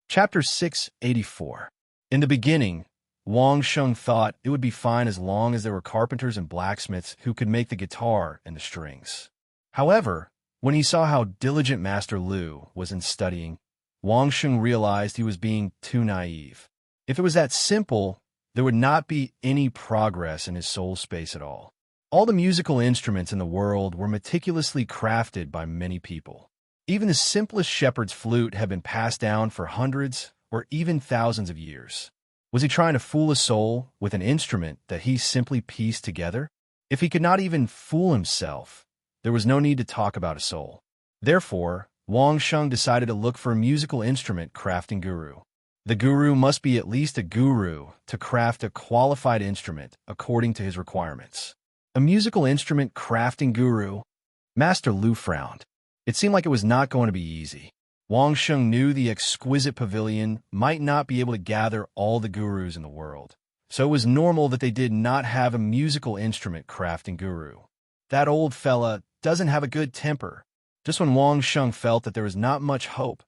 Chapter 684. In the beginning, Wang Sheng thought it would be fine as long as there were carpenters and blacksmiths who could make the guitar and the strings. However, when he saw how diligent Master Lu was in studying, Wang Sheng realized he was being too naive. If it was that simple, there would not be any progress in his soul space at all. All the musical instruments in the world were meticulously crafted by many people. Even the simplest shepherd's flute had been passed down for hundreds or even thousands of years. Was he trying to fool a soul with an instrument that he simply pieced together? If he could not even fool himself, there was no need to talk about a soul. Therefore, Wang Sheng decided to look for a musical instrument crafting guru. The guru must be at least a guru to craft a qualified instrument according to his requirements. A musical instrument crafting guru? Master Lu frowned. It seemed like it was not going to be easy. Wang Sheng knew the exquisite pavilion might not be able to gather all the gurus in the world, so it was normal that they did not have a musical instrument crafting guru. That old fella doesn't have a good temper. Just when Wang Sheng felt that there was not much hope,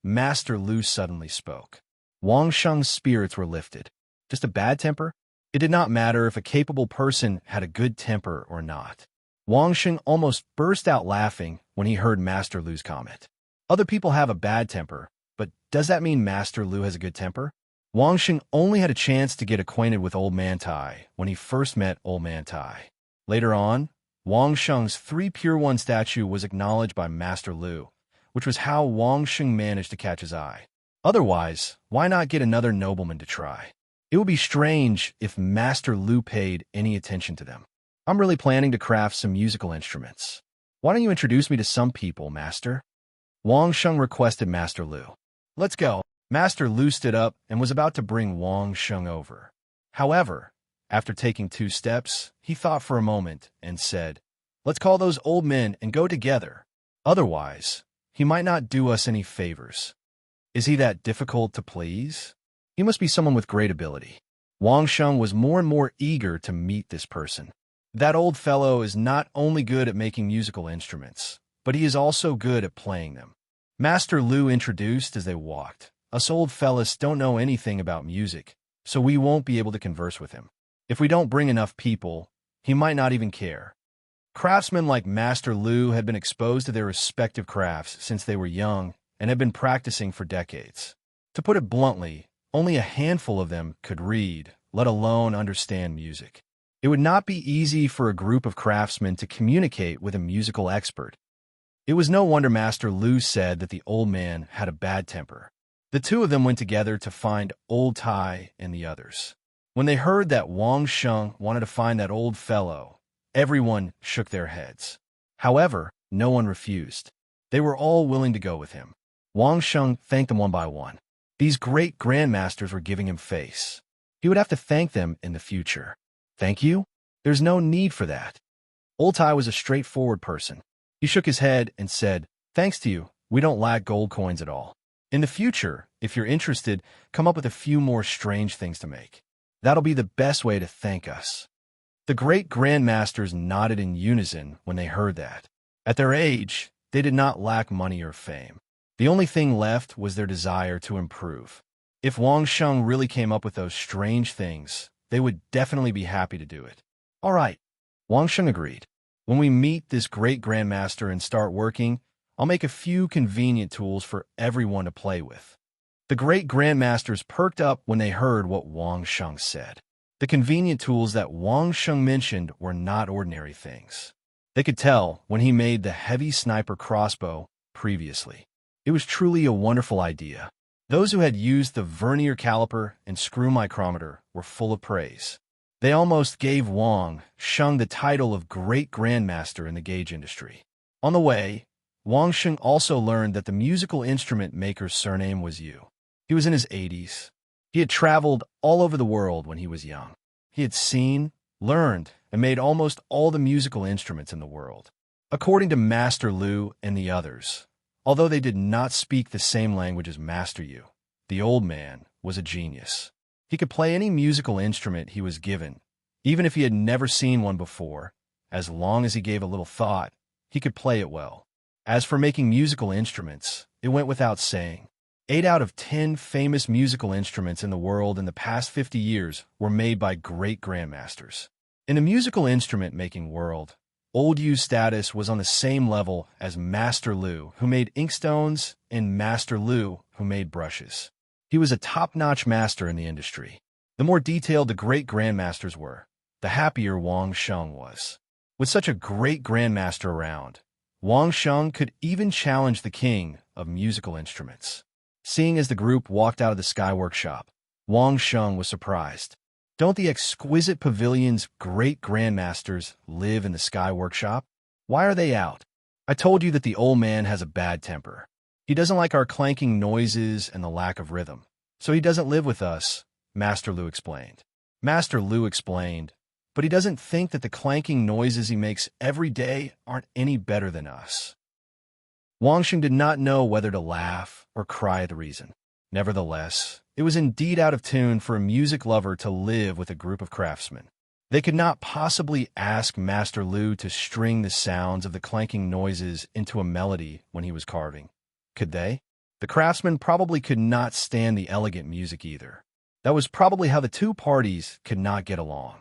Master Lu suddenly spoke. Wang Sheng's spirits were lifted. Just a bad temper? It did not matter if a capable person had a good temper or not. Wang Sheng almost burst out laughing when he heard Master Lu's comment. Other people have a bad temper, but does that mean Master Lu has a good temper? Wang Sheng only had a chance to get acquainted with Old Man Tai when he first met Old Man Tai. Later on, Wang Sheng's 3 Pure One statue was acknowledged by Master Lu, which was how Wang Sheng managed to catch his eye. Otherwise, why not get another nobleman to try? It would be strange if Master Lu paid any attention to them. I'm really planning to craft some musical instruments. Why don't you introduce me to some people, Master? Wang Sheng requested Master Lu. Let's go. Master Lu stood up and was about to bring Wang Sheng over. However, after taking 2 steps, he thought for a moment and said, "Let's call those old men and go together. Otherwise, he might not do us any favors." Is he that difficult to please? He must be someone with great ability. Wang Sheng was more and more eager to meet this person. That old fellow is not only good at making musical instruments, but he is also good at playing them. Master Lu introduced as they walked. Us old fellas don't know anything about music, so we won't be able to converse with him. If we don't bring enough people, he might not even care. Craftsmen like Master Lu had been exposed to their respective crafts since they were young and had been practicing for decades. To put it bluntly, only a handful of them could read, let alone understand music. It would not be easy for a group of craftsmen to communicate with a musical expert. It was no wonder Master Lu said that the old man had a bad temper. The 2 of them went together to find Old Tai and the others. When they heard that Wang Sheng wanted to find that old fellow, everyone shook their heads. However, no one refused. They were all willing to go with him. Wang Sheng thanked them one by one. These great grandmasters were giving him face. He would have to thank them in the future. Thank you? There's no need for that. Old Tai was a straightforward person. He shook his head and said, "Thanks to you, we don't lack gold coins at all. In the future, if you're interested, come up with a few more strange things to make. That'll be the best way to thank us." The great grandmasters nodded in unison when they heard that. At their age, they did not lack money or fame. The only thing left was their desire to improve. If Wang Sheng really came up with those strange things, they would definitely be happy to do it. All right, Wang Sheng agreed. When we meet this great grandmaster and start working, I'll make a few convenient tools for everyone to play with. The great grandmasters perked up when they heard what Wang Sheng said. The convenient tools that Wang Sheng mentioned were not ordinary things. They could tell when he made the heavy sniper crossbow previously. It was truly a wonderful idea. Those who had used the vernier caliper and screw micrometer were full of praise. They almost gave Wang Sheng the title of Great Grandmaster in the gauge industry. On the way, Wang Sheng also learned that the musical instrument maker's surname was Yu. He was in his 80s. He had traveled all over the world when he was young. He had seen, learned, and made almost all the musical instruments in the world. According to Master Lu and the others, although they did not speak the same language as Master Yu, the old man was a genius. He could play any musical instrument he was given, even if he had never seen one before. As long as he gave a little thought, he could play it well. As for making musical instruments, it went without saying. 8 out of 10 famous musical instruments in the world in the past 50 years were made by great grandmasters. In the musical instrument-making world, Old Yu's status was on the same level as Master Lu, who made inkstones, and Master Lu, who made brushes. He was a top-notch master in the industry. The more detailed the great grandmasters were, the happier Wang Sheng was. With such a great grandmaster around, Wang Sheng could even challenge the king of musical instruments. Seeing as the group walked out of the Sky Workshop, Wang Sheng was surprised. Don't the exquisite pavilion's great grandmasters live in the Sky Workshop? Why are they out? I told you that the old man has a bad temper. He doesn't like our clanking noises and the lack of rhythm. So he doesn't live with us, Master Lu explained. Master Lu explained, but he doesn't think that the clanking noises he makes every day aren't any better than us. Wang Sheng did not know whether to laugh or cry at the reason. Nevertheless, it was indeed out of tune for a music lover to live with a group of craftsmen. They could not possibly ask Master Lu to string the sounds of the clanking noises into a melody when he was carving. Could they? The craftsmen probably could not stand the elegant music either. That was probably how the two parties could not get along.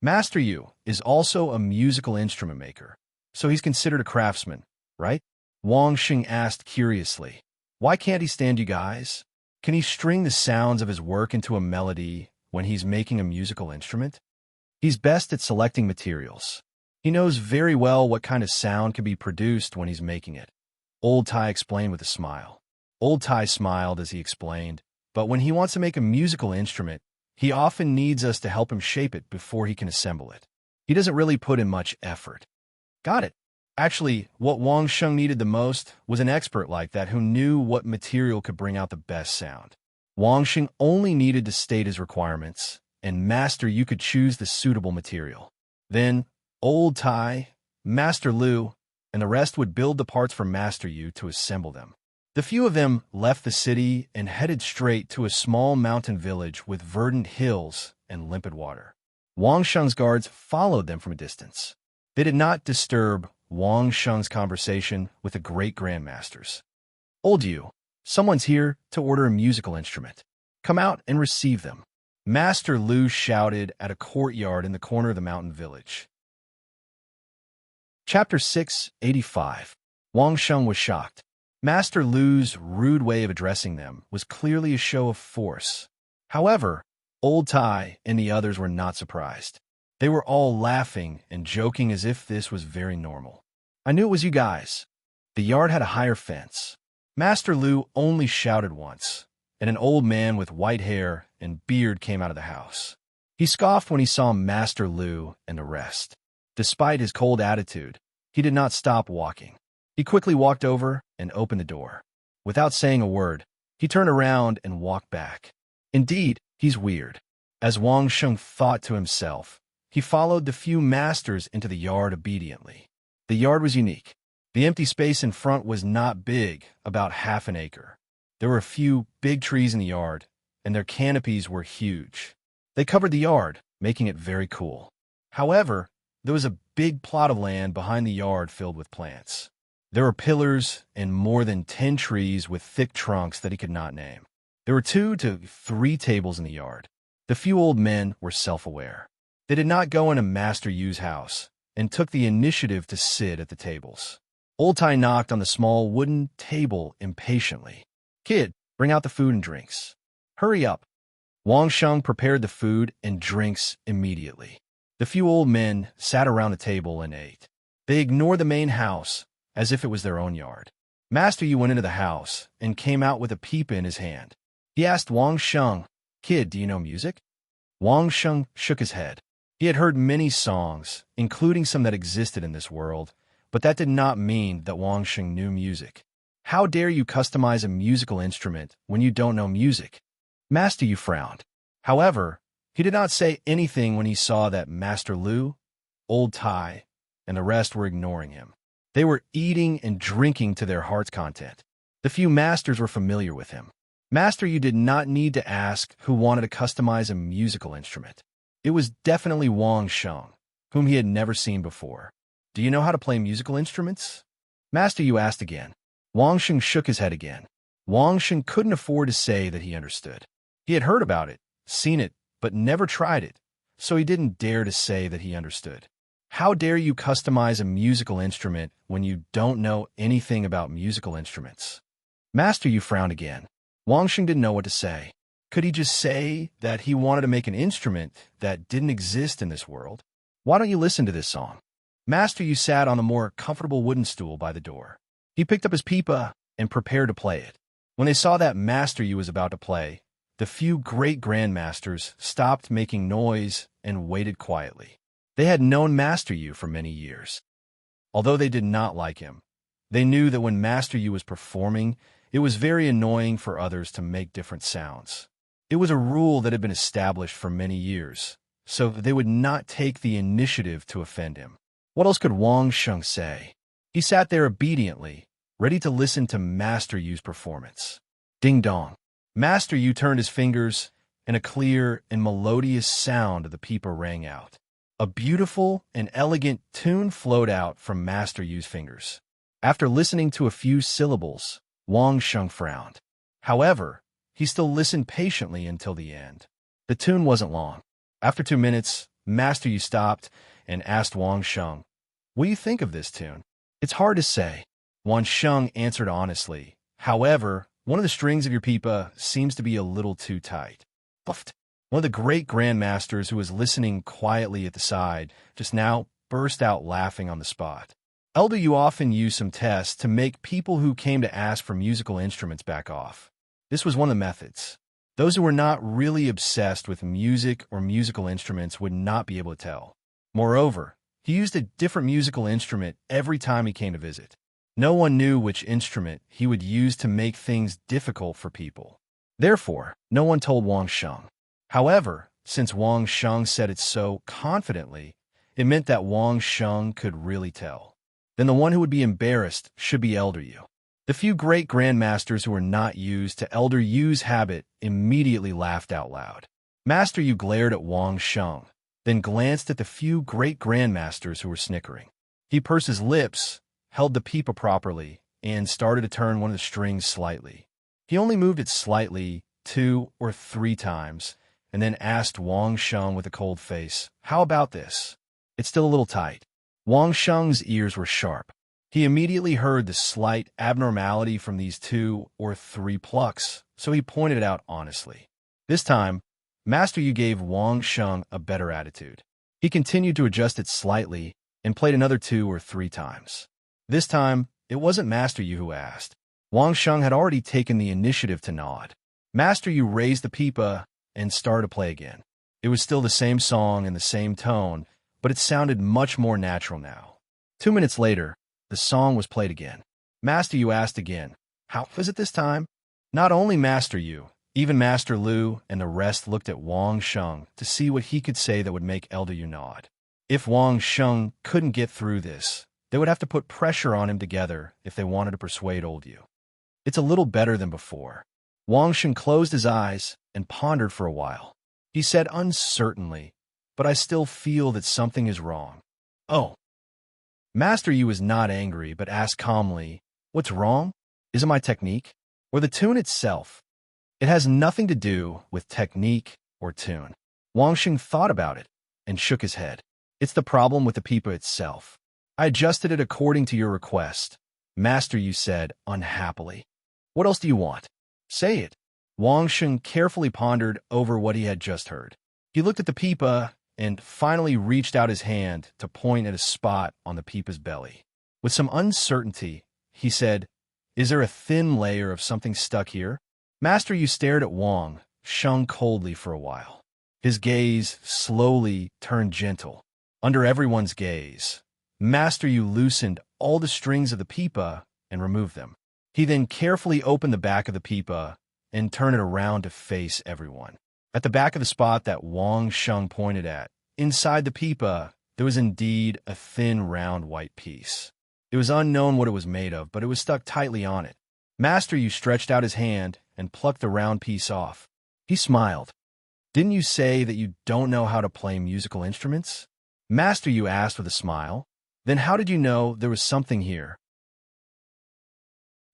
Master Yu is also a musical instrument maker, so he's considered a craftsman, right? Wang Sheng asked curiously. Why can't he stand you guys? Can he string the sounds of his work into a melody when he's making a musical instrument? He's best at selecting materials. He knows very well what kind of sound can be produced when he's making it. Old Tai explained with a smile. Old Tai smiled as he explained, but when he wants to make a musical instrument, he often needs us to help him shape it before he can assemble it. He doesn't really put in much effort. Got it. Actually, what Wang Sheng needed the most was an expert like that who knew what material could bring out the best sound. Wang Sheng only needed to state his requirements, and Master Yu could choose the suitable material. Then, Old Tai, Master Lu, and the rest would build the parts for Master Yu to assemble them. The few of them left the city and headed straight to a small mountain village with verdant hills and limpid water. Wang Sheng's guards followed them from a distance. They did not disturb Wang Sheng's conversation with the great grandmasters. Old Yu, someone's here to order a musical instrument. Come out and receive them. Master Lu shouted at a courtyard in the corner of the mountain village. Chapter 685. Wang Sheng was shocked. Master Lu's rude way of addressing them was clearly a show of force. However, Old Tai and the others were not surprised. They were all laughing and joking as if this was very normal. I knew it was you guys. The yard had a higher fence. Master Lu only shouted once, and an old man with white hair and beard came out of the house. He scoffed when he saw Master Lu and the rest. Despite his cold attitude, he did not stop walking. He quickly walked over and opened the door. Without saying a word, he turned around and walked back. Indeed, he's weird. As Wang Sheng thought to himself, he followed the few masters into the yard obediently. The yard was unique. The empty space in front was not big, about half an acre. There were a few big trees in the yard, and their canopies were huge. They covered the yard, making it very cool. However, there was a big plot of land behind the yard filled with plants. There were pillars and more than 10 trees with thick trunks that he could not name. There were 2 to 3 tables in the yard. The few old men were self-aware. They did not go into Master Yu's house and took the initiative to sit at the tables. Old Tai knocked on the small wooden table impatiently. Kid, bring out the food and drinks. Hurry up. Wang Sheng prepared the food and drinks immediately. The few old men sat around the table and ate. They ignored the main house as if it was their own yard. Master Yu went into the house and came out with a pipa in his hand. He asked Wang Sheng, Kid, do you know music? Wang Sheng shook his head. He had heard many songs, including some that existed in this world, but that did not mean that Wang Sheng knew music. How dare you customize a musical instrument when you don't know music? Master Yu frowned. However, he did not say anything when he saw that Master Lu, Old Tai, and the rest were ignoring him. They were eating and drinking to their heart's content. The few masters were familiar with him. Master Yu did not need to ask who wanted to customize a musical instrument. It was definitely Wang Sheng, whom he had never seen before. Do you know how to play musical instruments? Master Yu asked again. Wang Sheng shook his head again. Wang Sheng couldn't afford to say that he understood. He had heard about it, seen it, but never tried it, so he didn't dare to say that he understood. How dare you customize a musical instrument when you don't know anything about musical instruments? Master Yu frowned again. Wang Sheng didn't know what to say. Could he just say that he wanted to make an instrument that didn't exist in this world? Why don't you listen to this song? Master Yu sat on the more comfortable wooden stool by the door. He picked up his pipa and prepared to play it. When they saw that Master Yu was about to play, the few great grandmasters stopped making noise and waited quietly. They had known Master Yu for many years. Although they did not like him, they knew that when Master Yu was performing, it was very annoying for others to make different sounds. It was a rule that had been established for many years, so they would not take the initiative to offend him. What else could Wang Sheng say? He sat there obediently, ready to listen to Master Yu's performance. Ding dong. Master Yu turned his fingers, and a clear and melodious sound of the pipa rang out. A beautiful and elegant tune flowed out from Master Yu's fingers. After listening to a few syllables, Wang Sheng frowned. However, he still listened patiently until the end. The tune wasn't long. After 2 minutes, Master Yu stopped and asked Wang Sheng, "What do you think of this tune?" "It's hard to say," Wang Sheng answered honestly. "However, one of the strings of your pipa seems to be a little too tight." Puffed. One of the great grandmasters who was listening quietly at the side just now burst out laughing on the spot. Elder Yu often used some tests to make people who came to ask for musical instruments back off. This was one of the methods. Those who were not really obsessed with music or musical instruments would not be able to tell. Moreover, he used a different musical instrument every time he came to visit. No one knew which instrument he would use to make things difficult for people. Therefore, no one told Wang Sheng. However, since Wang Sheng said it so confidently, it meant that Wang Sheng could really tell. Then the one who would be embarrassed should be Elder Yu. The few great grandmasters who were not used to Elder Yu's habit immediately laughed out loud. Master Yu glared at Wang Sheng, then glanced at the few great grandmasters who were snickering. He pursed his lips, held the pipa properly, and started to turn one of the strings slightly. He only moved it slightly 2 or 3 times, and then asked Wang Sheng with a cold face, "How about this?" "It's still a little tight." Wang Sheng's ears were sharp. He immediately heard the slight abnormality from these 2 or 3 plucks, so he pointed it out honestly. This time, Master Yu gave Wang Sheng a better attitude. He continued to adjust it slightly and played another 2 or 3 times. This time, it wasn't Master Yu who asked. Wang Sheng had already taken the initiative to nod. Master Yu raised the pipa and started to play again. It was still the same song and the same tone, but it sounded much more natural now. 2 minutes later, the song was played again. Master Yu asked again, "How was it this time?" Not only Master Yu, even Master Lu and the rest looked at Wang Sheng to see what he could say that would make Elder Yu nod. If Wang Sheng couldn't get through this, they would have to put pressure on him together if they wanted to persuade Old Yu. It's a little better than before. Wang Sheng closed his eyes and pondered for a while. He said uncertainly, "But I still feel that something is wrong." "Oh." Master Yu was not angry, but asked calmly, "What's wrong? Is it my technique? Or the tune itself?" "It has nothing to do with technique or tune." Wang Sheng thought about it and shook his head. "It's the problem with the pipa itself. I adjusted it according to your request," Master Yu said unhappily. "What else do you want? Say it." Wang Sheng carefully pondered over what he had just heard. He looked at the pipa and finally reached out his hand to point at a spot on the pipa's belly. With some uncertainty, he said, "Is there a thin layer of something stuck here?" Master Yu stared at Wang Sheng coldly for a while. His gaze slowly turned gentle. Under everyone's gaze, Master Yu loosened all the strings of the pipa and removed them. He then carefully opened the back of the pipa and turned it around to face everyone. At the back of the spot that Wang Sheng pointed at, inside the pipa, there was indeed a thin, round white piece. It was unknown what it was made of, but it was stuck tightly on it. Master Yu stretched out his hand and plucked the round piece off. He smiled. "Didn't you say that you don't know how to play musical instruments?" Master Yu asked with a smile. "Then how did you know there was something here?"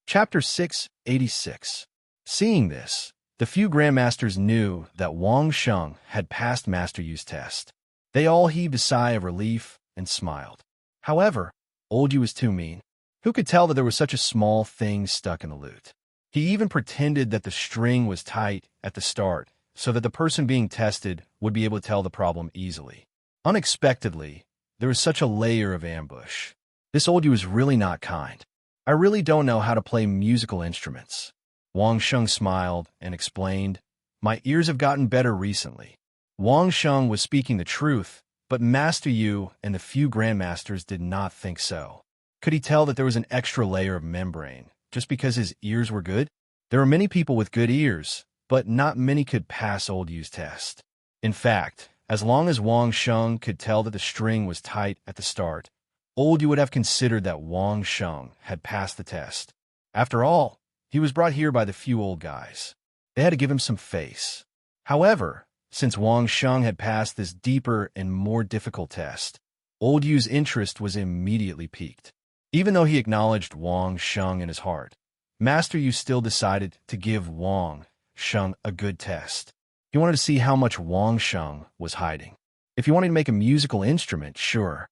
Chapter 686. Seeing this, the few grandmasters knew that Wang Sheng had passed Master Yu's test. They all heaved a sigh of relief and smiled. However, old Yu was too mean. Who could tell that there was such a small thing stuck in the lute? He even pretended that the string was tight at the start so that the person being tested would be able to tell the problem easily. Unexpectedly, there was such a layer of ambush. This old Yu was really not kind. I really don't know how to play musical instruments. Wang Sheng smiled and explained, my ears have gotten better recently. Wang Sheng was speaking the truth, but Master Yu and the few grandmasters did not think so. Could he tell that there was an extra layer of membrane just because his ears were good? There were many people with good ears, but not many could pass old Yu's test. In fact, as long as Wang Sheng could tell that the string was tight at the start, old Yu would have considered that Wang Sheng had passed the test. After all, he was brought here by the few old guys. They had to give him some face. However, since Wang Sheng had passed this deeper and more difficult test, old Yu's interest was immediately piqued. Even though he acknowledged Wang Sheng in his heart, Master Yu still decided to give Wang Sheng a good test. He wanted to see how much Wang Sheng was hiding. If you wanted to make a musical instrument, sure.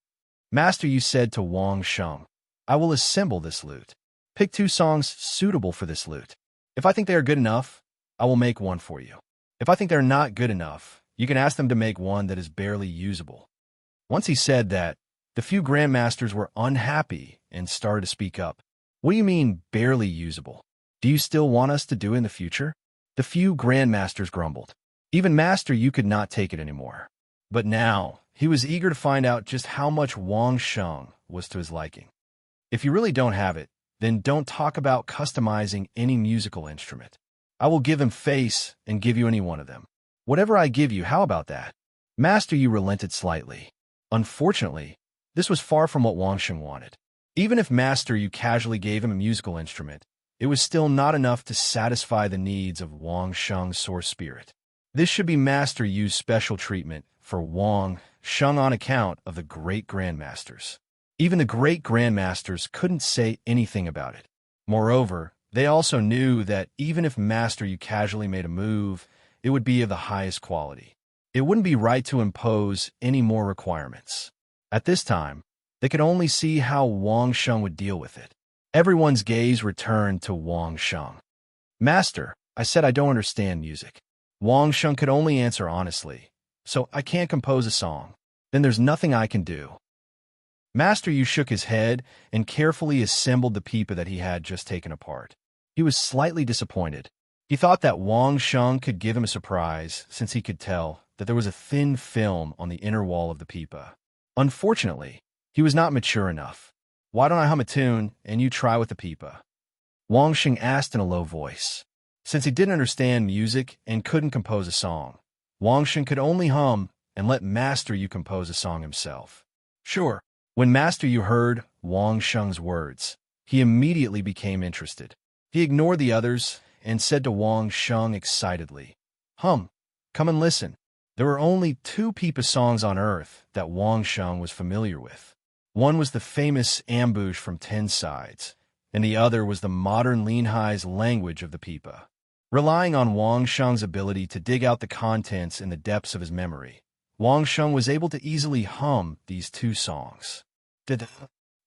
Master Yu said to Wang Sheng, I will assemble this lute. Pick 2 songs suitable for this lute. If I think they are good enough, I will make one for you. If I think they're not good enough, you can ask them to make one that is barely usable. Once he said that, the few grandmasters were unhappy and started to speak up. What do you mean, barely usable? Do you still want us to do it in the future? The few grandmasters grumbled. Even Master Yu could not take it anymore. But now, he was eager to find out just how much Wang Sheng was to his liking. If you really don't have it, then don't talk about customizing any musical instrument. I will give him face and give you any one of them. Whatever I give you, how about that? Master Yu relented slightly. Unfortunately, this was far from what Wang Sheng wanted. Even if Master Yu casually gave him a musical instrument, it was still not enough to satisfy the needs of Wang Sheng's sore spirit. This should be Master Yu's special treatment for Wang Sheng on account of the great grandmasters. Even the great grandmasters couldn't say anything about it. Moreover, they also knew that even if Master Yu casually made a move, it would be of the highest quality. It wouldn't be right to impose any more requirements. At this time, they could only see how Wang Sheng would deal with it. Everyone's gaze returned to Wang Sheng. Master, I said I don't understand music. Wang Sheng could only answer honestly, so I can't compose a song. Then there's nothing I can do. Master Yu shook his head and carefully assembled the pipa that he had just taken apart. He was slightly disappointed. He thought that Wang Sheng could give him a surprise since he could tell that there was a thin film on the inner wall of the pipa. Unfortunately, he was not mature enough. Why don't I hum a tune and you try with the pipa? Wang Sheng asked in a low voice. Since he didn't understand music and couldn't compose a song, Wang Sheng could only hum and let Master Yu compose a song himself. Sure. When Master Yu heard Wang Sheng's words, he immediately became interested. He ignored the others and said to Wang Sheng excitedly, Hum, come and listen. There were only 2 pipa songs on earth that Wang Sheng was familiar with. One was the famous ambush from 10 sides, and the other was the modern Linhai's language of the pipa. Relying on Wang Sheng's ability to dig out the contents in the depths of his memory, Wang Sheng was able to easily hum these 2 songs.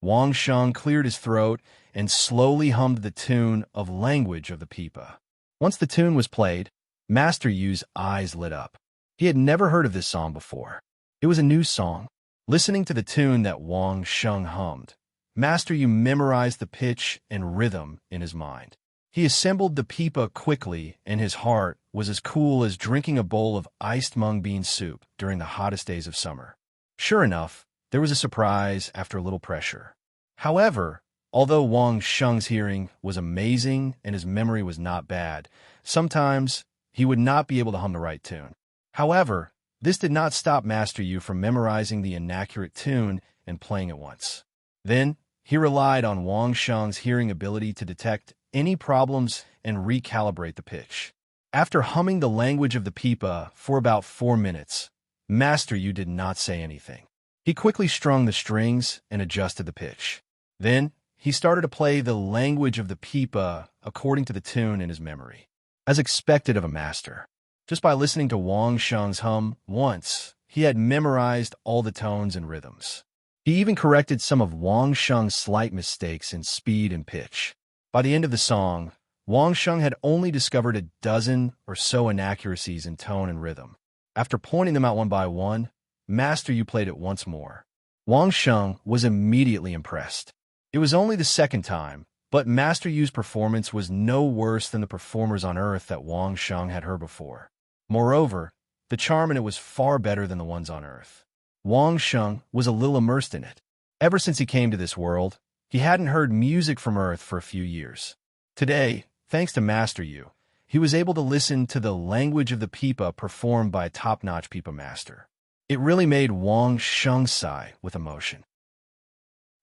Wang Sheng cleared his throat and slowly hummed the tune of language of the pipa. Once the tune was played, Master Yu's eyes lit up. He had never heard of this song before. It was a new song. Listening to the tune that Wang Sheng hummed, Master Yu memorized the pitch and rhythm in his mind. He assembled the pipa quickly, and his heart was as cool as drinking a bowl of iced mung bean soup during the hottest days of summer. Sure enough, there was a surprise after a little pressure. However, although Wang Sheng's hearing was amazing and his memory was not bad, sometimes he would not be able to hum the right tune. However, this did not stop Master Yu from memorizing the inaccurate tune and playing it once. Then, he relied on Wang Sheng's hearing ability to detect any problems and recalibrate the pitch. After humming the language of the pipa for about 4 minutes, Master Yu did not say anything. He quickly strung the strings and adjusted the pitch. Then, he started to play the language of the pipa according to the tune in his memory, as expected of a master. Just by listening to Wang Sheng's hum once, he had memorized all the tones and rhythms. He even corrected some of Wang Sheng's slight mistakes in speed and pitch. By the end of the song, Wang Sheng had only discovered a dozen or so inaccuracies in tone and rhythm. After pointing them out one by one, Master Yu played it once more. Wang Sheng was immediately impressed. It was only the second time, but Master Yu's performance was no worse than the performers on Earth that Wang Sheng had heard before. Moreover, the charm in it was far better than the ones on Earth. Wang Sheng was a little immersed in it. Ever since he came to this world, he hadn't heard music from Earth for a few years. Today, thanks to Master Yu, he was able to listen to the language of the pipa performed by a top-notch pipa master. It really made Wang Sheng sigh with emotion.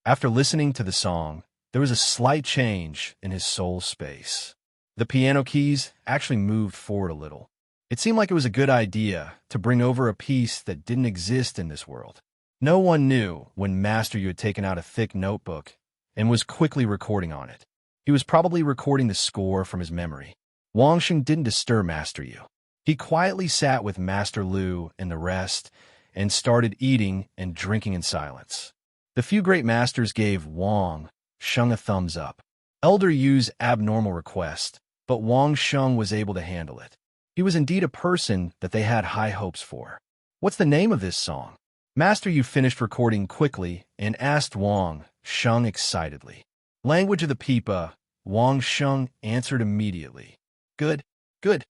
After listening to the song, there was a slight change in his soul space. The piano keys actually moved forward a little. It seemed like it was a good idea to bring over a piece that didn't exist in this world. No one knew when Master Yu had taken out a thick notebook and was quickly recording on it. He was probably recording the score from his memory. Wang Sheng didn't disturb Master Yu. He quietly sat with Master Lu and the rest and started eating and drinking in silence. The few great masters gave Wang Sheng a thumbs up. Elder Yu's abnormal request, but Wang Sheng was able to handle it. He was indeed a person that they had high hopes for. What's the name of this song? Master Yu finished recording quickly and asked Wang Sheng excitedly. Language of the pipa, Wang Sheng answered immediately. Good, good.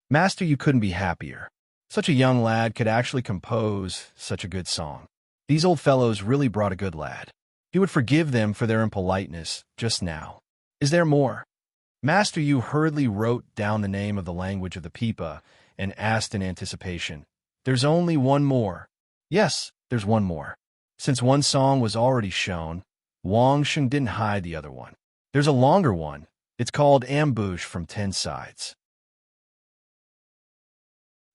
Master Yu couldn't be happier. Such a young lad could actually compose such a good song. These old fellows really brought a good lad. He would forgive them for their impoliteness just now. Is there more? Master Yu hurriedly wrote down the name of the language of the pipa and asked in anticipation, There's only one more. Yes, there's one more. Since one song was already shown, Wang Sheng didn't hide the other one. There's a longer one. It's called Ambush from 10 Sides.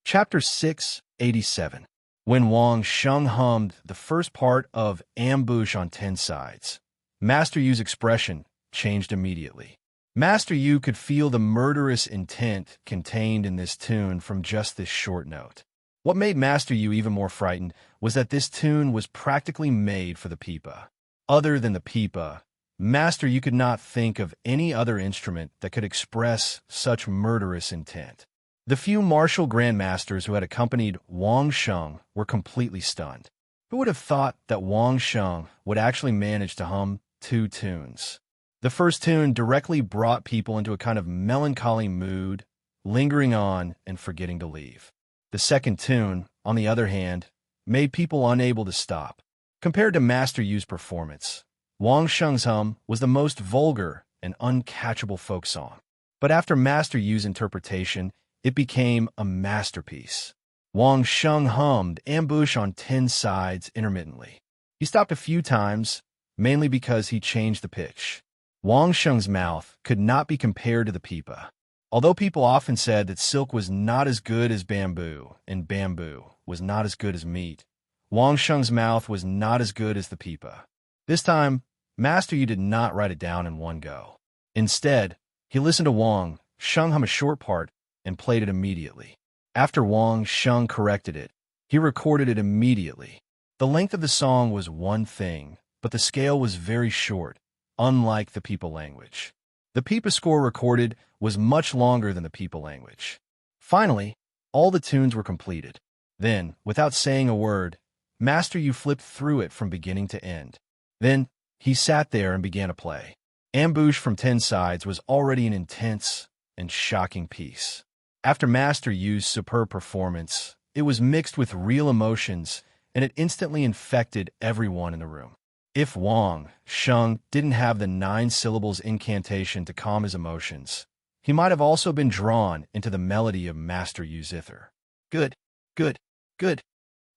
Chapter 687. When Wang Sheng hummed the first part of Ambush on 10 Sides, Master Yu's expression changed immediately. Master Yu could feel the murderous intent contained in this tune from just this short note. What made Master Yu even more frightened was that this tune was practically made for the pipa. Other than the pipa, Master Yu could not think of any other instrument that could express such murderous intent. The few martial grandmasters who had accompanied Wang Sheng were completely stunned. Who would have thought that Wang Sheng would actually manage to hum 2 tunes? The first tune directly brought people into a kind of melancholy mood, lingering on and forgetting to leave. The second tune, on the other hand, made people unable to stop. Compared to Master Yu's performance, Wang Sheng's hum was the most vulgar and uncatchable folk song. But after Master Yu's interpretation, it became a masterpiece. Wang Sheng hummed Ambush on 10 Sides intermittently. He stopped a few times, mainly because he changed the pitch. Wang Sheng's mouth could not be compared to the pipa. Although people often said that silk was not as good as bamboo, and bamboo was not as good as meat, Wang Sheng's mouth was not as good as the pipa. This time, Master Yu did not write it down in one go. Instead, he listened to Wang Sheng hum a short part and played it immediately. After Wang Sheng corrected it, he recorded it immediately. The length of the song was one thing, but the scale was very short, unlike the pipa language. The pipa score recorded was much longer than the pipa language. Finally, all the tunes were completed. Then, without saying a word, Master Yu flipped through it from beginning to end. Then, he sat there and began to play. Ambush from 10 Sides was already an intense and shocking piece. After Master Yu's superb performance, it was mixed with real emotions, and it instantly infected everyone in the room. If Wang Sheng didn't have the 9 syllables incantation to calm his emotions, he might have also been drawn into the melody of Master Yu's zither. Good, good, good.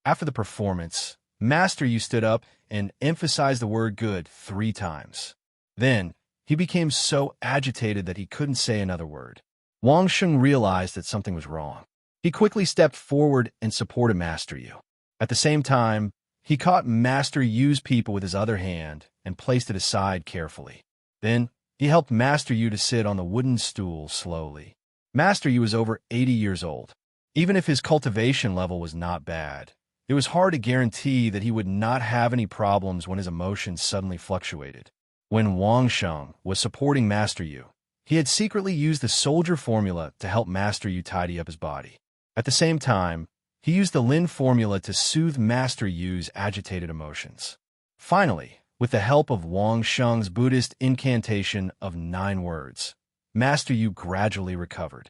After the performance, Master Yu stood up and emphasized the word good 3 times. Then, he became so agitated that he couldn't say another word. Wang Sheng realized that something was wrong. He quickly stepped forward and supported Master Yu. At the same time, He caught Master Yu's people with his other hand and placed it aside carefully. Then, he helped Master Yu to sit on the wooden stool slowly. Master Yu was over 80 years old. Even if his cultivation level was not bad, it was hard to guarantee that he would not have any problems when his emotions suddenly fluctuated. When Wang Sheng was supporting Master Yu, he had secretly used the soldier formula to help Master Yu tidy up his body. At the same time, he used the Lin formula to soothe Master Yu's agitated emotions. Finally, with the help of Wang Sheng's Buddhist incantation of 9 words, Master Yu gradually recovered.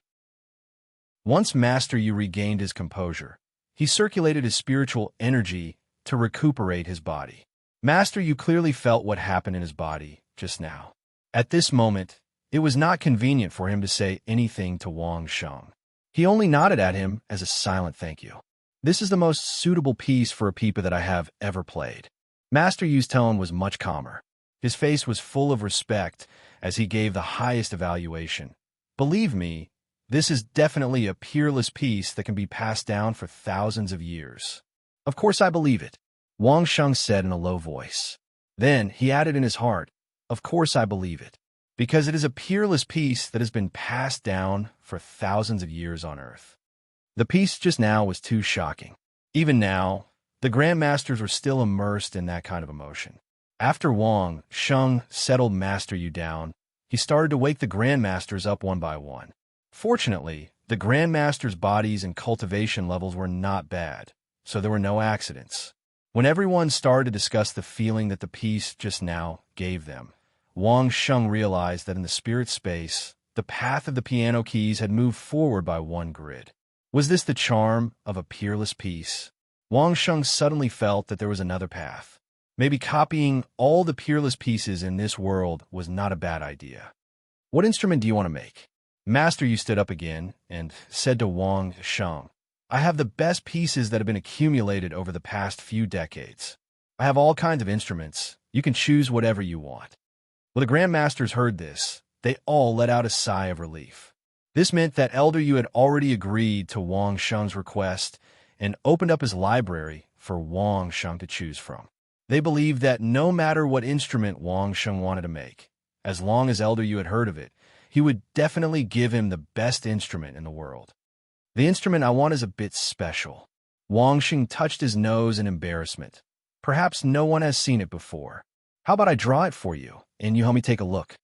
Once Master Yu regained his composure, he circulated his spiritual energy to recuperate his body. Master Yu clearly felt what happened in his body just now. At this moment, it was not convenient for him to say anything to Wang Sheng. He only nodded at him as a silent thank you. This is the most suitable piece for a pipa that I have ever played. Master Yu's tone was much calmer. His face was full of respect as he gave the highest evaluation. Believe me, this is definitely a peerless piece that can be passed down for thousands of years. Of course I believe it, Wang Sheng said in a low voice. Then he added in his heart, of course I believe it, because it is a peerless piece that has been passed down for thousands of years on Earth. The piece just now was too shocking. Even now, the Grandmasters were still immersed in that kind of emotion. After Wang Sheng settled Master Yu down, he started to wake the Grandmasters up one by one. Fortunately, the Grandmasters' bodies and cultivation levels were not bad, so there were no accidents. When everyone started to discuss the feeling that the piece just now gave them, Wang Sheng realized that in the spirit space, the path of the piano keys had moved forward by one grid. Was this the charm of a peerless piece? Wang Sheng suddenly felt that there was another path. Maybe copying all the peerless pieces in this world was not a bad idea. What instrument do you want to make? Master Yu stood up again and said to Wang Sheng, I have the best pieces that have been accumulated over the past few decades. I have all kinds of instruments. You can choose whatever you want. When the Grandmasters heard this, they all let out a sigh of relief. This meant that Elder Yu had already agreed to Wang Sheng's request and opened up his library for Wang Sheng to choose from. They believed that no matter what instrument Wang Sheng wanted to make, as long as Elder Yu had heard of it, he would definitely give him the best instrument in the world. The instrument I want is a bit special. Wang Sheng touched his nose in embarrassment. Perhaps no one has seen it before. How about I draw it for you, and you help me take a look?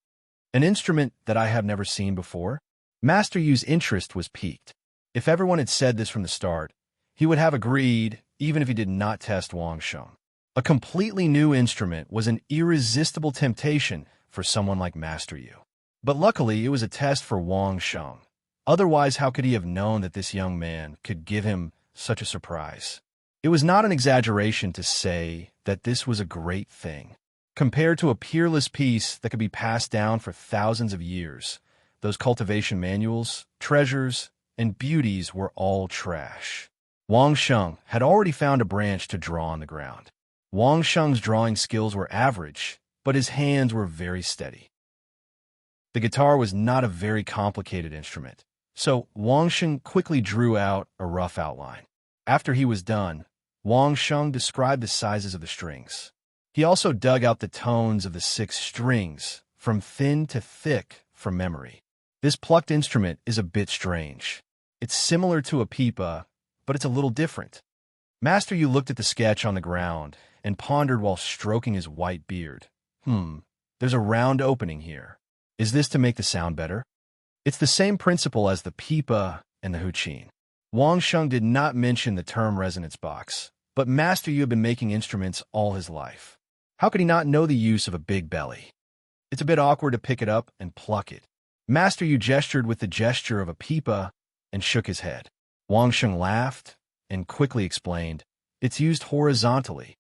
An instrument that I have never seen before? Master Yu's interest was piqued. If everyone had said this from the start, he would have agreed, even if he did not test Wang Sheng. A completely new instrument was an irresistible temptation for someone like Master Yu. But luckily, it was a test for Wang Sheng. Otherwise, how could he have known that this young man could give him such a surprise? It was not an exaggeration to say that this was a great thing. Compared to a peerless piece that could be passed down for thousands of years, those cultivation manuals, treasures, and beauties were all trash. Wang Sheng had already found a branch to draw on the ground. Wang Sheng's drawing skills were average, but his hands were very steady. The guitar was not a very complicated instrument, so Wang Sheng quickly drew out a rough outline. After he was done, Wang Sheng described the sizes of the strings. He also dug out the tones of the 6 strings, from thin to thick, from memory. This plucked instrument is a bit strange. It's similar to a pipa, but it's a little different. Master Yu looked at the sketch on the ground and pondered while stroking his white beard. There's a round opening here. Is this to make the sound better? It's the same principle as the pipa and the huqin. Wang Sheng did not mention the term resonance box, but Master Yu had been making instruments all his life. How could he not know the use of a big belly? It's a bit awkward to pick it up and pluck it. Master Yu gestured with the gesture of a pipa and shook his head. Wang Sheng laughed and quickly explained, it's used horizontally.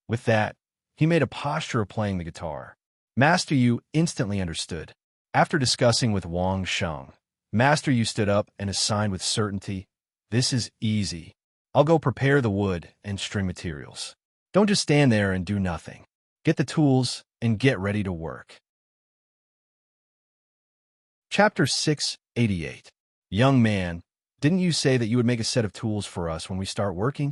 With that, he made a posture of playing the guitar. Master Yu instantly understood. After discussing with Wang Sheng, Master Yu stood up and assigned with certainty, this is easy. I'll go prepare the wood and string materials. Don't just stand there and do nothing. Get the tools and get ready to work. Chapter 688. Young man, didn't you say that you would make a set of tools for us when we start working?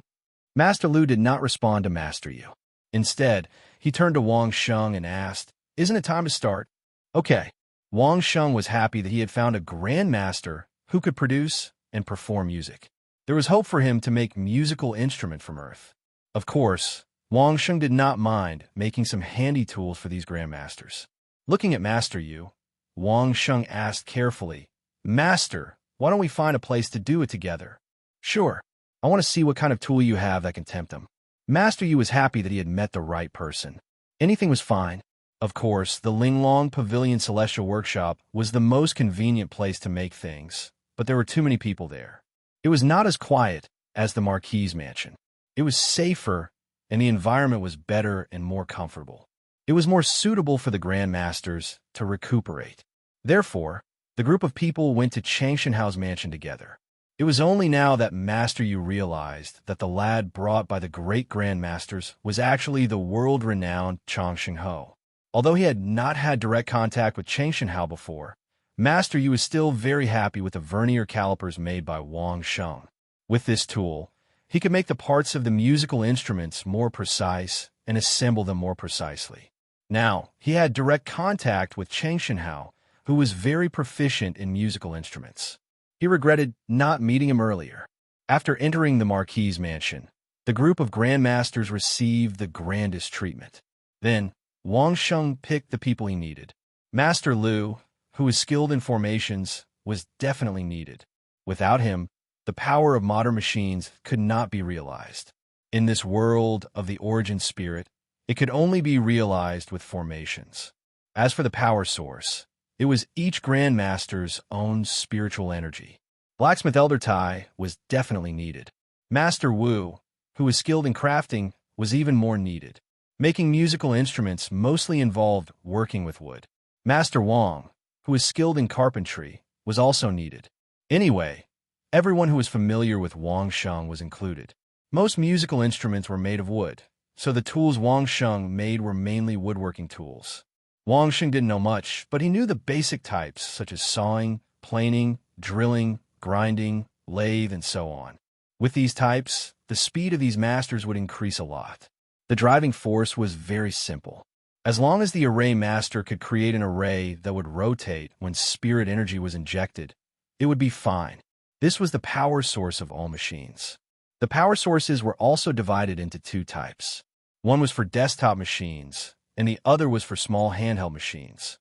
Master Lu did not respond to Master Yu. Instead, he turned to Wang Sheng and asked, "Isn't it time to start?" Okay. Wang Sheng was happy that he had found a grandmaster who could produce and perform music. There was hope for him to make musical instrument from earth. Of course, Wang Sheng did not mind making some handy tools for these grandmasters. Looking at Master Yu, Wang Sheng asked carefully, "Master, why don't we find a place to do it together?" "Sure. I want to see what kind of tool you have that can tempt him." Master Yu was happy that he had met the right person. Anything was fine. Of course, the Linglong Pavilion Celestial Workshop was the most convenient place to make things, but there were too many people there. It was not as quiet as the Marquis Mansion. It was safer, and the environment was better and more comfortable. It was more suitable for the Grandmasters to recuperate. Therefore, the group of people went to Changshenhao's mansion together. It was only now that Master Yu realized that the lad brought by the great Grandmasters was actually the world-renowned Changshenhao. Although he had not had direct contact with Changshenhao before, Master Yu was still very happy with the vernier calipers made by Wang Sheng. With this tool, he could make the parts of the musical instruments more precise and assemble them more precisely. Now, he had direct contact with Changshenhao, who was very proficient in musical instruments. He regretted not meeting him earlier. After entering the Marquis' mansion, the group of grandmasters received the grandest treatment. Then, Wang Sheng picked the people he needed. Master Lu, who was skilled in formations, was definitely needed. Without him, the power of modern machines could not be realized. In this world of the origin spirit, it could only be realized with formations. As for the power source, it was each grandmaster's own spiritual energy. Blacksmith Elder Tai was definitely needed. Master Wu, who was skilled in crafting, was even more needed. Making musical instruments mostly involved working with wood. Master Wang, who was skilled in carpentry, was also needed. Anyway, everyone who was familiar with Wang Sheng was included. Most musical instruments were made of wood, so the tools Wang Sheng made were mainly woodworking tools. Wang Sheng didn't know much, but he knew the basic types such as sawing, planing, drilling, grinding, lathe, and so on. With these types, the speed of these masters would increase a lot. The driving force was very simple. As long as the array master could create an array that would rotate when spirit energy was injected, it would be fine. This was the power source of all machines. The power sources were also divided into two types. One was for desktop machines, and the other was for small handheld machines.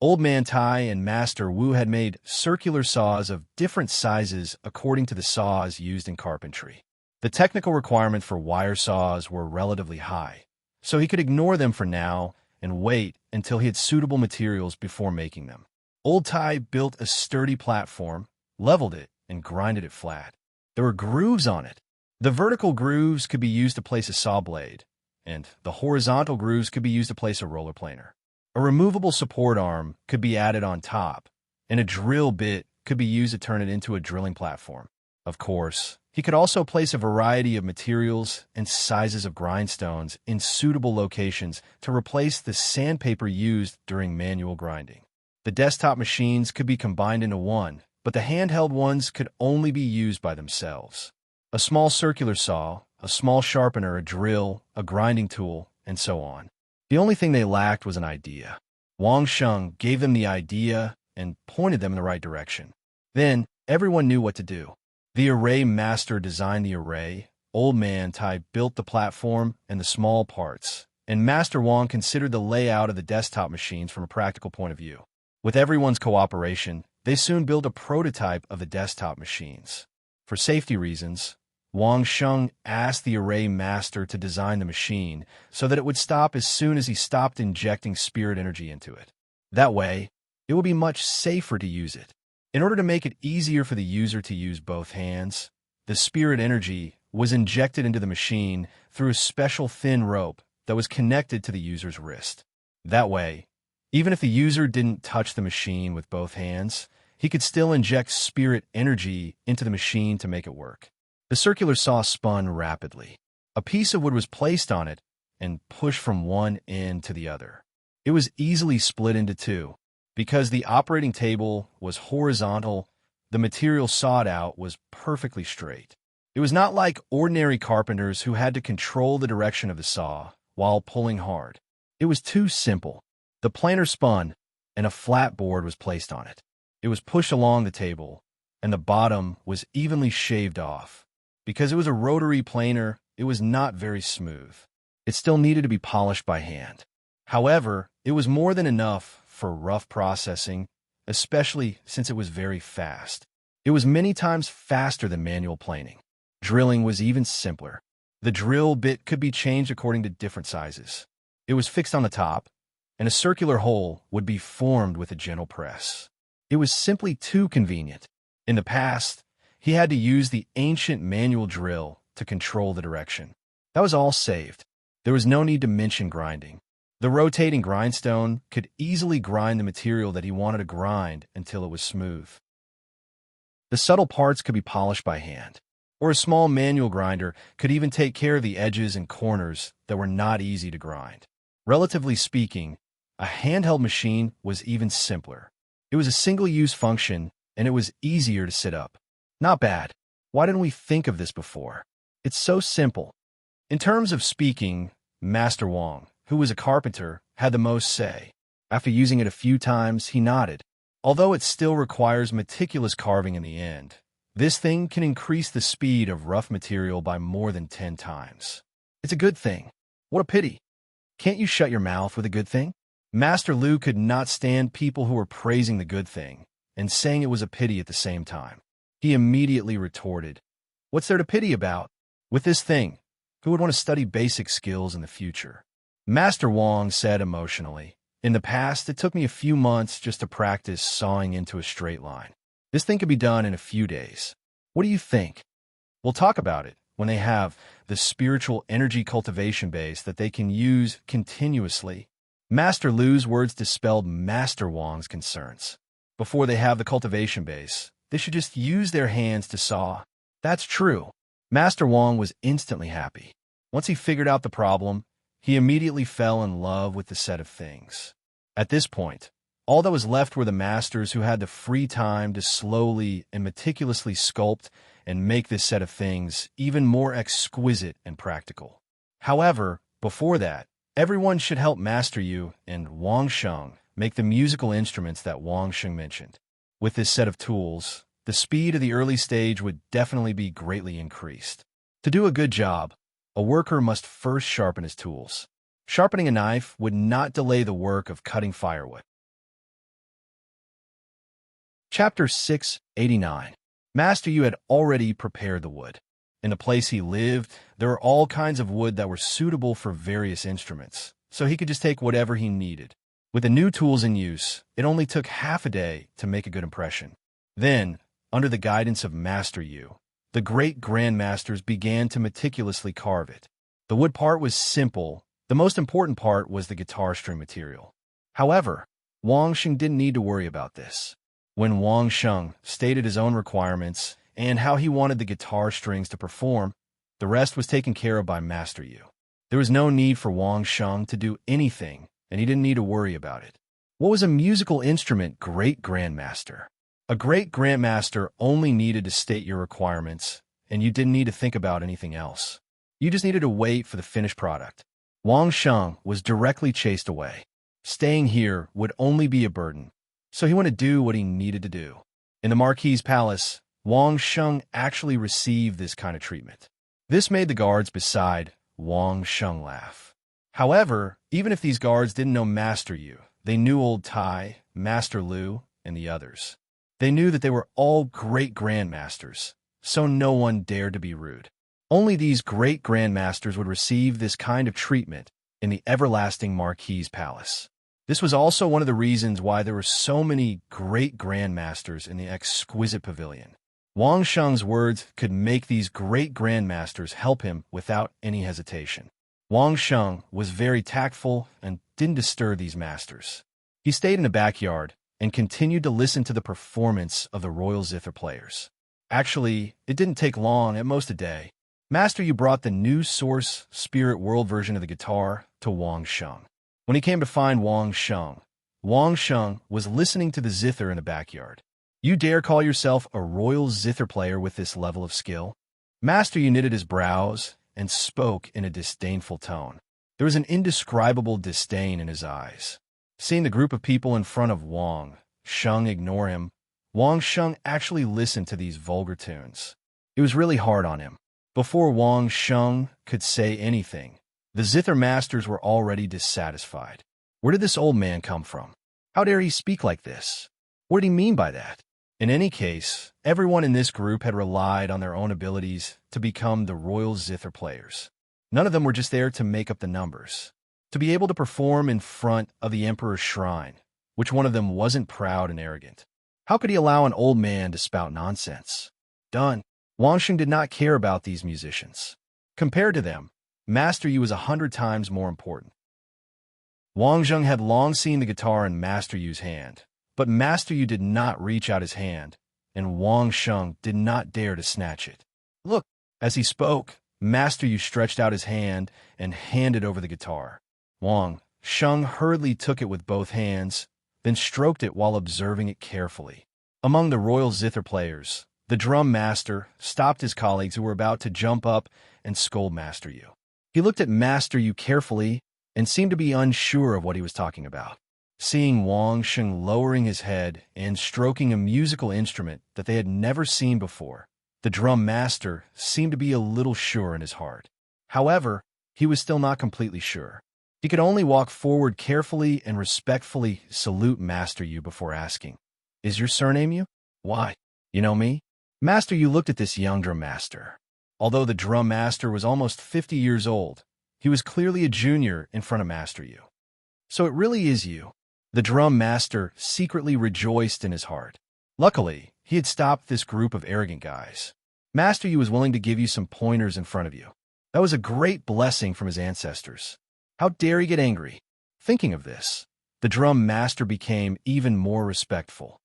Old Man Tai and Master Wu had made circular saws of different sizes according to the saws used in carpentry. The technical requirement for wire saws were relatively high, so he could ignore them for now and wait until he had suitable materials before making them. Old Tai built a sturdy platform, leveled it, and grinded it flat. There were grooves on it. The vertical grooves could be used to place a saw blade, and the horizontal grooves could be used to place a roller planer. A removable support arm could be added on top, and a drill bit could be used to turn it into a drilling platform. Of course, he could also place a variety of materials and sizes of grindstones in suitable locations to replace the sandpaper used during manual grinding. The desktop machines could be combined into one, but the handheld ones could only be used by themselves. A small circular saw, a small sharpener, a drill, a grinding tool, and so on. The only thing they lacked was an idea. Wang Sheng gave them the idea and pointed them in the right direction. Then, everyone knew what to do. The array master designed the array, Old Man Tai built the platform and the small parts, and Master Wang considered the layout of the desktop machines from a practical point of view. With everyone's cooperation, they soon built a prototype of the desktop machines. For safety reasons, Wang Sheng asked the array master to design the machine so that it would stop as soon as he stopped injecting spirit energy into it. That way, it would be much safer to use it. In order to make it easier for the user to use both hands, the spirit energy was injected into the machine through a special thin rope that was connected to the user's wrist. That way, even if the user didn't touch the machine with both hands, he could still inject spirit energy into the machine to make it work. The circular saw spun rapidly. A piece of wood was placed on it and pushed from one end to the other. It was easily split into two. Because the operating table was horizontal, the material sawed out was perfectly straight. It was not like ordinary carpenters who had to control the direction of the saw while pulling hard. It was too simple. The planer spun, and a flat board was placed on it. It was pushed along the table, and the bottom was evenly shaved off. Because it was a rotary planer, it was not very smooth. It still needed to be polished by hand. However, it was more than enough for rough processing, especially since it was very fast. It was many times faster than manual planing. Drilling was even simpler. The drill bit could be changed according to different sizes. It was fixed on the top, and a circular hole would be formed with a gentle press. It was simply too convenient. In the past, he had to use the ancient manual drill to control the direction. That was all saved. There was no need to mention grinding. The rotating grindstone could easily grind the material that he wanted to grind until it was smooth. The subtle parts could be polished by hand, or a small manual grinder could even take care of the edges and corners that were not easy to grind. Relatively speaking, a handheld machine was even simpler. It was a single-use function, and it was easier to set up. Not bad. Why didn't we think of this before? It's so simple. In terms of speaking, Master Wang, who was a carpenter, had the most say. After using it a few times, he nodded. Although it still requires meticulous carving in the end, this thing can increase the speed of rough material by more than 10 times. It's a good thing. What a pity. Can't you shut your mouth with a good thing? Master Lu could not stand people who were praising the good thing and saying it was a pity at the same time. He immediately retorted, "What's there to pity about? With this thing, who would want to study basic skills in the future?" Master Wang said emotionally, "In the past, it took me a few months just to practice sawing into a straight line. This thing could be done in a few days. What do you think? We'll talk about it when they have the spiritual energy cultivation base that they can use continuously." Master Lu's words dispelled Master Wang's concerns. Before they have the cultivation base, they should just use their hands to saw. That's true. Master Wang was instantly happy. Once he figured out the problem, he immediately fell in love with the set of things. At this point, all that was left were the masters who had the free time to slowly and meticulously sculpt and make this set of things even more exquisite and practical. However, before that, everyone should help Master Yu and Wang Sheng make the musical instruments that Wang Sheng mentioned. With this set of tools, the speed of the early stage would definitely be greatly increased. To do a good job, a worker must first sharpen his tools. Sharpening a knife would not delay the work of cutting firewood. Chapter 689. Master Yu had already prepared the wood. In the place he lived, there were all kinds of wood that were suitable for various instruments, so he could just take whatever he needed. With the new tools in use, it only took half a day to make a good impression. Then, under the guidance of Master Yu, the great grandmasters began to meticulously carve it. The wood part was simple. The most important part was the guitar string material. However, Wang Sheng didn't need to worry about this. When Wang Sheng stated his own requirements and how he wanted the guitar strings to perform, the rest was taken care of by Master Yu. There was no need for Wang Sheng to do anything, and he didn't need to worry about it. What was a musical instrument great grandmaster? A great grandmaster only needed to state your requirements, and you didn't need to think about anything else. You just needed to wait for the finished product. Wang Sheng was directly chased away. Staying here would only be a burden, so he went to do what he needed to do. In the Marquis's palace, Wang Sheng actually received this kind of treatment. This made the guards beside Wang Sheng laugh. However, even if these guards didn't know Master Yu, they knew Old Tai, Master Lu, and the others. They knew that they were all great grandmasters, so no one dared to be rude. Only these great grandmasters would receive this kind of treatment in the everlasting Marquis's palace. This was also one of the reasons why there were so many great grandmasters in the exquisite pavilion. Wang Sheng's words could make these great grandmasters help him without any hesitation. Wang Sheng was very tactful and didn't disturb these masters. He stayed in the backyard and continued to listen to the performance of the royal zither players. Actually, it didn't take long, at most a day. Master Yu brought the new Source Spirit World version of the guitar to Wang Sheng. When he came to find Wang Sheng was listening to the zither in the backyard. "You dare call yourself a royal zither player with this level of skill?" Master Yu knitted his brows and spoke in a disdainful tone. There was an indescribable disdain in his eyes. Seeing the group of people in front of Wang Sheng ignore him, Wang Sheng actually listened to these vulgar tunes. It was really hard on him. Before Wang Sheng could say anything, the zither masters were already dissatisfied. Where did this old man come from? How dare he speak like this? What did he mean by that? In any case, everyone in this group had relied on their own abilities to become the royal zither players. None of them were just there to make up the numbers. To be able to perform in front of the emperor's shrine, which one of them wasn't proud and arrogant. How could he allow an old man to spout nonsense? Done. Wang Sheng did not care about these musicians. Compared to them, Master Yu was 100 times more important. Wang Sheng had long seen the guitar in Master Yu's hand, but Master Yu did not reach out his hand, and Wang Sheng did not dare to snatch it. Look! As he spoke, Master Yu stretched out his hand and handed over the guitar. Wang Sheng hurriedly took it with both hands, then stroked it while observing it carefully. Among the royal zither players, the drum master stopped his colleagues who were about to jump up and scold Master Yu. He looked at Master Yu carefully and seemed to be unsure of what he was talking about. Seeing Wang Sheng lowering his head and stroking a musical instrument that they had never seen before, the drum master seemed to be a little sure in his heart. However, he was still not completely sure. He could only walk forward carefully and respectfully salute Master Yu before asking, "Is your surname Yu? Why? You know me?" Master Yu looked at this young drum master. Although the drum master was almost 50 years old, he was clearly a junior in front of Master Yu. So it really is you. The drum master secretly rejoiced in his heart. Luckily, he had stopped this group of arrogant guys. Master Yu was willing to give you some pointers in front of you. That was a great blessing from his ancestors. How dare he get angry? Thinking of this, the drum master became even more respectful.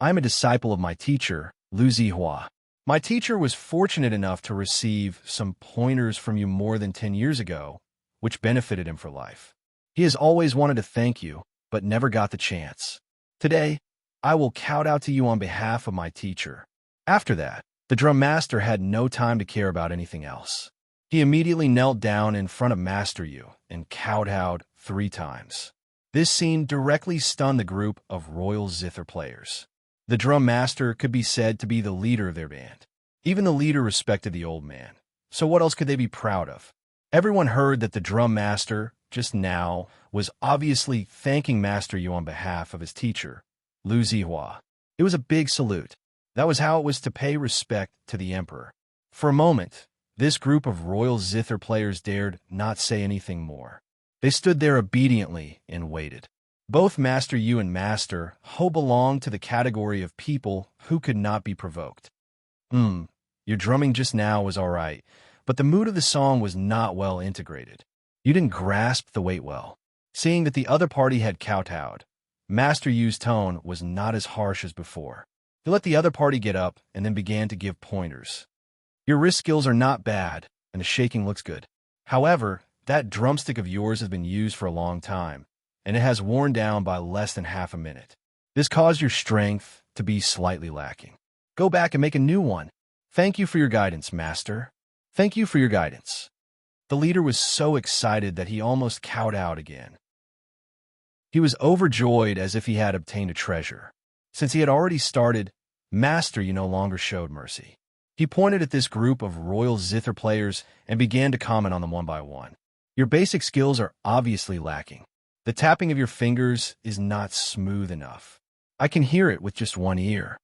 I am a disciple of my teacher, Lu Zihua. My teacher was fortunate enough to receive some pointers from you more than 10 years ago, which benefited him for life. He has always wanted to thank you, but never got the chance. Today, I will kowtow to you on behalf of my teacher. After that, the drum master had no time to care about anything else. He immediately knelt down in front of Master Yu and kowtowed 3 times. This scene directly stunned the group of royal zither players. The drum master could be said to be the leader of their band. Even the leader respected the old man. So what else could they be proud of? Everyone heard that the drum master, just now, was obviously thanking Master Yu on behalf of his teacher, Lu Zihua. It was a big salute. That was how it was to pay respect to the emperor. For a moment, this group of royal zither players dared not say anything more. They stood there obediently and waited. Both Master Yu and Master Ho belonged to the category of people who could not be provoked. Your drumming just now was all right, but the mood of the song was not well integrated. You didn't grasp the weight well. Seeing that the other party had kowtowed, Master Yu's tone was not as harsh as before. He let the other party get up and then began to give pointers. Your wrist skills are not bad, and the shaking looks good. However, that drumstick of yours has been used for a long time, and it has worn down by less than half a minute. This caused your strength to be slightly lacking. Go back and make a new one. Thank you for your guidance, Master. Thank you for your guidance. The leader was so excited that he almost kowtowed again. He was overjoyed as if he had obtained a treasure. Since he had already started, Master Yu no longer showed mercy. He pointed at this group of royal zither players and began to comment on them one by one. Your basic skills are obviously lacking. The tapping of your fingers is not smooth enough. I can hear it with just one ear.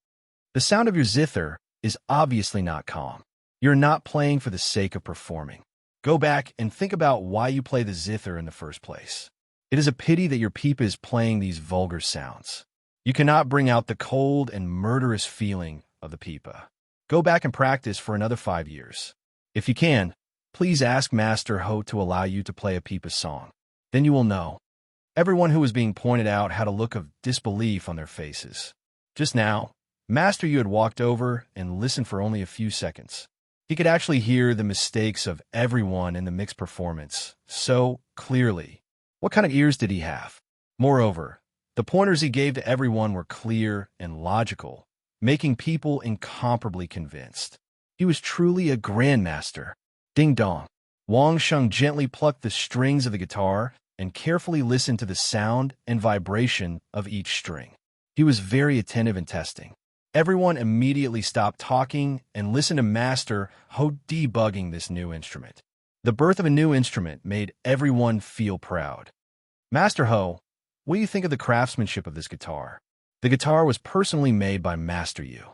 The sound of your zither is obviously not calm. You're not playing for the sake of performing. Go back and think about why you play the zither in the first place. It is a pity that your pipa is playing these vulgar sounds. You cannot bring out the cold and murderous feeling of the pipa. Go back and practice for another 5 years. If you can, please ask Master Ho to allow you to play a pipa song. Then you will know. Everyone who was being pointed out had a look of disbelief on their faces. Just now, Master Yu had walked over and listened for only a few seconds. He could actually hear the mistakes of everyone in the mixed performance so clearly. What kind of ears did he have? Moreover, the pointers he gave to everyone were clear and logical, making people incomparably convinced. He was truly a grandmaster. Ding dong. Wang Sheng gently plucked the strings of the guitar and carefully listened to the sound and vibration of each string. He was very attentive in testing. Everyone immediately stopped talking and listened to Master Ho debugging this new instrument. The birth of a new instrument made everyone feel proud. Master Ho, what do you think of the craftsmanship of this guitar? The guitar was personally made by Master Yu.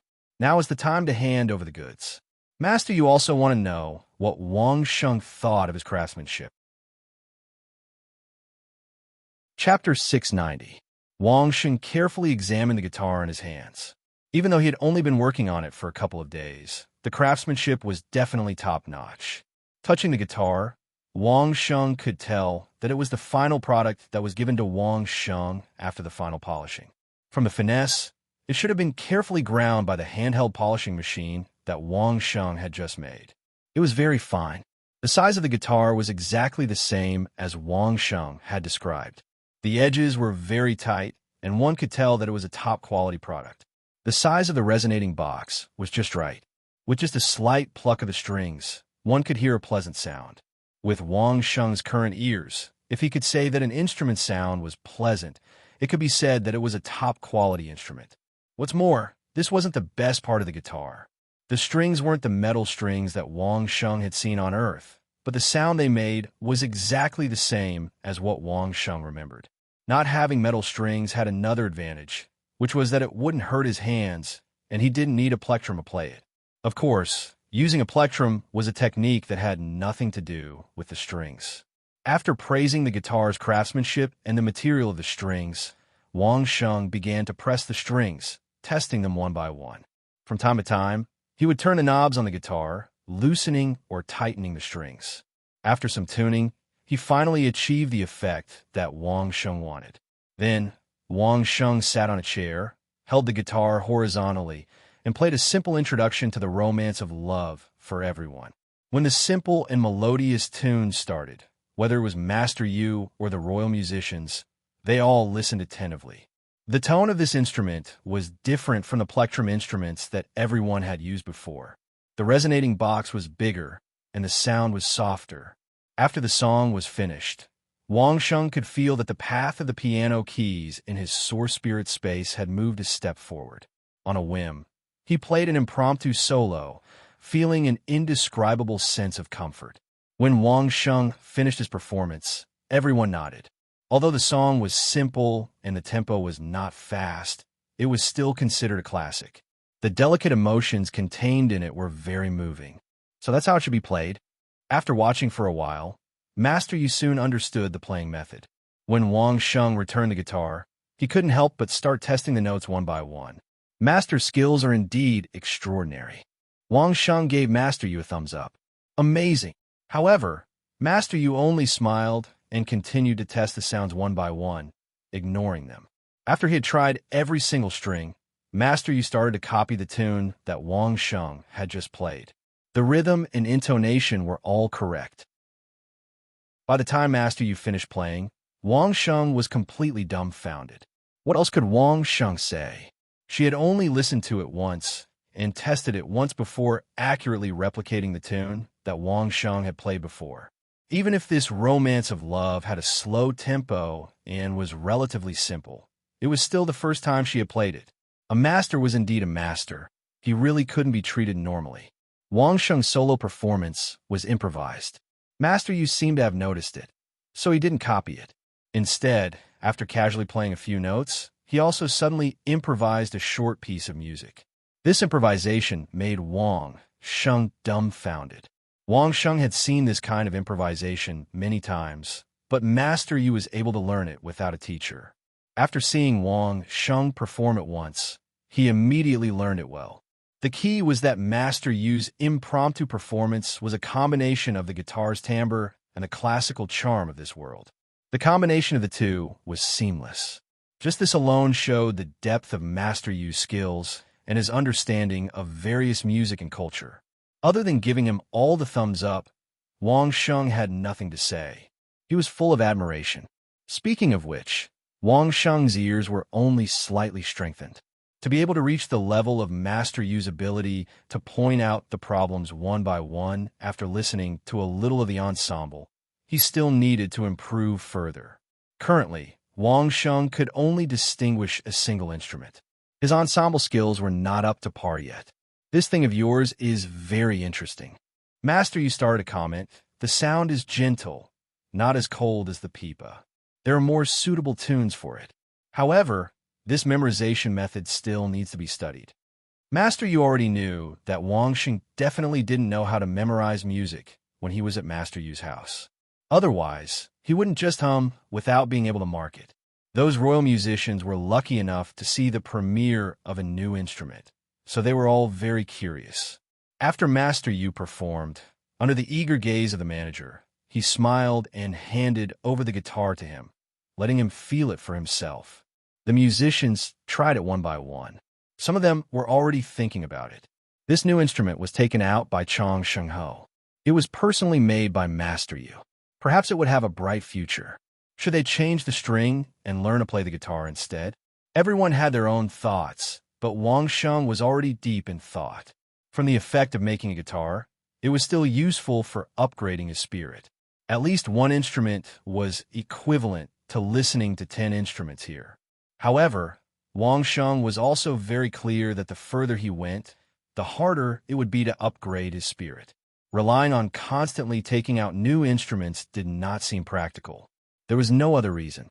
Now is the time to hand over the goods. Master Yu also want to know what Wang Sheng thought of his craftsmanship. Chapter 690. Wang Sheng carefully examined the guitar in his hands. Even though he had only been working on it for a couple of days, the craftsmanship was definitely top-notch. Touching the guitar, Wang Sheng could tell that it was the final product that was given to Wang Sheng after the final polishing. From the finesse, it should have been carefully ground by the handheld polishing machine that Wang Sheng had just made. It was very fine. The size of the guitar was exactly the same as Wang Sheng had described. The edges were very tight, and one could tell that it was a top-quality product. The size of the resonating box was just right. With just a slight pluck of the strings, one could hear a pleasant sound. With Wang Sheng's current ears, if he could say that an instrument sound was pleasant, it could be said that it was a top-quality instrument. What's more, this wasn't the best part of the guitar. The strings weren't the metal strings that Wang Sheng had seen on Earth, but the sound they made was exactly the same as what Wang Sheng remembered. Not having metal strings had another advantage, which was that it wouldn't hurt his hands, and he didn't need a plectrum to play it. Of course, using a plectrum was a technique that had nothing to do with the strings. After praising the guitar's craftsmanship and the material of the strings, Wang Sheng began to press the strings, testing them one by one. From time to time, he would turn the knobs on the guitar, loosening or tightening the strings. After some tuning, he finally achieved the effect that Wang Sheng wanted. Then, Wang Sheng sat on a chair, held the guitar horizontally, and played a simple introduction to the romance of love for everyone. When the simple and melodious tune started, whether it was Master Yu or the royal musicians, they all listened attentively. The tone of this instrument was different from the plectrum instruments that everyone had used before. The resonating box was bigger, and the sound was softer. After the song was finished, Wang Sheng could feel that the path of the piano keys in his source spirit space had moved a step forward. On a whim, he played an impromptu solo, feeling an indescribable sense of comfort. When Wang Sheng finished his performance, everyone nodded. Although the song was simple and the tempo was not fast, it was still considered a classic. The delicate emotions contained in it were very moving. So that's how it should be played. After watching for a while, Master Yu soon understood the playing method. When Wang Sheng returned the guitar, he couldn't help but start testing the notes one by one. Master's skills are indeed extraordinary. Wang Sheng gave Master Yu a thumbs up. Amazing. However, Master Yu only smiled and continued to test the sounds one by one, ignoring them. After he had tried every single string, Master Yu started to copy the tune that Wang Sheng had just played. The rhythm and intonation were all correct. By the time Master Yu finished playing, Wang Sheng was completely dumbfounded. What else could Wang Sheng say? She had only listened to it once and tested it once before accurately replicating the tune that Wang Sheng had played before. Even if this romance of love had a slow tempo and was relatively simple, it was still the first time she had played it. A master was indeed a master. He really couldn't be treated normally. Wang Sheng's solo performance was improvised. Master Yu seemed to have noticed it, so he didn't copy it. Instead, after casually playing a few notes, he also suddenly improvised a short piece of music. This improvisation made Wang Sheng dumbfounded. Wang Sheng had seen this kind of improvisation many times, but Master Yu was able to learn it without a teacher. After seeing Wang Sheng perform it once, he immediately learned it well. The key was that Master Yu's impromptu performance was a combination of the guitar's timbre and the classical charm of this world. The combination of the two was seamless. Just this alone showed the depth of Master Yu's skills and his understanding of various music and culture. Other than giving him all the thumbs up, Wang Sheng had nothing to say. He was full of admiration. Speaking of which, Wang Sheng's ears were only slightly strengthened. To be able to reach the level of Master Yu's ability to point out the problems one by one after listening to a little of the ensemble, he still needed to improve further. Currently, Wang Sheng could only distinguish a single instrument. His ensemble skills were not up to par yet. This thing of yours is very interesting. Master Yu started to comment, the sound is gentle, not as cold as the pipa. There are more suitable tunes for it. However, this memorization method still needs to be studied. Master Yu already knew that Wang Sheng definitely didn't know how to memorize music when he was at Master Yu's house. Otherwise, he wouldn't just hum without being able to mark it. Those royal musicians were lucky enough to see the premiere of a new instrument, so they were all very curious. After Master Yu performed, under the eager gaze of the manager, he smiled and handed over the guitar to him, letting him feel it for himself. The musicians tried it one by one. Some of them were already thinking about it. This new instrument was taken out by Chang Shengho. It was personally made by Master Yu. Perhaps it would have a bright future. Should they change the string and learn to play the guitar instead? Everyone had their own thoughts, but Wang Sheng was already deep in thought. From the effect of making a guitar, it was still useful for upgrading his spirit. At least one instrument was equivalent to listening to 10 instruments here. However, Wang Sheng was also very clear that the further he went, the harder it would be to upgrade his spirit. Relying on constantly taking out new instruments did not seem practical. There was no other reason.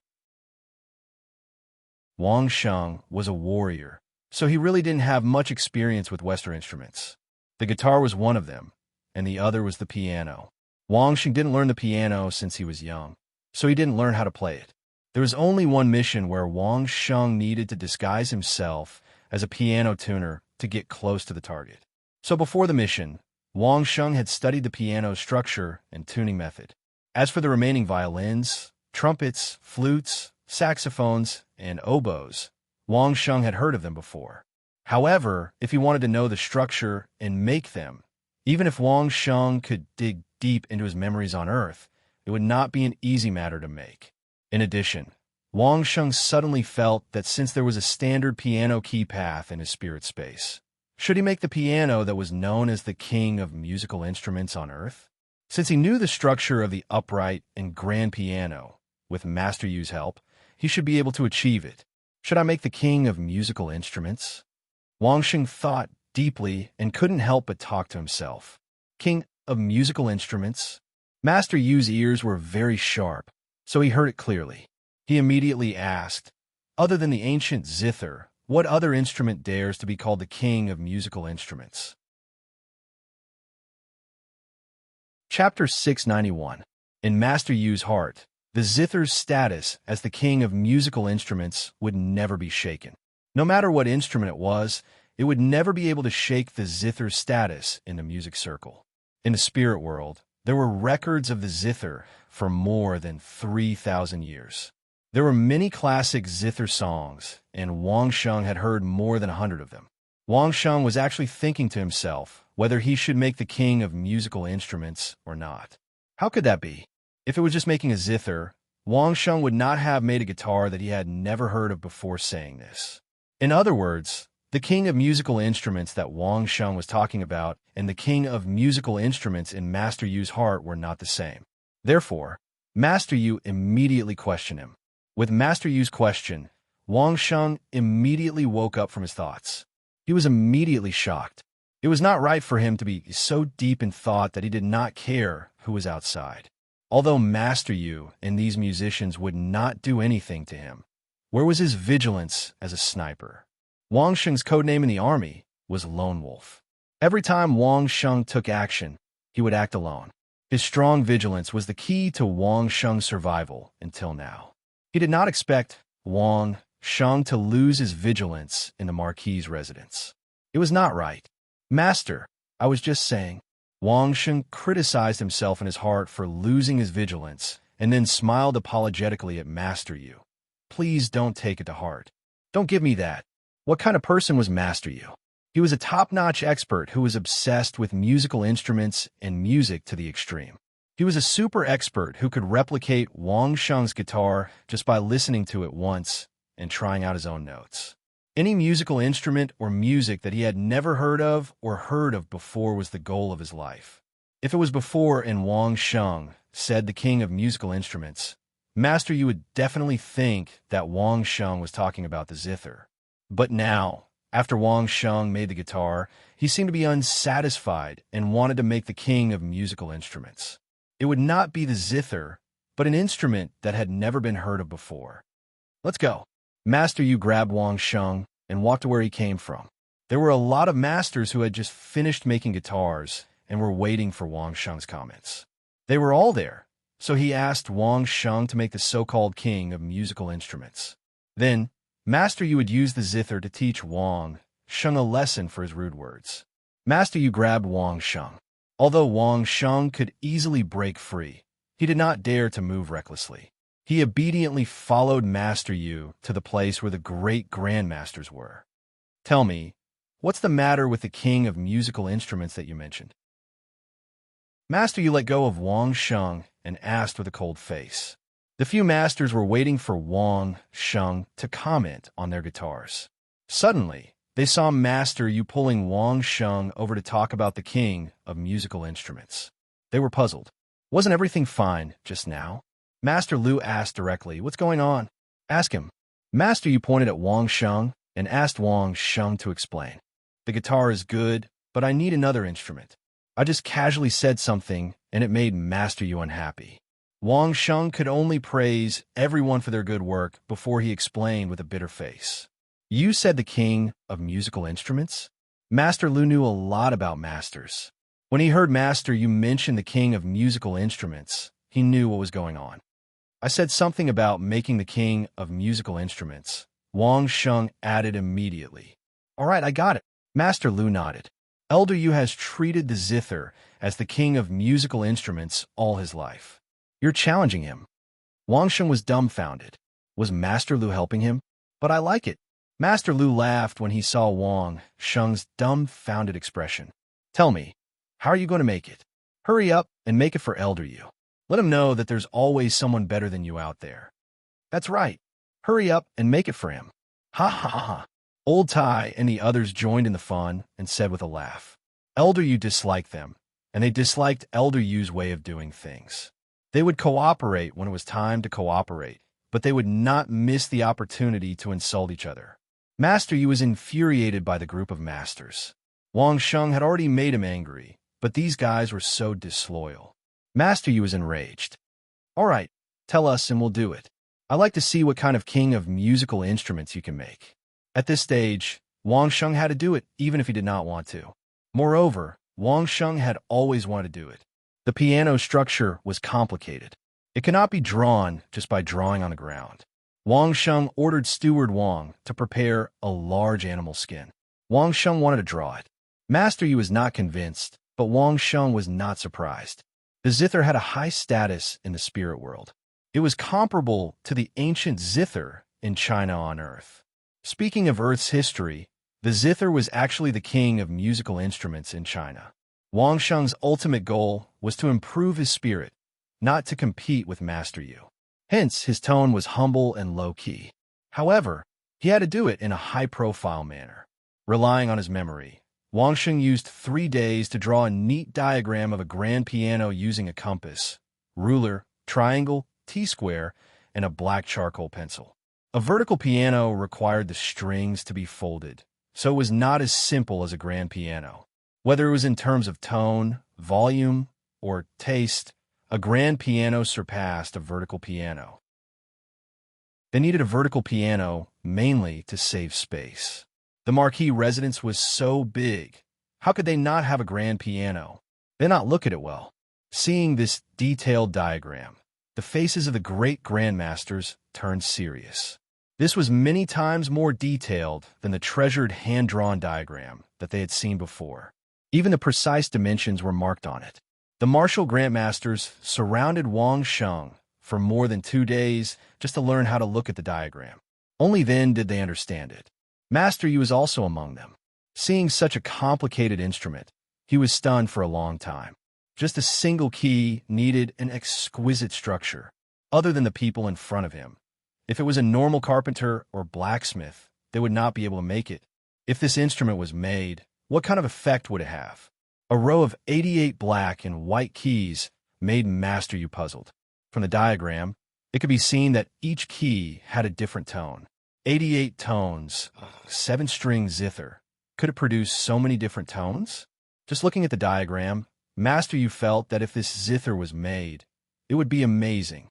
Wang Sheng was a warrior, so he really didn't have much experience with Western instruments. The guitar was one of them, and the other was the piano. Wang Sheng didn't learn the piano since he was young, so he didn't learn how to play it. There was only one mission where Wang Sheng needed to disguise himself as a piano tuner to get close to the target. So before the mission, Wang Sheng had studied the piano's structure and tuning method. As for the remaining violins, trumpets, flutes, saxophones, and oboes, Wang Sheng had heard of them before. However, if he wanted to know the structure and make them, even if Wang Sheng could dig deep into his memories on Earth, it would not be an easy matter to make. In addition, Wang Sheng suddenly felt that since there was a standard piano key path in his spirit space, should he make the piano that was known as the king of musical instruments on Earth? Since he knew the structure of the upright and grand piano, with Master Yu's help, he should be able to achieve it. Should I make the king of musical instruments? Wang Sheng thought deeply and couldn't help but talk to himself. King of musical instruments? Master Yu's ears were very sharp, so he heard it clearly. He immediately asked, other than the ancient zither, what other instrument dares to be called the king of musical instruments? Chapter 691. In Master Yu's heart, the zither's status as the king of musical instruments would never be shaken. No matter what instrument it was, it would never be able to shake the zither's status in the music circle. In the spirit world, there were records of the zither for more than 3,000 years. There were many classic zither songs, and Wang Sheng had heard more than 100 of them. Wang Sheng was actually thinking to himself whether he should make the king of musical instruments or not. How could that be? If it was just making a zither, Wang Sheng would not have made a guitar that he had never heard of before saying this. In other words, the king of musical instruments that Wang Sheng was talking about and the king of musical instruments in Master Yu's heart were not the same. Therefore, Master Yu immediately questioned him. With Master Yu's question, Wang Sheng immediately woke up from his thoughts. He was immediately shocked. It was not right for him to be so deep in thought that he did not care who was outside. Although Master Yu and these musicians would not do anything to him, where was his vigilance as a sniper? Wang Sheng's codename in the army was Lone Wolf. Every time Wang Sheng took action, he would act alone. His strong vigilance was the key to Wang Sheng's survival until now. He did not expect Wang Sheng to lose his vigilance in the Marquis's residence. It was not right. Master, I was just saying. Wang Sheng criticized himself in his heart for losing his vigilance and then smiled apologetically at Master Yu. Please don't take it to heart. Don't give me that. What kind of person was Master Yu? He was a top-notch expert who was obsessed with musical instruments and music to the extreme. He was a super expert who could replicate Wang Sheng's guitar just by listening to it once and trying out his own notes. Any musical instrument or music that he had never heard of or heard of before was the goal of his life. If it was before and Wang Sheng said the king of musical instruments, Master, you would definitely think that Wang Sheng was talking about the zither. But now, after Wang Sheng made the guitar, he seemed to be unsatisfied and wanted to make the king of musical instruments. It would not be the zither, but an instrument that had never been heard of before. Let's go. Master Yu grabbed Wang Sheng and walked to where he came from. There were a lot of masters who had just finished making guitars and were waiting for Wang Sheng's comments. They were all there, so he asked Wang Sheng to make the so-called king of musical instruments. Then, Master Yu would use the zither to teach Wang Sheng a lesson for his rude words. Master Yu grabbed Wang Sheng. Although Wang Sheng could easily break free, he did not dare to move recklessly. He obediently followed Master Yu to the place where the great grandmasters were. Tell me, what's the matter with the king of musical instruments that you mentioned? Master Yu let go of Wang Sheng and asked with a cold face. The few masters were waiting for Wang Sheng to comment on their guitars. Suddenly, they saw Master Yu pulling Wang Sheng over to talk about the king of musical instruments. They were puzzled. Wasn't everything fine just now? Master Lu asked directly, "What's going on?" "Ask him." Master Yu pointed at Wang Sheng and asked Wang Sheng to explain. "The guitar is good, but I need another instrument. I just casually said something, and it made Master Yu unhappy." Wang Sheng could only praise everyone for their good work before he explained with a bitter face. "You said the king of musical instruments?" Master Lu knew a lot about masters. When he heard Master Yu mention the king of musical instruments, he knew what was going on. "I said something about making the king of musical instruments," Wang Sheng added immediately. "All right, I got it." Master Lu nodded. Elder Yu has treated the zither as the king of musical instruments all his life. You're challenging him. Wang Sheng was dumbfounded. Was Master Lu helping him? "But I like it." Master Lu laughed when he saw Wang Sheng's dumbfounded expression. "Tell me, how are you going to make it? Hurry up and make it for Elder Yu. Let him know that there's always someone better than you out there." "That's right. Hurry up and make it for him." Ha ha ha. Old Tai and the others joined in the fun and said with a laugh, Elder Yu disliked them, and they disliked Elder Yu's way of doing things. They would cooperate when it was time to cooperate, but they would not miss the opportunity to insult each other. Master Yu was infuriated by the group of masters. Wang Sheng had already made him angry, but these guys were so disloyal. Master Yu was enraged. "All right, tell us and we'll do it. I'd like to see what kind of king of musical instruments you can make." At this stage, Wang Sheng had to do it even if he did not want to. Moreover, Wang Sheng had always wanted to do it. The piano structure was complicated. It cannot be drawn just by drawing on the ground. Wang Sheng ordered Steward Wang to prepare a large animal skin. Wang Sheng wanted to draw it. Master Yu was not convinced, but Wang Sheng was not surprised. The zither had a high status in the spirit world. It was comparable to the ancient zither in China on Earth. Speaking of Earth's history, the zither was actually the king of musical instruments in China. Wang Sheng's ultimate goal was to improve his spirit, not to compete with Master Yu. Hence, his tone was humble and low-key. However, he had to do it in a high-profile manner. Relying on his memory, Wang Sheng used 3 days to draw a neat diagram of a grand piano using a compass, ruler, triangle, T-square, and a black charcoal pencil. A vertical piano required the strings to be folded, so it was not as simple as a grand piano. Whether it was in terms of tone, volume, or taste, a grand piano surpassed a vertical piano. They needed a vertical piano mainly to save space. The Marquis residence was so big. How could they not have a grand piano? They not look at it well. Seeing this detailed diagram, the faces of the great grandmasters turned serious. This was many times more detailed than the treasured hand-drawn diagram that they had seen before. Even the precise dimensions were marked on it. The martial grandmasters surrounded Wang Sheng for more than 2 days just to learn how to look at the diagram. Only then did they understand it. Master Yu was also among them. Seeing such a complicated instrument, he was stunned for a long time. Just a single key needed an exquisite structure, other than the people in front of him. If it was a normal carpenter or blacksmith, they would not be able to make it. If this instrument was made, what kind of effect would it have? A row of 88 black and white keys made Master You puzzled. From the diagram, it could be seen that each key had a different tone. 88 tones, 7-string zither. Could it produce so many different tones? Just looking at the diagram, Master You felt that if this zither was made, it would be amazing.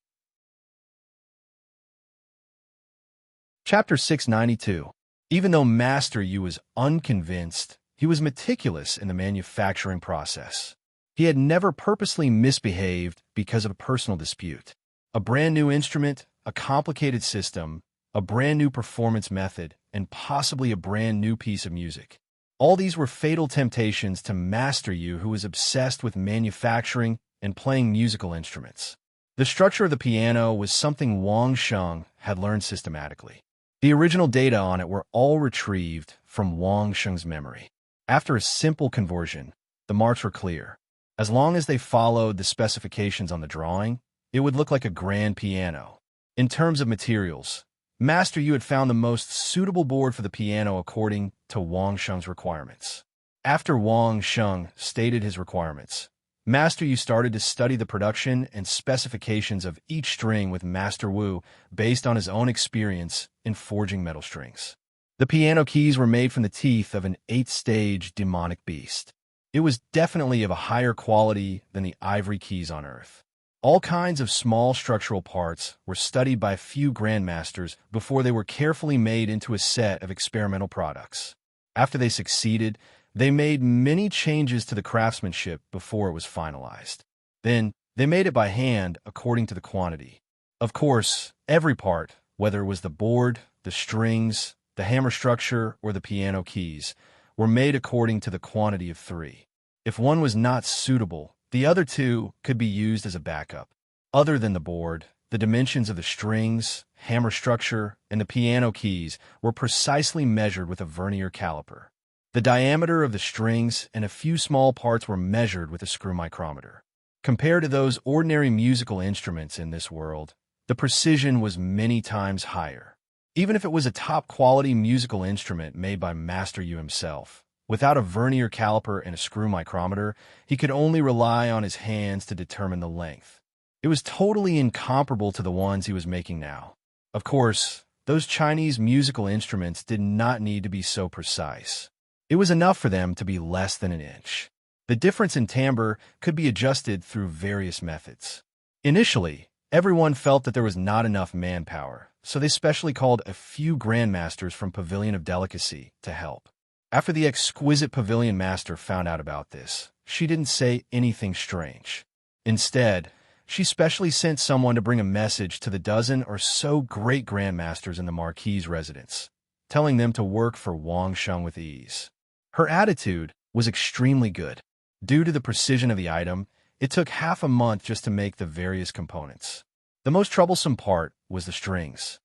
Chapter 692. Even though Master You was unconvinced, he was meticulous in the manufacturing process. He had never purposely misbehaved because of a personal dispute. A brand new instrument, a complicated system, a brand new performance method, and possibly a brand new piece of music. All these were fatal temptations to Master You, who was obsessed with manufacturing and playing musical instruments. The structure of the piano was something Wang Sheng had learned systematically. The original data on it were all retrieved from Wang Sheng's memory. After a simple conversion, the marks were clear. As long as they followed the specifications on the drawing, it would look like a grand piano. In terms of materials, Master You had found the most suitable board for the piano according to Wang Sheng's requirements. After Wang Sheng stated his requirements, Master You started to study the production and specifications of each string with Master Wu based on his own experience in forging metal strings. The piano keys were made from the teeth of an 8-stage demonic beast. It was definitely of a higher quality than the ivory keys on Earth. All kinds of small structural parts were studied by a few grandmasters before they were carefully made into a set of experimental products. After they succeeded, they made many changes to the craftsmanship before it was finalized. Then, they made it by hand according to the quantity. Of course, every part, whether it was the board, the strings, the hammer structure, or the piano keys, were made according to the quantity of 3. If one was not suitable, the other 2 could be used as a backup. Other than the board, the dimensions of the strings, hammer structure, and the piano keys were precisely measured with a vernier caliper. The diameter of the strings and a few small parts were measured with a screw micrometer. Compared to those ordinary musical instruments in this world, the precision was many times higher. Even if it was a top-quality musical instrument made by Master You himself, without a vernier caliper and a screw micrometer, he could only rely on his hands to determine the length. It was totally incomparable to the ones he was making now. Of course, those Chinese musical instruments did not need to be so precise. It was enough for them to be less than an inch. The difference in timbre could be adjusted through various methods. Initially, everyone felt that there was not enough manpower, so they specially called a few grandmasters from Pavilion of Delicacy to help. After the exquisite Pavilion Master found out about this, she didn't say anything strange. Instead, she specially sent someone to bring a message to the dozen or so great grandmasters in the Marquis's residence, telling them to work for Wang Sheng with ease. Her attitude was extremely good. Due to the precision of the item, it took half a month just to make the various components. The most troublesome part was the strings.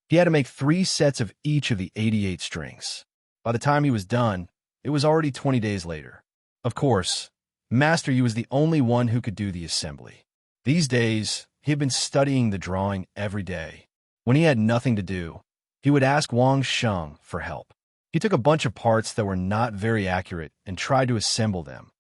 He had to make 3 sets of each of the 88 strings. By the time he was done, it was already 20 days later. Of course, Master You was the only one who could do the assembly. These days, he had been studying the drawing every day. When he had nothing to do, he would ask Wang Sheng for help. He took a bunch of parts that were not very accurate and tried to assemble them,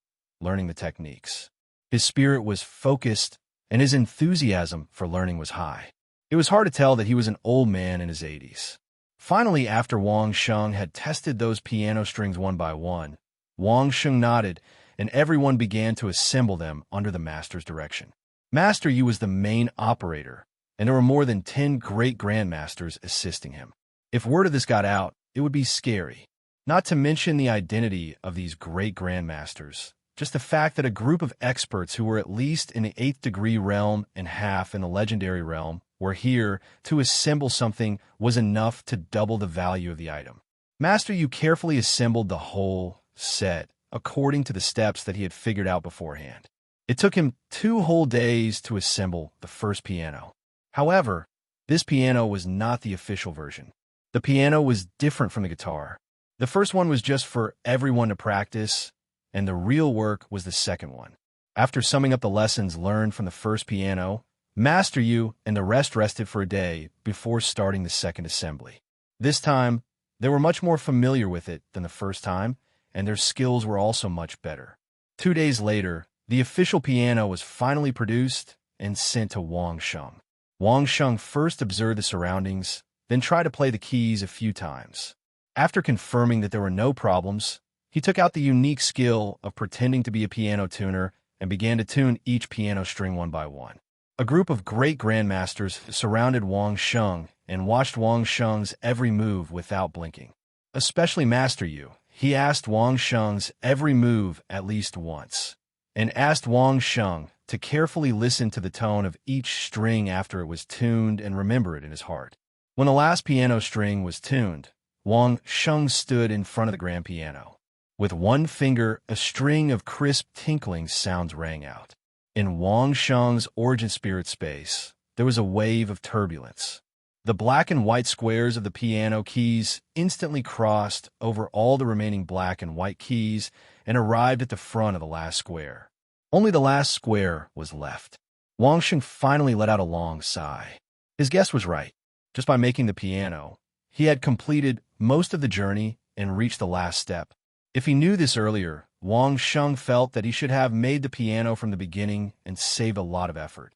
learning the techniques. His spirit was focused, and his enthusiasm for learning was high. It was hard to tell that he was an old man in his 80s. Finally, after Wang Sheng had tested those piano strings one by one, Wang Sheng nodded, and everyone began to assemble them under the master's direction. Master Yu was the main operator, and there were more than 10 great grandmasters assisting him. If word of this got out, it would be scary. Not to mention the identity of these great grandmasters. Just the fact that a group of experts who were at least in the 8th degree realm and half in the legendary realm were here to assemble something was enough to double the value of the item. Master Yu carefully assembled the whole set according to the steps that he had figured out beforehand. It took him 2 whole days to assemble the first piano. However, this piano was not the official version. The piano was different from the guitar. The first one was just for everyone to practice, and the real work was the second one. After summing up the lessons learned from the first piano, Master Yu and the rest rested for a day before starting the second assembly. This time, they were much more familiar with it than the first time, and their skills were also much better. 2 days later, the official piano was finally produced and sent to Wang Sheng. Wang Sheng first observed the surroundings, then tried to play the keys a few times. After confirming that there were no problems, he took out the unique skill of pretending to be a piano tuner and began to tune each piano string one by one. A group of great grandmasters surrounded Wang Sheng and watched Wang Sheng's every move without blinking. Especially Master Yu, he asked Wang Sheng's every move at least once, and asked Wang Sheng to carefully listen to the tone of each string after it was tuned and remember it in his heart. When the last piano string was tuned, Wang Sheng stood in front of the grand piano. With one finger, a string of crisp tinkling sounds rang out. In Wang Sheng's origin spirit space, there was a wave of turbulence. The black and white squares of the piano keys instantly crossed over all the remaining black and white keys and arrived at the front of the last square. Only the last square was left. Wang Sheng finally let out a long sigh. His guess was right. Just by making the piano, he had completed most of the journey and reached the last step. If he knew this earlier, Wang Sheng felt that he should have made the piano from the beginning and saved a lot of effort.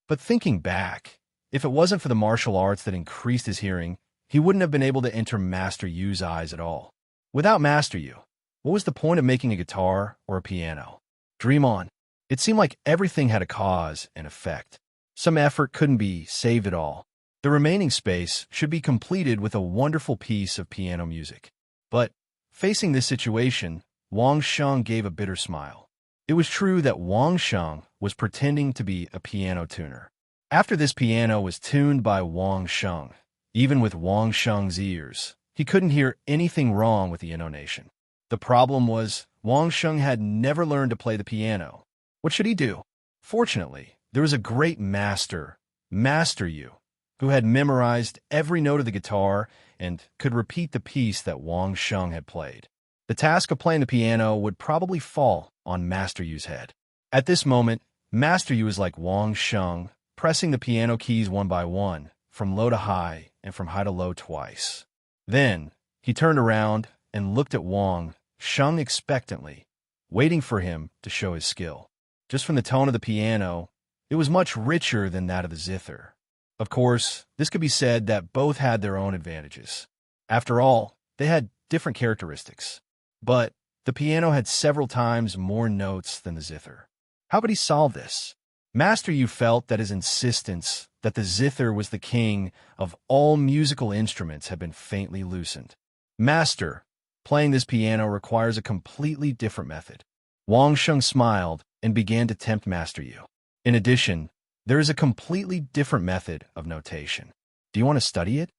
But thinking back, if it wasn't for the martial arts that increased his hearing, he wouldn't have been able to enter Master Yu's eyes at all. Without Master Yu, what was the point of making a guitar or a piano? Dream on. It seemed like everything had a cause and effect. Some effort couldn't be saved at all. The remaining space should be completed with a wonderful piece of piano music. But facing this situation, Wang Sheng gave a bitter smile. It was true that Wang Sheng was pretending to be a piano tuner. After this piano was tuned by Wang Sheng, even with Wang Sheng's ears, he couldn't hear anything wrong with the intonation. The problem was, Wang Sheng had never learned to play the piano. What should he do? Fortunately, there was a great master, Master Yu, who had memorized every note of the guitar and could repeat the piece that Wang Sheng had played. The task of playing the piano would probably fall on Master Yu's head. At this moment, Master Yu was like Wang Sheng, pressing the piano keys one by one, from low to high and from high to low twice. Then, he turned around and looked at Wang Sheng expectantly, waiting for him to show his skill. Just from the tone of the piano, it was much richer than that of the zither. Of course, this could be said that both had their own advantages. After all, they had different characteristics. But the piano had several times more notes than the zither. How could he solve this? Master Yu felt that his insistence that the zither was the king of all musical instruments had been faintly loosened. Master, playing this piano requires a completely different method. Wang Sheng smiled and began to tempt Master Yu. In addition, there is a completely different method of notation. Do you want to study it?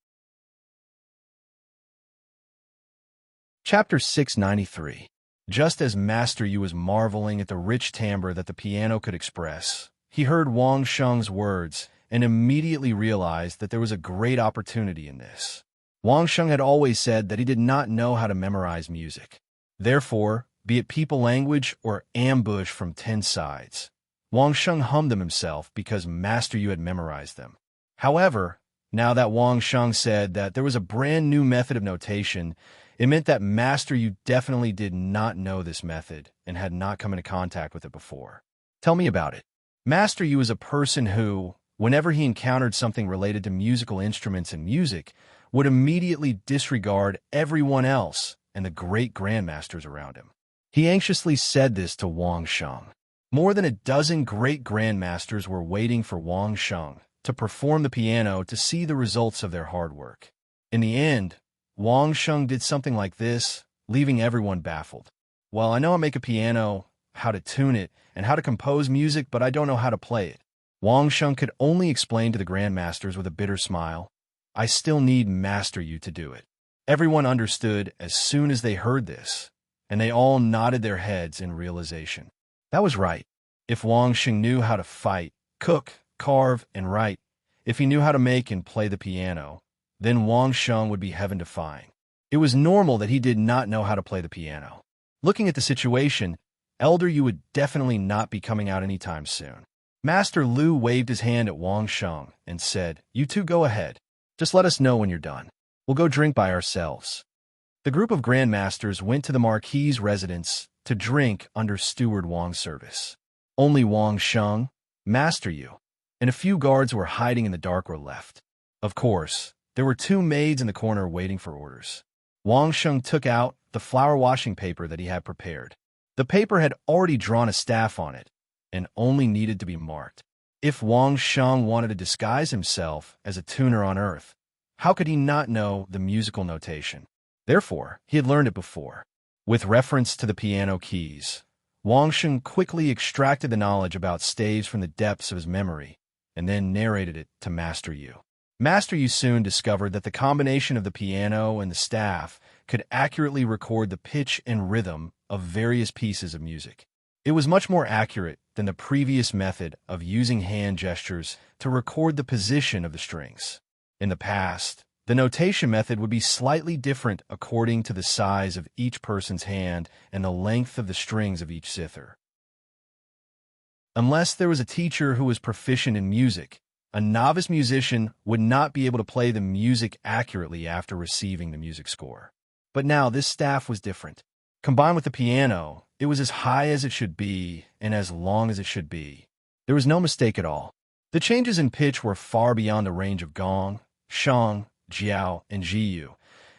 Chapter 693. Just as Master Yu was marveling at the rich timbre that the piano could express, he heard Wang Sheng's words and immediately realized that there was a great opportunity in this. Wang Sheng had always said that he did not know how to memorize music. Therefore, be it people language or ambush from 10 sides, Wang Sheng hummed them himself because Master Yu had memorized them. However, now that Wang Sheng said that there was a brand new method of notation, it meant that Master Yu definitely did not know this method and had not come into contact with it before. Tell me about it. Master Yu is a person who, whenever he encountered something related to musical instruments and music, would immediately disregard everyone else and the great grandmasters around him. He anxiously said this to Wang Sheng. More than a dozen great grandmasters were waiting for Wang Sheng to perform the piano to see the results of their hard work. In the end, Wang Sheng did something like this, leaving everyone baffled. Well, I know I make a piano, how to tune it, and how to compose music, but I don't know how to play it. Wang Sheng could only explain to the grandmasters with a bitter smile, I still need Master Yu to do it. Everyone understood as soon as they heard this, and they all nodded their heads in realization. That was right. If Wang Sheng knew how to fight, cook, carve, and write, if he knew how to make and play the piano, then Wang Sheng would be heaven to find. It was normal that he did not know how to play the piano. Looking at the situation, Elder Yu would definitely not be coming out anytime soon. Master Lu waved his hand at Wang Sheng and said, You two go ahead. Just let us know when you're done. We'll go drink by ourselves." The group of grandmasters went to the Marquis's residence to drink under Steward Wang's service. Only Wang Sheng, Master Yu, and a few guards who were hiding in the dark were left. Of course, there were two maids in the corner waiting for orders. Wang Sheng took out the flower washing paper that he had prepared. The paper had already drawn a staff on it and only needed to be marked. If Wang Sheng wanted to disguise himself as a tuner on Earth, how could he not know the musical notation? Therefore, he had learned it before. With reference to the piano keys, Wang Sheng quickly extracted the knowledge about staves from the depths of his memory and then narrated it to Master Yu. Master Yu soon discovered that the combination of the piano and the staff could accurately record the pitch and rhythm of various pieces of music. It was much more accurate than the previous method of using hand gestures to record the position of the strings. In the past, the notation method would be slightly different according to the size of each person's hand and the length of the strings of each zither. Unless there was a teacher who was proficient in music, a novice musician would not be able to play the music accurately after receiving the music score. But now this staff was different. Combined with the piano, it was as high as it should be and as long as it should be. There was no mistake at all. The changes in pitch were far beyond the range of gong, shang, jiao, and jiyu,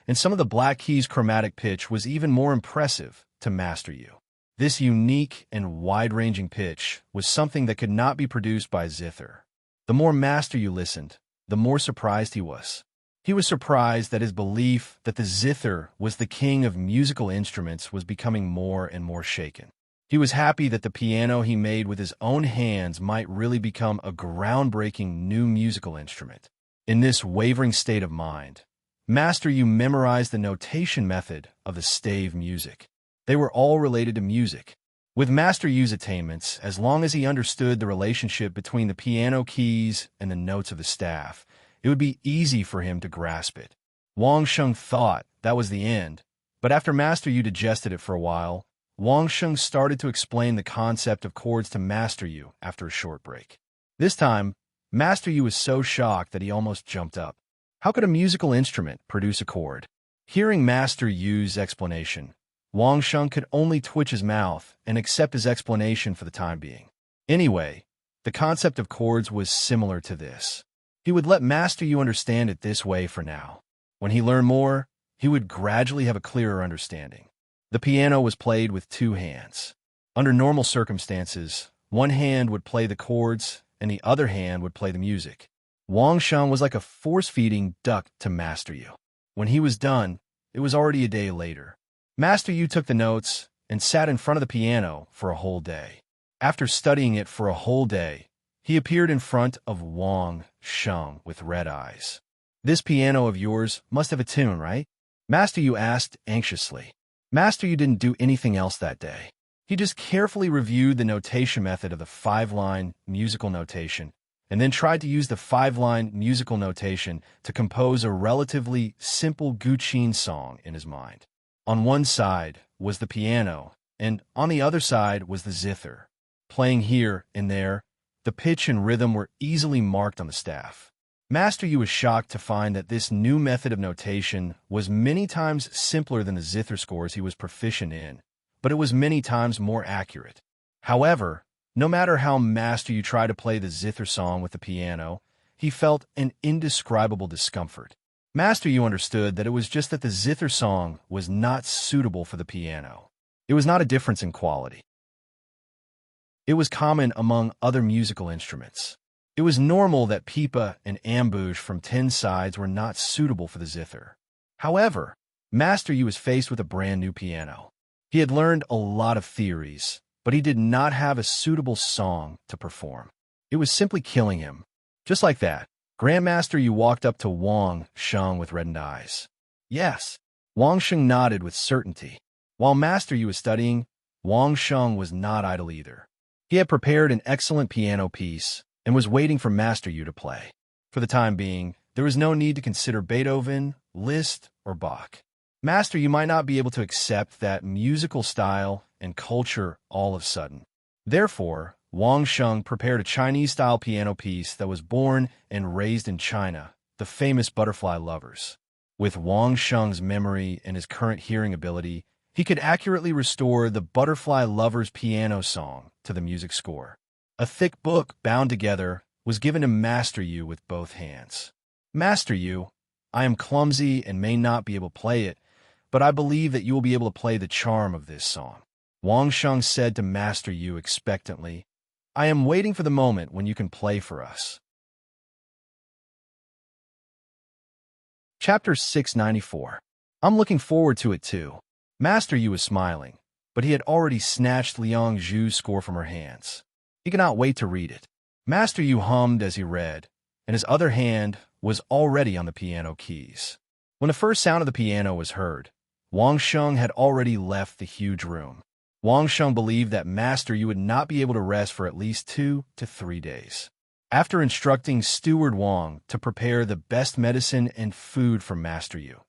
and some of the black keys' chromatic pitch was even more impressive to Master Yu. This unique and wide-ranging pitch was something that could not be produced by zither. The more Master Yu listened, the more surprised he was. He was surprised that his belief that the zither was the king of musical instruments was becoming more and more shaken. He was happy that the piano he made with his own hands might really become a groundbreaking new musical instrument. In this wavering state of mind, Master Yu memorized the notation method of the stave music. They were all related to music. With Master Yu's attainments, as long as he understood the relationship between the piano keys and the notes of the staff, it would be easy for him to grasp it. Wang Sheng thought that was the end, but after Master Yu digested it for a while, Wang Sheng started to explain the concept of chords to Master Yu after a short break. This time, Master Yu was so shocked that he almost jumped up. How could a musical instrument produce a chord? Hearing Master Yu's explanation, Wang Sheng could only twitch his mouth and accept his explanation for the time being. Anyway, the concept of chords was similar to this. He would let Master Yu understand it this way for now. When he learned more, he would gradually have a clearer understanding. The piano was played with two hands. Under normal circumstances, one hand would play the chords and the other hand would play the music. Wang Sheng was like a force-feeding duck to Master Yu. When he was done, it was already a day later. Master Yu took the notes and sat in front of the piano for a whole day. After studying it for a whole day, he appeared in front of Wang Sheng with red eyes. "This piano of yours must have a tune, right?" Master Yu asked anxiously. Master Yu didn't do anything else that day. He just carefully reviewed the notation method of the five-line musical notation, and then tried to use the five-line musical notation to compose a relatively simple Guqin song in his mind. On one side was the piano, and on the other side was the zither. Playing here and there, the pitch and rhythm were easily marked on the staff. Master Yu was shocked to find that this new method of notation was many times simpler than the zither scores he was proficient in, but it was many times more accurate. However, no matter how Master Yu tried to play the zither song with the piano, he felt an indescribable discomfort. Master Yu understood that it was just that the zither song was not suitable for the piano. It was not a difference in quality. It was common among other musical instruments. It was normal that pipa and ambush from 10 sides were not suitable for the zither. However, Master Yu was faced with a brand new piano. He had learned a lot of theories, but he did not have a suitable song to perform. It was simply killing him. Just like that, Grandmaster Yu walked up to Wang Sheng with reddened eyes. Yes, Wang Sheng nodded with certainty. While Master Yu was studying, Wang Sheng was not idle either. He had prepared an excellent piano piece and was waiting for Master Yu to play. For the time being, there was no need to consider Beethoven, Liszt, or Bach. Master Yu might not be able to accept that musical style and culture all of a sudden. Therefore, Wang Sheng prepared a Chinese-style piano piece that was born and raised in China the famous butterfly lovers. With Wang Sheng's memory and his current hearing ability, he could accurately restore the Butterfly Lovers piano song to the music score. A thick book, bound together, was given to Master Yu with both hands. Master Yu, I am clumsy and may not be able to play it, but I believe that you will be able to play the charm of this song. Wang Sheng said to Master Yu expectantly, I am waiting for the moment when you can play for us. Chapter 694. I'm looking forward to it too. Master Yu was smiling, but he had already snatched Liang Zhu's score from her hands. He could not wait to read it. Master Yu hummed as he read, and his other hand was already on the piano keys. When the first sound of the piano was heard, Wang Sheng had already left the huge room. Wang Sheng believed that Master Yu would not be able to rest for at least 2 to 3 days. After instructing Steward Wang to prepare the best medicine and food for Master Yu,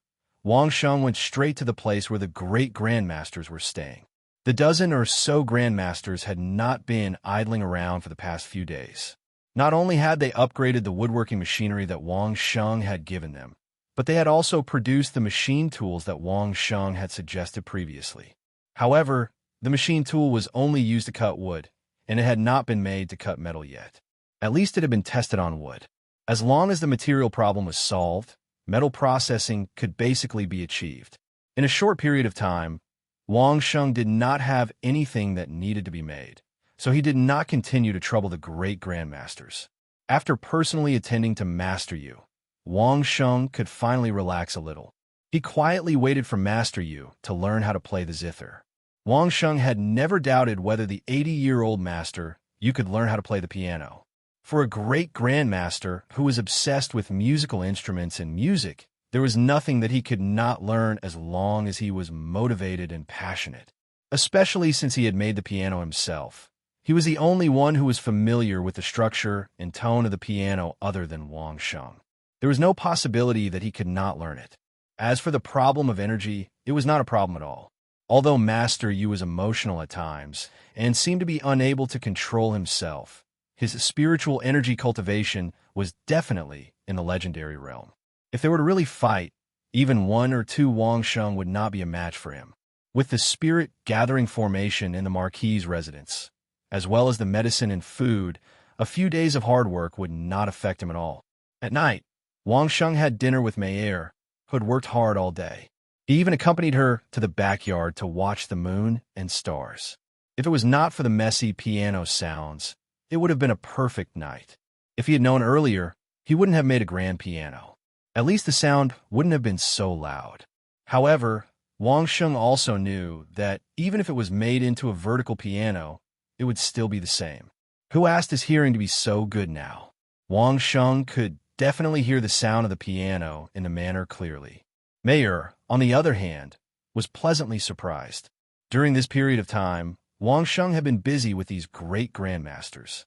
Wang Sheng went straight to the place where the great grandmasters were staying. The dozen or so grandmasters had not been idling around for the past few days. Not only had they upgraded the woodworking machinery that Wang Sheng had given them, but they had also produced the machine tools that Wang Sheng had suggested previously. However, the machine tool was only used to cut wood, and it had not been made to cut metal yet. At least it had been tested on wood. As long as the material problem was solved, metal processing could basically be achieved. In a short period of time, Wang Sheng did not have anything that needed to be made, so he did not continue to trouble the great grandmasters. After personally attending to Master Yu, Wang Sheng could finally relax a little. He quietly waited for Master Yu to learn how to play the zither. Wang Sheng had never doubted whether the 80-year-old Master Yu could learn how to play the piano. For a great grandmaster who was obsessed with musical instruments and music, there was nothing that he could not learn as long as he was motivated and passionate. Especially since he had made the piano himself. He was the only one who was familiar with the structure and tone of the piano other than Wang Sheng. There was no possibility that he could not learn it. As for the problem of energy, it was not a problem at all. Although Master Yu was emotional at times and seemed to be unable to control himself, his spiritual energy cultivation was definitely in the legendary realm. If they were to really fight, even 1 or 2 Wang Sheng would not be a match for him. With the spirit-gathering formation in the Marquis's residence, as well as the medicine and food, a few days of hard work would not affect him at all. At night, Wang Sheng had dinner with Meyer, who had worked hard all day. He even accompanied her to the backyard to watch the moon and stars. If it was not for the messy piano sounds, it would have been a perfect night. If he had known earlier, he wouldn't have made a grand piano. At least the sound wouldn't have been so loud. However, Wang Sheng also knew that even if it was made into a vertical piano, it would still be the same. Who asked his hearing to be so good now? Wang Sheng could definitely hear the sound of the piano in the manner clearly. Meyer, on the other hand, was pleasantly surprised. During this period of time, Wang Sheng had been busy with these great grandmasters.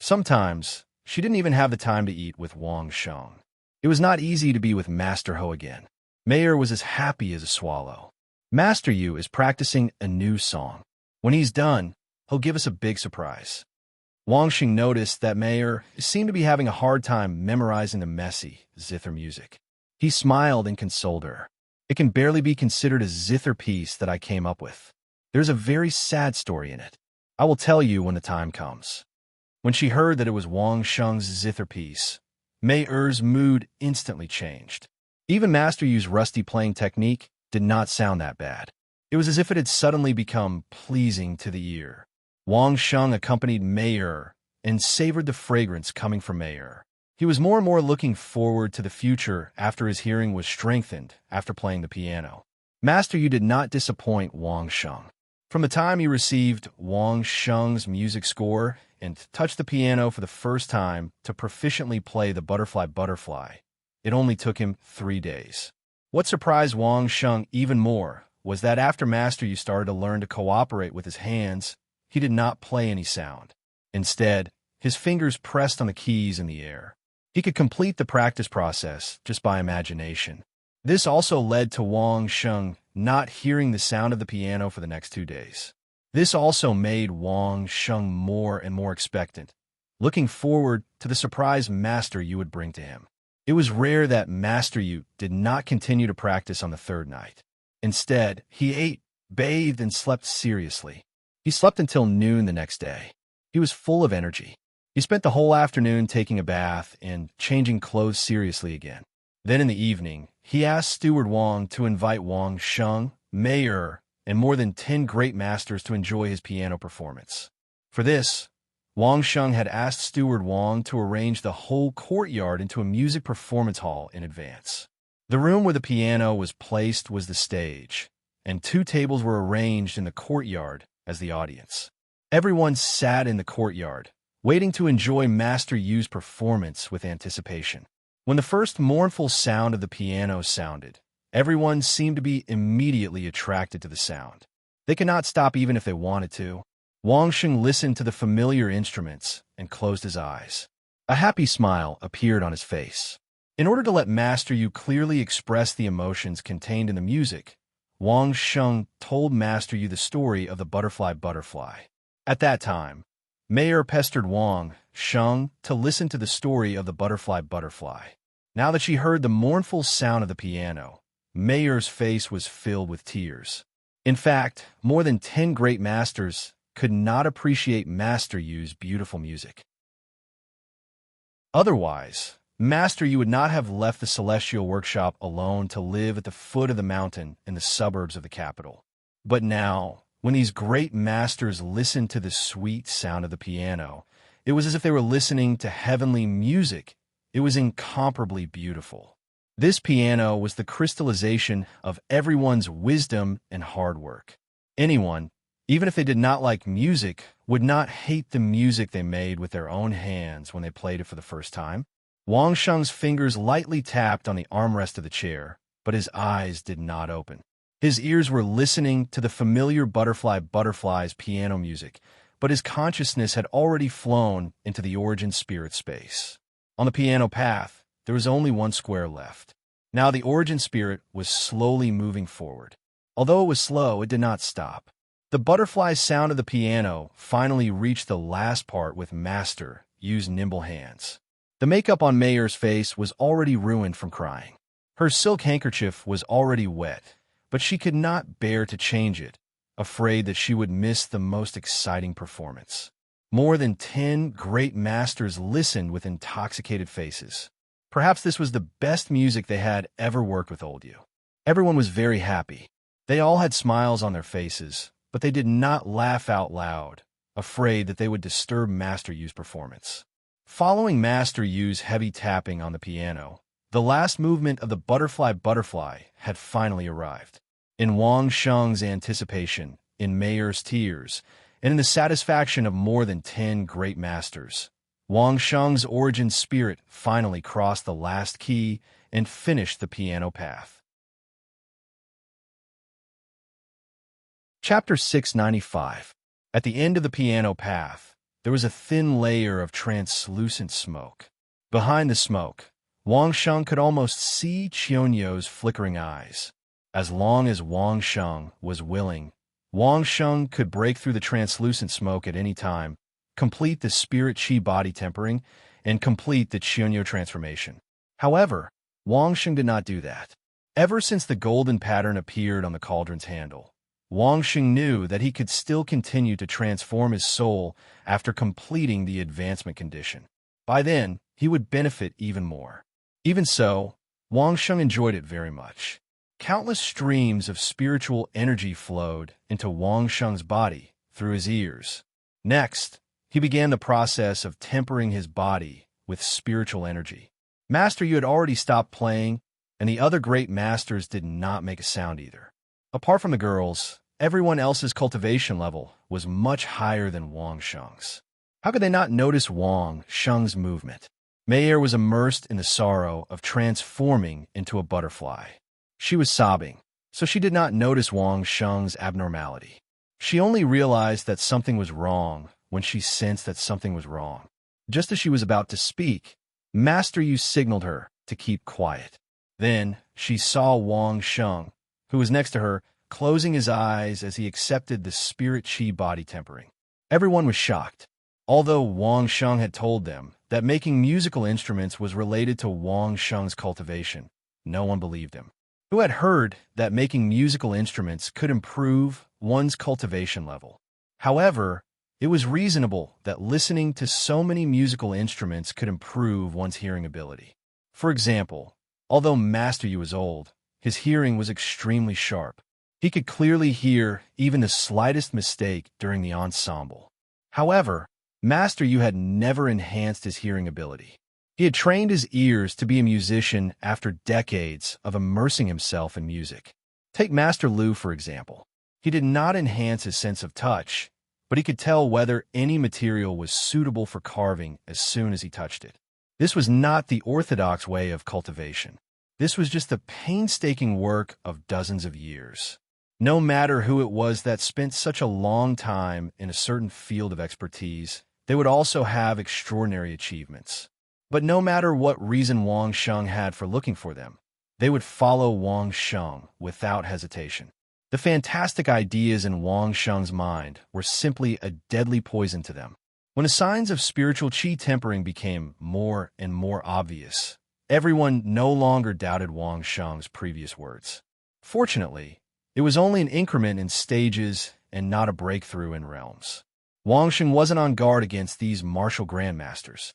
Sometimes, she didn't even have the time to eat with Wang Sheng. It was not easy to be with Master Ho again. Meyer was as happy as a swallow. Master Yu is practicing a new song. When he's done, he'll give us a big surprise. Wang Sheng noticed that Meyer seemed to be having a hard time memorizing the messy zither music. He smiled and consoled her. It can barely be considered a zither piece that I came up with. There's a very sad story in it. I will tell you when the time comes. When she heard that it was Wang Sheng's zither piece, Mei-er's mood instantly changed. Even Master Yu's rusty playing technique did not sound that bad. It was as if it had suddenly become pleasing to the ear. Wang Sheng accompanied Mei-er and savored the fragrance coming from Mei-er. He was more and more looking forward to the future after his hearing was strengthened after playing the piano. Master Yu did not disappoint Wang Sheng. From the time he received Wang Sheng's music score and touched the piano for the first time to proficiently play the Butterfly, it only took him 3 days. What surprised Wang Sheng even more was that after Master Yu started to learn to cooperate with his hands, he did not play any sound. Instead, his fingers pressed on the keys in the air. He could complete the practice process just by imagination. This also led to Wang Sheng not hearing the sound of the piano for the next 2 days. This also made Wang Sheng more and more expectant, looking forward to the surprise Master Yu would bring to him. It was rare that Master Yu did not continue to practice on the third night. Instead, he ate, bathed, and slept seriously. He slept until noon the next day. He was full of energy. He spent the whole afternoon taking a bath and changing clothes seriously again. Then in the evening, he asked Steward Wang to invite Wang Sheng, Mayor, and more than 10 great masters to enjoy his piano performance. For this, Wang Sheng had asked Steward Wang to arrange the whole courtyard into a music performance hall in advance. The room where the piano was placed was the stage, and 2 tables were arranged in the courtyard as the audience. Everyone sat in the courtyard, waiting to enjoy Master Yu's performance with anticipation. When the first mournful sound of the piano sounded, everyone seemed to be immediately attracted to the sound. They could not stop even if they wanted to. Wang Sheng listened to the familiar instruments and closed his eyes. A happy smile appeared on his face. In order to let Master Yu clearly express the emotions contained in the music, Wang Sheng told Master Yu the story of the butterfly. At that time, Mayor pestered Wang Sheng to listen to the story of the butterfly. Now that she heard the mournful sound of the piano, Mayor's face was filled with tears. In fact, more than 10 great masters could not appreciate Master Yu's beautiful music. Otherwise, Master Yu would not have left the celestial workshop alone to live at the foot of the mountain in the suburbs of the capital. But now, when these great masters listened to the sweet sound of the piano, it was as if they were listening to heavenly music. It was incomparably beautiful. This piano was the crystallization of everyone's wisdom and hard work. Anyone, even if they did not like music, would not hate the music they made with their own hands when they played it for the first time. Wang Sheng's fingers lightly tapped on the armrest of the chair, but his eyes did not open. His ears were listening to the familiar butterflies piano music, but his consciousness had already flown into the origin spirit space. On the piano path, there was only 1 square left. Now the origin spirit was slowly moving forward. Although it was slow, it did not stop. The butterfly sound of the piano finally reached the last part with Master Yu's nimble hands. The makeup on Mayor's face was already ruined from crying. Her silk handkerchief was already wet, but she could not bear to change it, afraid that she would miss the most exciting performance. More than 10 great masters listened with intoxicated faces. Perhaps this was the best music they had ever worked with Old Yu. Everyone was very happy. They all had smiles on their faces, but they did not laugh out loud, afraid that they would disturb Master Yu's performance. Following Master Yu's heavy tapping on the piano, the last movement of the butterfly had finally arrived. In Wang Sheng's anticipation, in Mayor's tears, and in the satisfaction of more than 10 great masters, Wang Sheng's origin spirit finally crossed the last key and finished the piano path. Chapter 695. At the end of the piano path, there was a thin layer of translucent smoke. Behind the smoke, Wang Sheng could almost see Qionyou's flickering eyes. As long as Wang Sheng was willing, Wang Sheng could break through the translucent smoke at any time, complete the spirit chi body tempering, and complete the Qionyou transformation. However, Wang Sheng did not do that. Ever since the golden pattern appeared on the cauldron's handle, Wang Sheng knew that he could still continue to transform his soul after completing the advancement condition. By then, he would benefit even more. Even so, Wang Sheng enjoyed it very much. Countless streams of spiritual energy flowed into Wang Sheng's body through his ears. Next, he began the process of tempering his body with spiritual energy. Master Yu had already stopped playing, and the other great masters did not make a sound either. Apart from the girls, everyone else's cultivation level was much higher than Wang Sheng's. How could they not notice Wang Sheng's movement? Mayor was immersed in the sorrow of transforming into a butterfly. She was sobbing, so she did not notice Wang Sheng's abnormality. She only realized that something was wrong when she sensed that something was wrong. Just as she was about to speak, Master Yu signaled her to keep quiet. Then she saw Wang Sheng, who was next to her, closing his eyes as he accepted the spirit chi body tempering. Everyone was shocked. Although Wang Sheng had told them that making musical instruments was related to Wang Sheng's cultivation, no one believed him. Who had heard that making musical instruments could improve one's cultivation level? However, it was reasonable that listening to so many musical instruments could improve one's hearing ability. For example, although Master Yu was old, his hearing was extremely sharp. He could clearly hear even the slightest mistake during the ensemble. However, Master Yu had never enhanced his hearing ability. He had trained his ears to be a musician after decades of immersing himself in music. Take Master Lu, for example. He did not enhance his sense of touch, but he could tell whether any material was suitable for carving as soon as he touched it. This was not the orthodox way of cultivation. This was just the painstaking work of dozens of years. No matter who it was that spent such a long time in a certain field of expertise, they would also have extraordinary achievements. But no matter what reason Wang Sheng had for looking for them, they would follow Wang Sheng without hesitation. The fantastic ideas in Wang Sheng's mind were simply a deadly poison to them. When the signs of spiritual qi tempering became more and more obvious, everyone no longer doubted Wang Sheng's previous words. Fortunately, it was only an increment in stages and not a breakthrough in realms. Wang Sheng wasn't on guard against these martial grandmasters.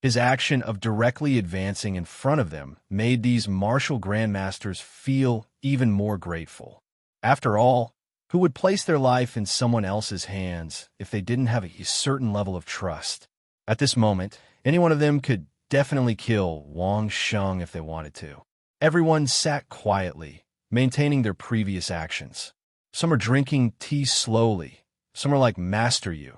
His action of directly advancing in front of them made these martial grandmasters feel even more grateful. After all, who would place their life in someone else's hands if they didn't have a certain level of trust? At this moment, any one of them could definitely kill Wang Sheng if they wanted to. Everyone sat quietly, maintaining their previous actions. Some are drinking tea slowly. Some are like Master Yu,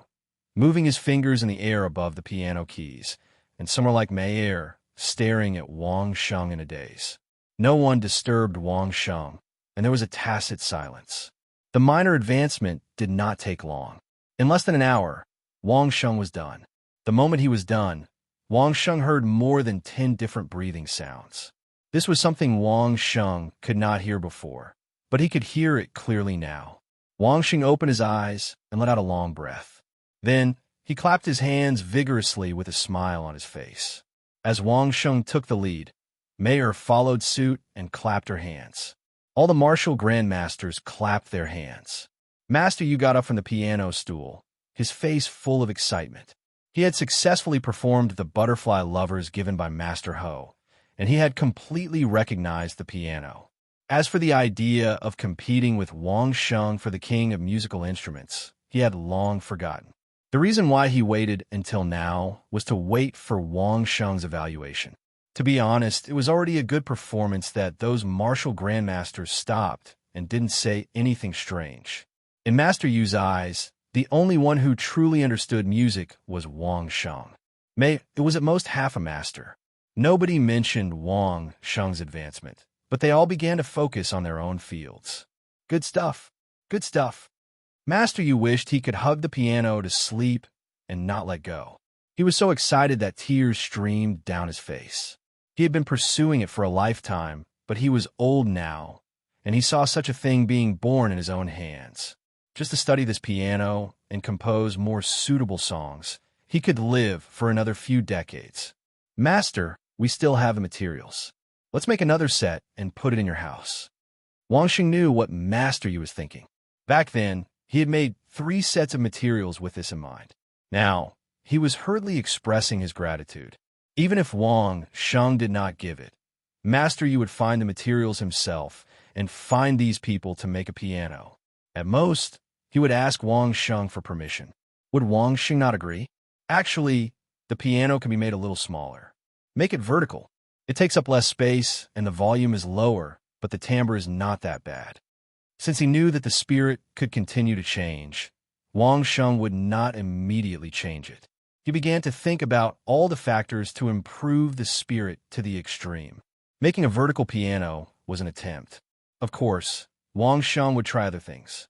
moving his fingers in the air above the piano keys, and some are like Meyer, staring at Wang Sheng in a daze. No one disturbed Wang Sheng, and there was a tacit silence. The minor advancement did not take long. In less than an hour, Wang Sheng was done. The moment he was done, Wang Sheng heard more than 10 different breathing sounds. This was something Wang Sheng could not hear before, but he could hear it clearly now. Wang Sheng opened his eyes and let out a long breath. Then, he clapped his hands vigorously with a smile on his face. As Wang Sheng took the lead, Meyer followed suit and clapped her hands. All the martial grandmasters clapped their hands. Master Yu got up from the piano stool, his face full of excitement. He had successfully performed the butterfly lovers given by Master Ho, and he had completely recognized the piano. As for the idea of competing with Wang Sheng for the king of musical instruments, he had long forgotten. The reason why he waited until now was to wait for Wang Sheng's evaluation. To be honest, it was already a good performance that those martial grandmasters stopped and didn't say anything strange. In Master Yu's eyes, the only one who truly understood music was Wang Sheng. It was at most half a master. Nobody mentioned Wang Sheng's advancement, but they all began to focus on their own fields. Good stuff. Good stuff. Master Yu wished he could hug the piano to sleep and not let go. He was so excited that tears streamed down his face. He had been pursuing it for a lifetime, but he was old now, and he saw such a thing being born in his own hands. Just to study this piano and compose more suitable songs, he could live for another few decades. Master, we still have the materials. Let's make another set and put it in your house. Wang Sheng knew what Master Yu was thinking. Back then, he had made 3 sets of materials with this in mind. Now, he was hurriedly expressing his gratitude. Even if Wang Sheng did not give it, Master Yu would find the materials himself and find these people to make a piano. At most, he would ask Wang Sheng for permission. Would Wang Sheng not agree? Actually, the piano can be made a little smaller. Make it vertical. It takes up less space and the volume is lower, but the timbre is not that bad. Since he knew that the spirit could continue to change, Wang Sheng would not immediately change it. He began to think about all the factors to improve the spirit to the extreme. Making a vertical piano was an attempt. Of course, Wang Sheng would try other things.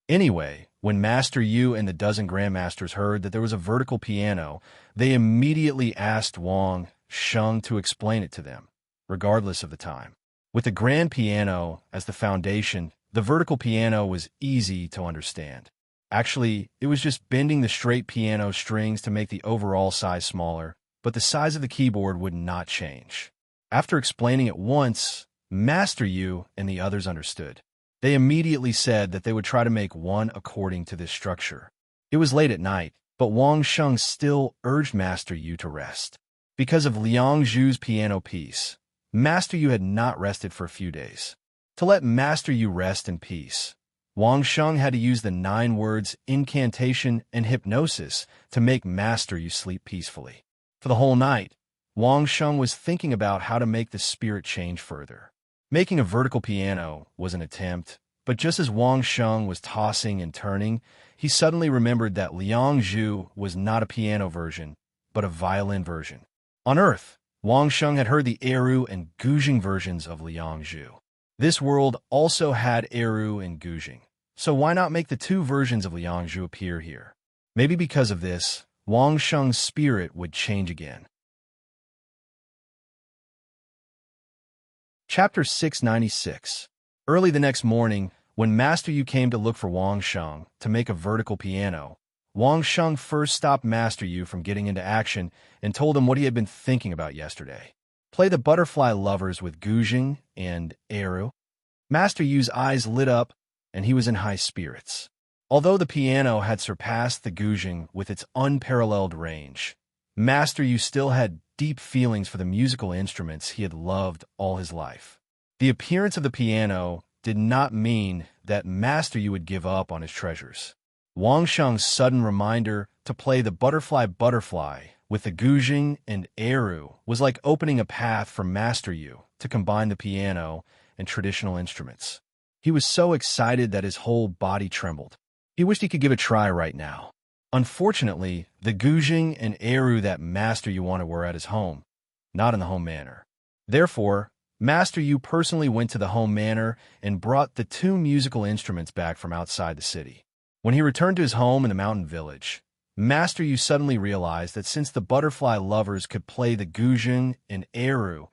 Anyway, when Master Yu and the dozen grandmasters heard that there was a vertical piano, they immediately asked Wang Sheng to explain it to them, regardless of the time. With the grand piano as the foundation, the vertical piano was easy to understand. Actually, it was just bending the straight piano strings to make the overall size smaller, but the size of the keyboard would not change. After explaining it once, Master Yu and the others understood. They immediately said that they would try to make one according to this structure. It was late at night, but Wang Sheng still urged Master Yu to rest. Because of Liang Zhu's piano piece, Master Yu had not rested for a few days. To let Master Yu rest in peace, Wang Sheng had to use the 9 words incantation and hypnosis to make Master Yu sleep peacefully. For the whole night, Wang Sheng was thinking about how to make the spirit change further. Making a vertical piano was an attempt, but just as Wang Sheng was tossing and turning, he suddenly remembered that Liang Zhu was not a piano version, but a violin version. On Earth, Wang Sheng had heard the Eru and Guzheng versions of Liang Zhu. This world also had Eru and Guzheng, so why not make the 2 versions of Liang Zhu appear here? Maybe because of this, Wang Sheng's spirit would change again. Chapter 696. Early the next morning, when Master Yu came to look for Wang Sheng to make a vertical piano, Wang Sheng first stopped Master Yu from getting into action and told him what he had been thinking about yesterday. Play the butterfly lovers with Guzheng and Eru. Master Yu's eyes lit up, and he was in high spirits. Although the piano had surpassed the Guzheng with its unparalleled range, Master Yu still had deep feelings for the musical instruments he had loved all his life. The appearance of the piano did not mean that Master Yu would give up on his treasures. Wang Sheng's sudden reminder to play the butterfly with the Guzheng and Eru was like opening a path for Master Yu to combine the piano and traditional instruments. He was so excited that his whole body trembled. He wished he could give it a try right now. Unfortunately, the Guzheng and Eru that Master Yu wanted were at his home, not in the home manor. Therefore, Master Yu personally went to the home manor and brought the 2 musical instruments back from outside the city. When he returned to his home in the mountain village, Master Yu suddenly realized that since the butterfly lovers could play the Guzheng and Eru,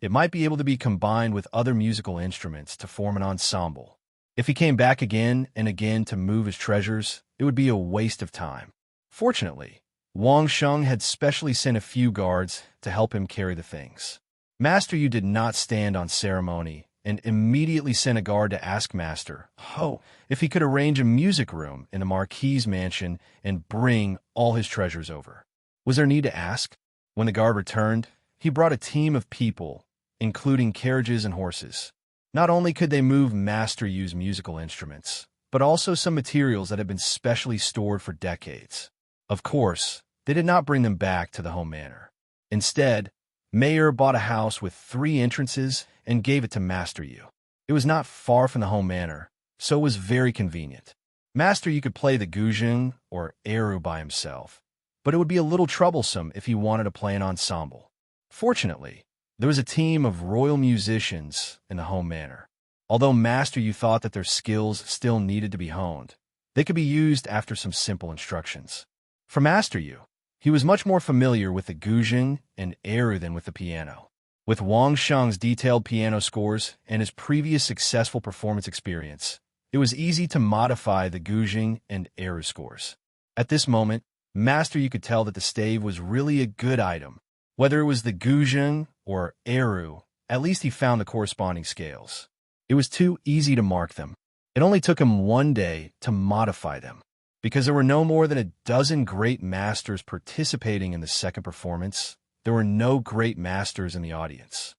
it might be able to be combined with other musical instruments to form an ensemble. If he came back again and again to move his treasures, it would be a waste of time. Fortunately, Wang Sheng had specially sent a few guards to help him carry the things. Master Yu did not stand on ceremony and immediately sent a guard to ask Master Ho if he could arrange a music room in the Marquis's mansion and bring all his treasures over. Was there need to ask? When the guard returned, he brought a team of people, including carriages and horses. Not only could they move Master Yu's musical instruments, but also some materials that had been specially stored for decades. Of course, they did not bring them back to the home manor. Instead, Mayer bought a house with 3 entrances and gave it to Master Yu. It was not far from the home manor, so it was very convenient. Master Yu could play the Guzheng or Eru by himself, but it would be a little troublesome if he wanted to play an ensemble. Fortunately, there was a team of royal musicians in the home manor. Although Master Yu thought that their skills still needed to be honed, they could be used after some simple instructions. For Master Yu, he was much more familiar with the Guzheng and Eru than with the piano. With Wang Sheng's detailed piano scores and his previous successful performance experience, it was easy to modify the Guzheng and Eru scores. At this moment, Master Yu could tell that the stave was really a good item. Whether it was the Guzheng or Eru, at least he found the corresponding scales. It was too easy to mark them. It only took him 1 day to modify them. Because there were no more than a dozen great masters participating in the second performance, there were no great masters in the audience.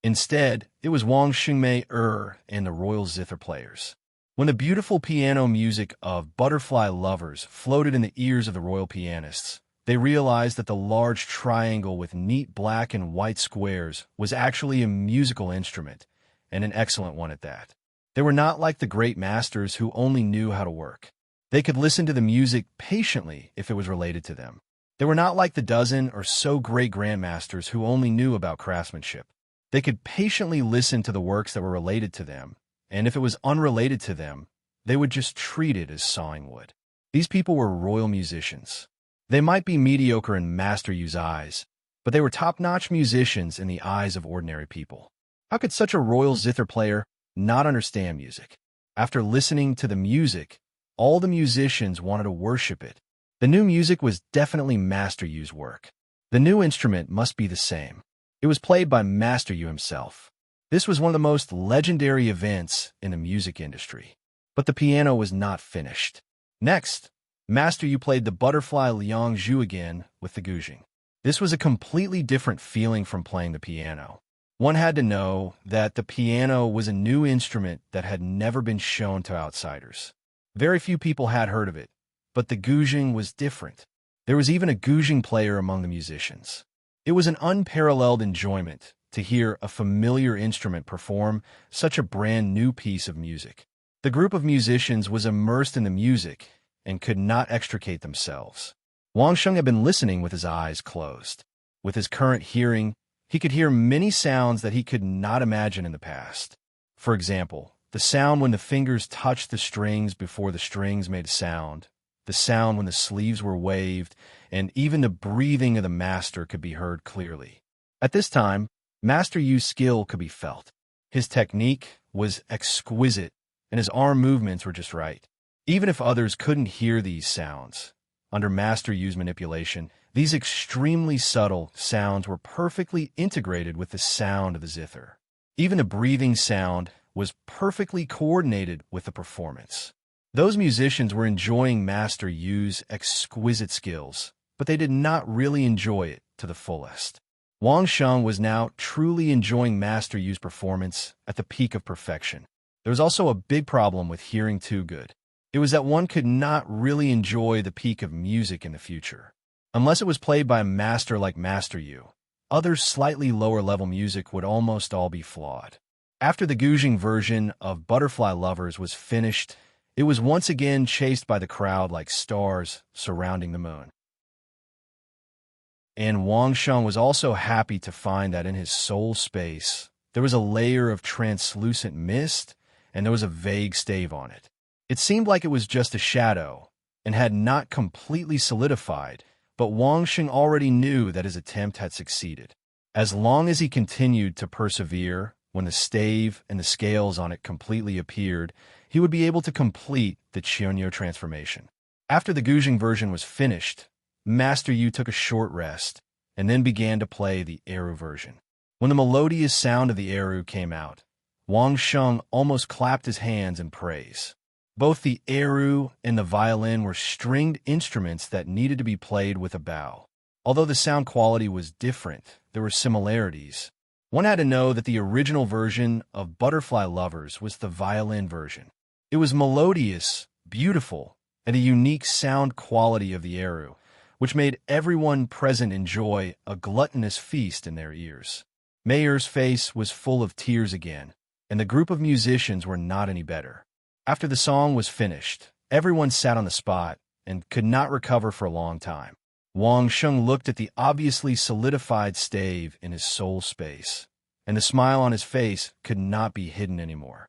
Instead, it was Wang Xingmei and the royal zither players. When the beautiful piano music of Butterfly Lovers floated in the ears of the royal pianists, they realized that the large triangle with neat black and white squares was actually a musical instrument, and an excellent one at that. They were not like the great masters who only knew how to work. They could listen to the music patiently if it was related to them. They were not like the dozen or so great grandmasters who only knew about craftsmanship. They could patiently listen to the works that were related to them, and if it was unrelated to them, they would just treat it as sawing wood. These people were royal musicians. They might be mediocre in Master Yu's eyes, but they were top-notch musicians in the eyes of ordinary people. How could such a royal zither player not understand music? After listening to the music, all the musicians wanted to worship it. The new music was definitely Master Yu's work. The new instrument must be the same. It was played by Master Yu himself. This was one of the most legendary events in the music industry. But the piano was not finished. Next, Master Yu played the butterfly Liang Zhu again with the guzheng. This was a completely different feeling from playing the piano. One had to know that the piano was a new instrument that had never been shown to outsiders. Very few people had heard of it, but the guzheng was different. There was even a guzheng player among the musicians. It was an unparalleled enjoyment to hear a familiar instrument perform such a brand new piece of music. The group of musicians was immersed in the music and could not extricate themselves. Wang Sheng had been listening with his eyes closed. With his current hearing, he could hear many sounds that he could not imagine in the past. For example, the sound when the fingers touched the strings before the strings made a sound, the sound when the sleeves were waved, and even the breathing of the master could be heard clearly. At this time, Master Yu's skill could be felt. His technique was exquisite, and his arm movements were just right. Even if others couldn't hear these sounds, under Master Yu's manipulation, these extremely subtle sounds were perfectly integrated with the sound of the zither. Even the breathing sound was perfectly coordinated with the performance. Those musicians were enjoying Master Yu's exquisite skills, but they did not really enjoy it to the fullest. Wang Sheng was now truly enjoying Master Yu's performance at the peak of perfection. There was also a big problem with hearing too good. It was that one could not really enjoy the peak of music in the future. Unless it was played by a master like Master Yu, other slightly lower-level music would almost all be flawed. After the guzheng version of Butterfly Lovers was finished, it was once again chased by the crowd like stars surrounding the moon. And Wang Sheng was also happy to find that in his soul space, there was a layer of translucent mist, and there was a vague stave on it. It seemed like it was just a shadow, and had not completely solidified, but Wang Sheng already knew that his attempt had succeeded. As long as he continued to persevere, when the stave and the scales on it completely appeared, he would be able to complete the Qianyo transformation. After the guzheng version was finished, Master Yu took a short rest, and then began to play the eru version. When the melodious sound of the eru came out, Wang Sheng almost clapped his hands in praise. Both the eru and the violin were stringed instruments that needed to be played with a bow. Although the sound quality was different, there were similarities. One had to know that the original version of Butterfly Lovers was the violin version. It was melodious, beautiful, and a unique sound quality of the eru, which made everyone present enjoy a gluttonous feast in their ears. Mayer's face was full of tears again, and the group of musicians were not any better. After the song was finished, everyone sat on the spot and could not recover for a long time. Wang Sheng looked at the obviously solidified stave in his soul space, and the smile on his face could not be hidden anymore.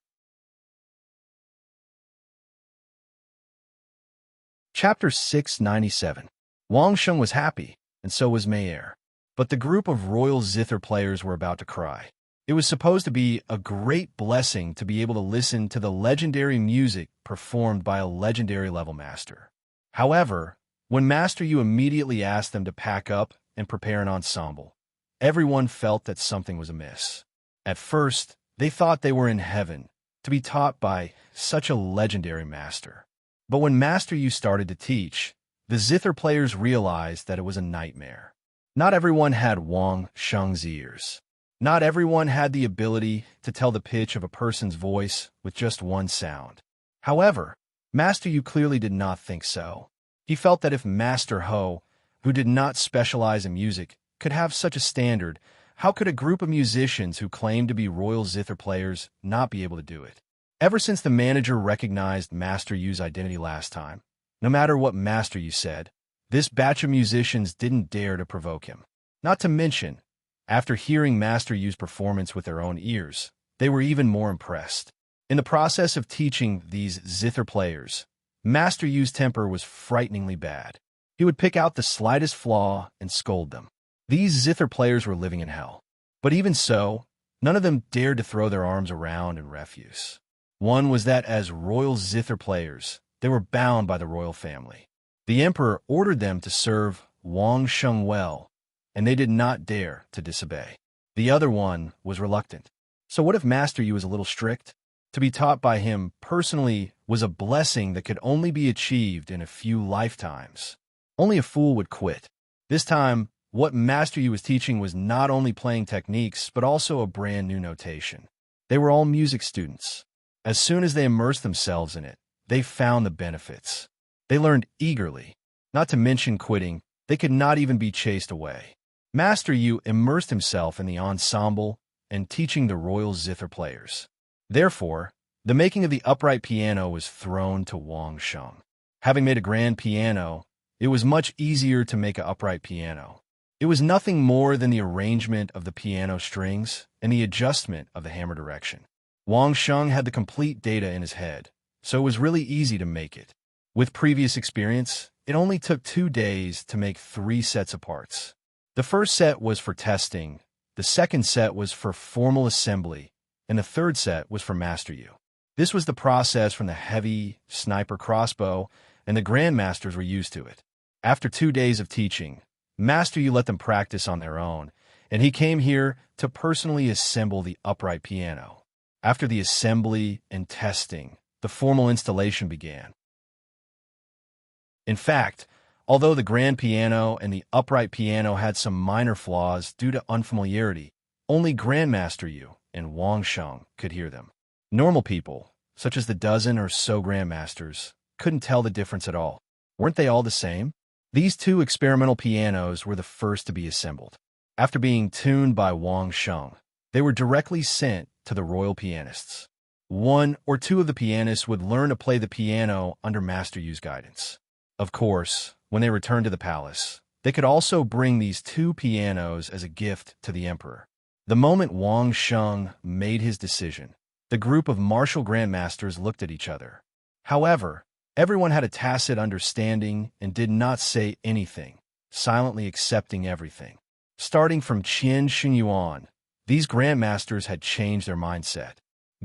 Chapter 697. Wang Sheng was happy, and so was Mayer. But the group of royal zither players were about to cry. It was supposed to be a great blessing to be able to listen to the legendary music performed by a legendary level master. However, when Master Yu immediately asked them to pack up and prepare an ensemble, everyone felt that something was amiss. At first, they thought they were in heaven, to be taught by such a legendary master. But when Master Yu started to teach, the zither players realized that it was a nightmare. Not everyone had Wang Sheng's ears. Not everyone had the ability to tell the pitch of a person's voice with just one sound. However, Master Yu clearly did not think so. He felt that if Master Ho, who did not specialize in music, could have such a standard, how could a group of musicians who claimed to be royal zither players not be able to do it? Ever since the manager recognized Master Yu's identity last time, no matter what Master Yu said, this batch of musicians didn't dare to provoke him. Not to mention, after hearing Master Yu's performance with their own ears, they were even more impressed. In the process of teaching these zither players, Master Yu's temper was frighteningly bad. He would pick out the slightest flaw and scold them. These zither players were living in hell. But even so, none of them dared to throw their arms around in refuse. One was that as royal zither players, they were bound by the royal family. The emperor ordered them to serve Wang Sheng well, and they did not dare to disobey. The other one was reluctant. So what if Master Yu was a little strict? To be taught by him personally was a blessing that could only be achieved in a few lifetimes. Only a fool would quit. This time, what Master Yu was teaching was not only playing techniques, but also a brand new notation. They were all music students. As soon as they immersed themselves in it, they found the benefits. They learned eagerly. Not to mention quitting, they could not even be chased away. Master Yu immersed himself in the ensemble and teaching the royal zither players. Therefore, the making of the upright piano was thrown to Wang Sheng. Having made a grand piano, it was much easier to make an upright piano. It was nothing more than the arrangement of the piano strings and the adjustment of the hammer direction. Wang Sheng had the complete data in his head, so it was really easy to make it. With previous experience, it only took 2 days to make 3 sets of parts. The first set was for testing, the second set was for formal assembly, and the third set was for Master Yu. This was the process from the heavy sniper crossbow, and the grandmasters were used to it. After 2 days of teaching, Master Yu let them practice on their own, and he came here to personally assemble the upright piano. After the assembly and testing, the formal installation began. In fact, although the grand piano and the upright piano had some minor flaws due to unfamiliarity, only Grandmaster Yu and Wang Sheng could hear them. Normal people, such as the dozen or so grandmasters, couldn't tell the difference at all. Weren't they all the same? These 2 experimental pianos were the first to be assembled. After being tuned by Wang Sheng, they were directly sent to the royal pianists. 1 or 2 of the pianists would learn to play the piano under Master Yu's guidance. Of course, when they returned to the palace, they could also bring these 2 pianos as a gift to the emperor. The moment Wang Sheng made his decision, the group of martial grandmasters looked at each other. However, everyone had a tacit understanding and did not say anything, silently accepting everything. Starting from Qian Xinyuan, these grandmasters had changed their mindset.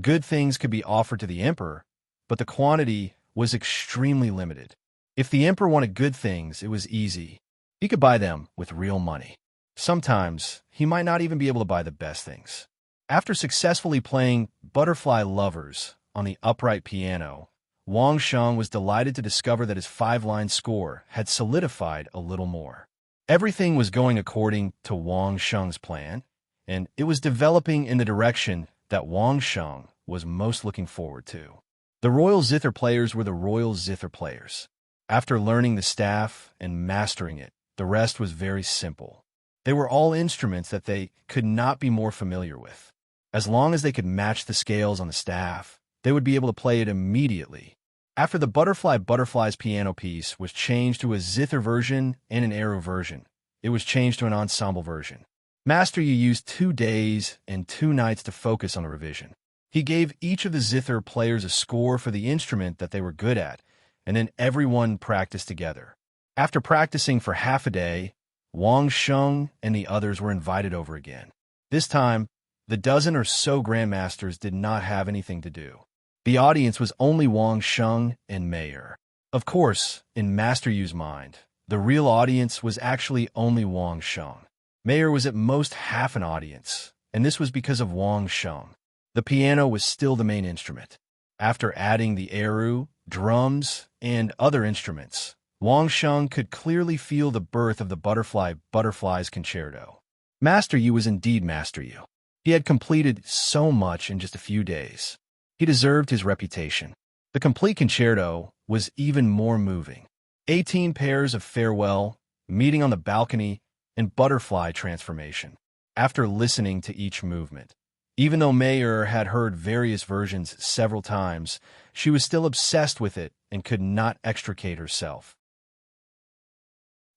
Good things could be offered to the emperor, but the quantity was extremely limited. If the emperor wanted good things, it was easy. He could buy them with real money. Sometimes, he might not even be able to buy the best things. After successfully playing Butterfly Lovers on the upright piano, Wang Sheng was delighted to discover that his 5-line score had solidified a little more. Everything was going according to Wang Sheng's plan, and it was developing in the direction that Wang Sheng was most looking forward to. The royal zither players were the royal zither players. After learning the staff and mastering it, the rest was very simple. They were all instruments that they could not be more familiar with. As long as they could match the scales on the staff, they would be able to play it immediately. After the Butterflies piano piece was changed to a zither version and an arrow version, it was changed to an ensemble version. Master Yu used 2 days and 2 nights to focus on the revision. He gave each of the zither players a score for the instrument that they were good at, and then everyone practiced together. After practicing for half a day, Wang Sheng and the others were invited over again. This time, the dozen or so grandmasters did not have anything to do. The audience was only Wang Sheng and Mayer. Of course, in Master Yu's mind, the real audience was actually only Wang Sheng. Mayer was at most half an audience, and this was because of Wang Sheng. The piano was still the main instrument. After adding the eru, drums, and other instruments, Wang Sheng could clearly feel the birth of the Butterflies concerto. Master Yu was indeed Master Yu. He had completed so much in just a few days. He deserved his reputation. The complete concerto was even more moving. 18 pairs of farewell, meeting on the balcony, and butterfly transformation. After listening to each movement, even though Mayer had heard various versions several times, she was still obsessed with it and could not extricate herself.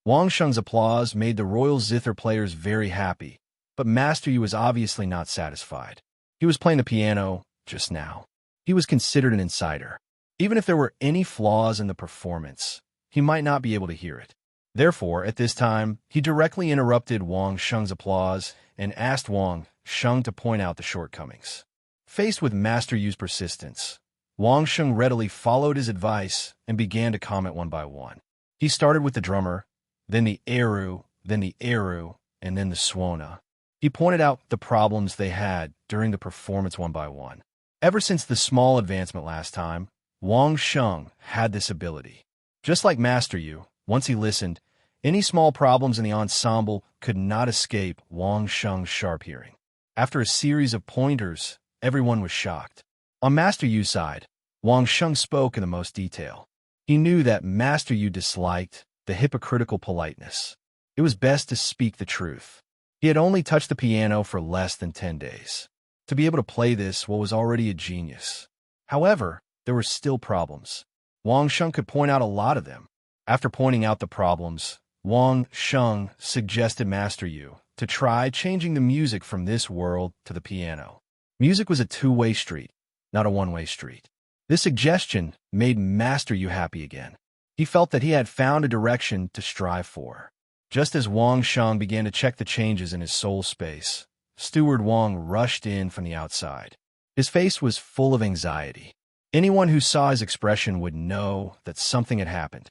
Wang Sheng's applause made the royal zither players very happy, but Master Yu was obviously not satisfied. He was playing the piano just now. He was considered an insider. Even if there were any flaws in the performance, he might not be able to hear it. Therefore, at this time, he directly interrupted Wang Sheng's applause and asked Wang Sheng to point out the shortcomings. Faced with Master Yu's persistence, Wang Sheng readily followed his advice and began to comment one by one. He started with the drummer, then the eru, and then the suona. He pointed out the problems they had during the performance one by one. Ever since the small advancement last time, Wang Sheng had this ability. Just like Master Yu, once he listened, any small problems in the ensemble could not escape Wang Sheng's sharp hearing. After a series of pointers, everyone was shocked. On Master Yu's side, Wang Sheng spoke in the most detail. He knew that Master Yu disliked the hypocritical politeness. It was best to speak the truth. He had only touched the piano for less than 10 days. To be able to play this was already a genius. However, there were still problems. Wang Sheng could point out a lot of them. After pointing out the problems, Wang Sheng suggested Master Yu to try changing the music from this world to the piano. Music was a two-way street, not a one-way street. This suggestion made Master Yu happy again. He felt that he had found a direction to strive for. Just as Wang Sheng began to check the changes in his soul space, Steward Wang rushed in from the outside. His face was full of anxiety. Anyone who saw his expression would know that something had happened.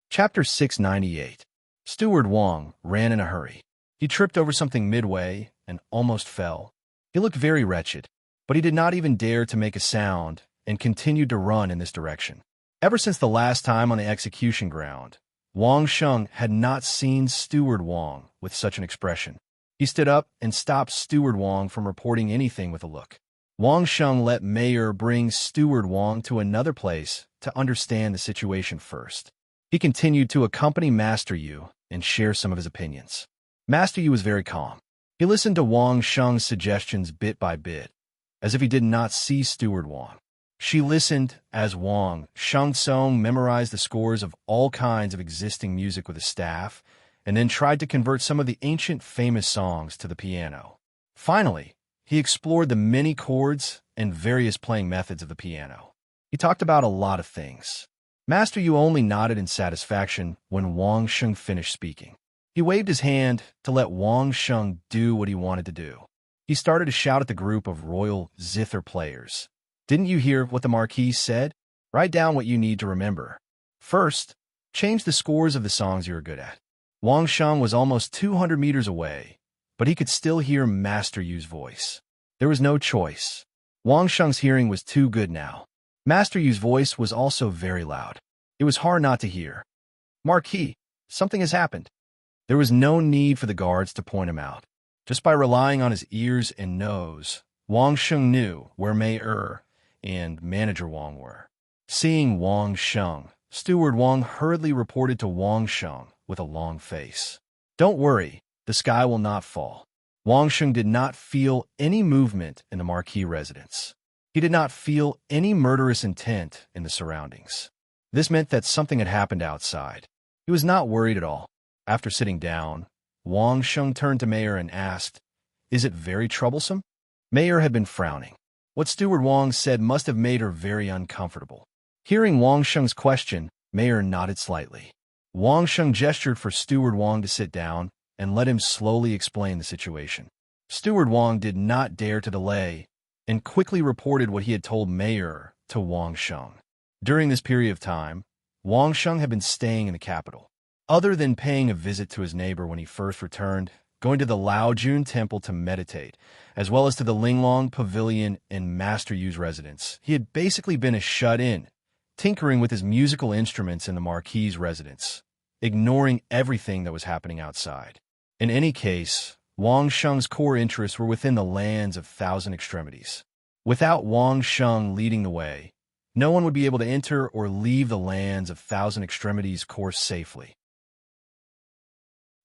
Chapter 698. Steward Wang ran in a hurry. He tripped over something midway and almost fell. He looked very wretched, but he did not even dare to make a sound and continued to run in this direction. Ever since the last time on the execution ground, Wang Sheng had not seen Steward Wang with such an expression. He stood up and stopped Steward Wang from reporting anything with a look. Wang Sheng let Mayor bring Steward Wang to another place to understand the situation first. He continued to accompany Master Yu and share some of his opinions. Master Yu was very calm. He listened to Wang Sheng's suggestions bit by bit, as if he did not see Steward Wang. She listened as Wang Sheng memorized the scores of all kinds of existing music with a staff, and then tried to convert some of the ancient famous songs to the piano. Finally, he explored the many chords and various playing methods of the piano. He talked about a lot of things. Master Yu only nodded in satisfaction when Wang Sheng finished speaking. He waved his hand to let Wang Sheng do what he wanted to do. He started to shout at the group of royal zither players. Didn't you hear what the Marquis said? Write down what you need to remember. First, change the scores of the songs you are good at. Wang Sheng was almost 200 meters away, but he could still hear Master Yu's voice. There was no choice. Wang Sheng's hearing was too good now. Master Yu's voice was also very loud. It was hard not to hear. Marquis, something has happened. There was no need for the guards to point him out. Just by relying on his ears and nose, Wang Sheng knew where Mayor and Manager Wang were. Seeing Wang Sheng, Steward Wang hurriedly reported to Wang Sheng with a long face. Don't worry, the sky will not fall. Wang Sheng did not feel any movement in the Marquis residence. He did not feel any murderous intent in the surroundings. This meant that something had happened outside. He was not worried at all. After sitting down, Wang Sheng turned to Mayor and asked, "Is it very troublesome?" Mayor had been frowning. What Steward Wang said must have made her very uncomfortable. Hearing Wang Sheng's question, Mayor nodded slightly. Wang Sheng gestured for Steward Wang to sit down and let him slowly explain the situation. Steward Wang did not dare to delay and quickly reported what he had told Mayor to Wang Sheng. During this period of time, Wang Sheng had been staying in the capital. Other than paying a visit to his neighbor when he first returned, going to the Laojun Temple to meditate, as well as to the Linglong Pavilion and Master Yu's residence, he had basically been a shut-in, tinkering with his musical instruments in the Marquis' residence, ignoring everything that was happening outside. In any case, Wang Sheng's core interests were within the lands of Thousand Extremities. Without Wang Sheng leading the way, no one would be able to enter or leave the lands of Thousand Extremities' course safely.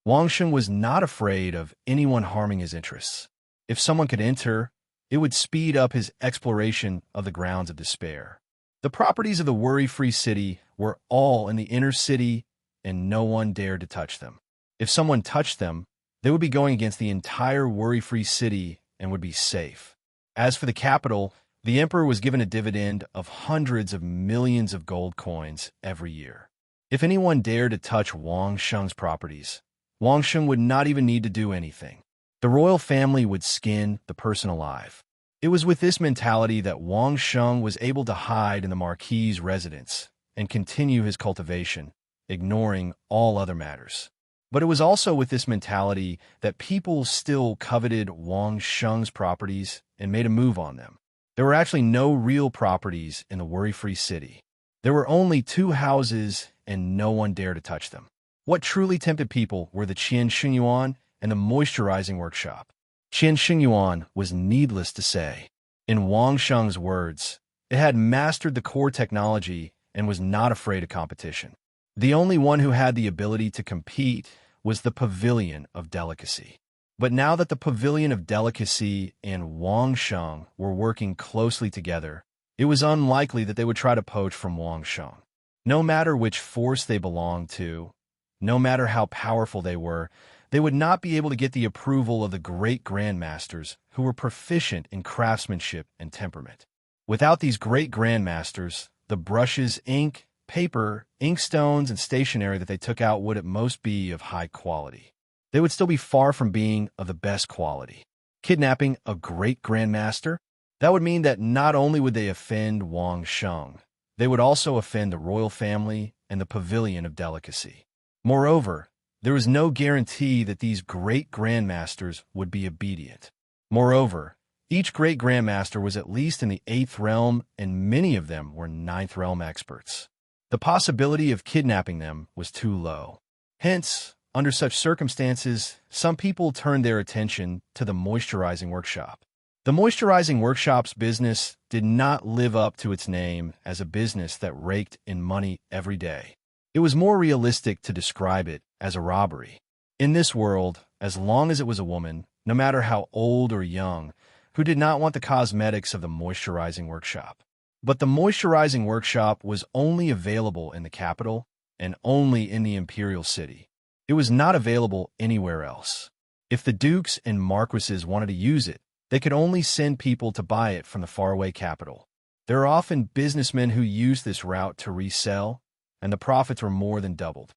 Wang Sheng was not afraid of anyone harming his interests. If someone could enter, it would speed up his exploration of the grounds of despair. The properties of the worry-free city were all in the inner city, and no one dared to touch them. If someone touched them, they would be going against the entire worry-free city and would be safe. As for the capital, the emperor was given a dividend of hundreds of millions of gold coins every year. If anyone dared to touch Wang Sheng's properties, Wang Sheng would not even need to do anything. The royal family would skin the person alive. It was with this mentality that Wang Sheng was able to hide in the Marquis's residence and continue his cultivation, ignoring all other matters. But it was also with this mentality that people still coveted Wang Sheng's properties and made a move on them. There were actually no real properties in the worry-free city. There were only 2 houses, and no one dared to touch them. What truly tempted people were the Qian Xingyuan and the moisturizing workshop. Qian Xingyuan was needless to say. In Wang Sheng's words, it had mastered the core technology and was not afraid of competition. The only one who had the ability to compete was the Pavilion of Delicacy. But now that the Pavilion of Delicacy and Wang Sheng were working closely together, it was unlikely that they would try to poach from Wang Sheng. No matter which force they belonged to, no matter how powerful they would not be able to get the approval of the great grandmasters who were proficient in craftsmanship and temperament. Without these great grandmasters, the brushes, ink, paper, inkstones, and stationery that they took out would at most be of high quality. They would still be far from being of the best quality. Kidnapping a great grandmaster? That would mean that not only would they offend Wang Sheng, they would also offend the royal family and the Pavilion of Delicacy. Moreover, there was no guarantee that these great grandmasters would be obedient. Moreover, each great grandmaster was at least in the 8th realm, and many of them were 9th realm experts. The possibility of kidnapping them was too low. Hence, under such circumstances, some people turned their attention to the moisturizing workshop. The moisturizing workshop's business did not live up to its name as a business that raked in money every day. It was more realistic to describe it as a robbery. In this world, as long as it was a woman, no matter how old or young, who did not want the cosmetics of the moisturizing workshop. But the moisturizing workshop was only available in the capital and only in the imperial city. It was not available anywhere else. If the dukes and marquises wanted to use it, they could only send people to buy it from the faraway capital. There are often businessmen who use this route to resell, and the profits were more than doubled.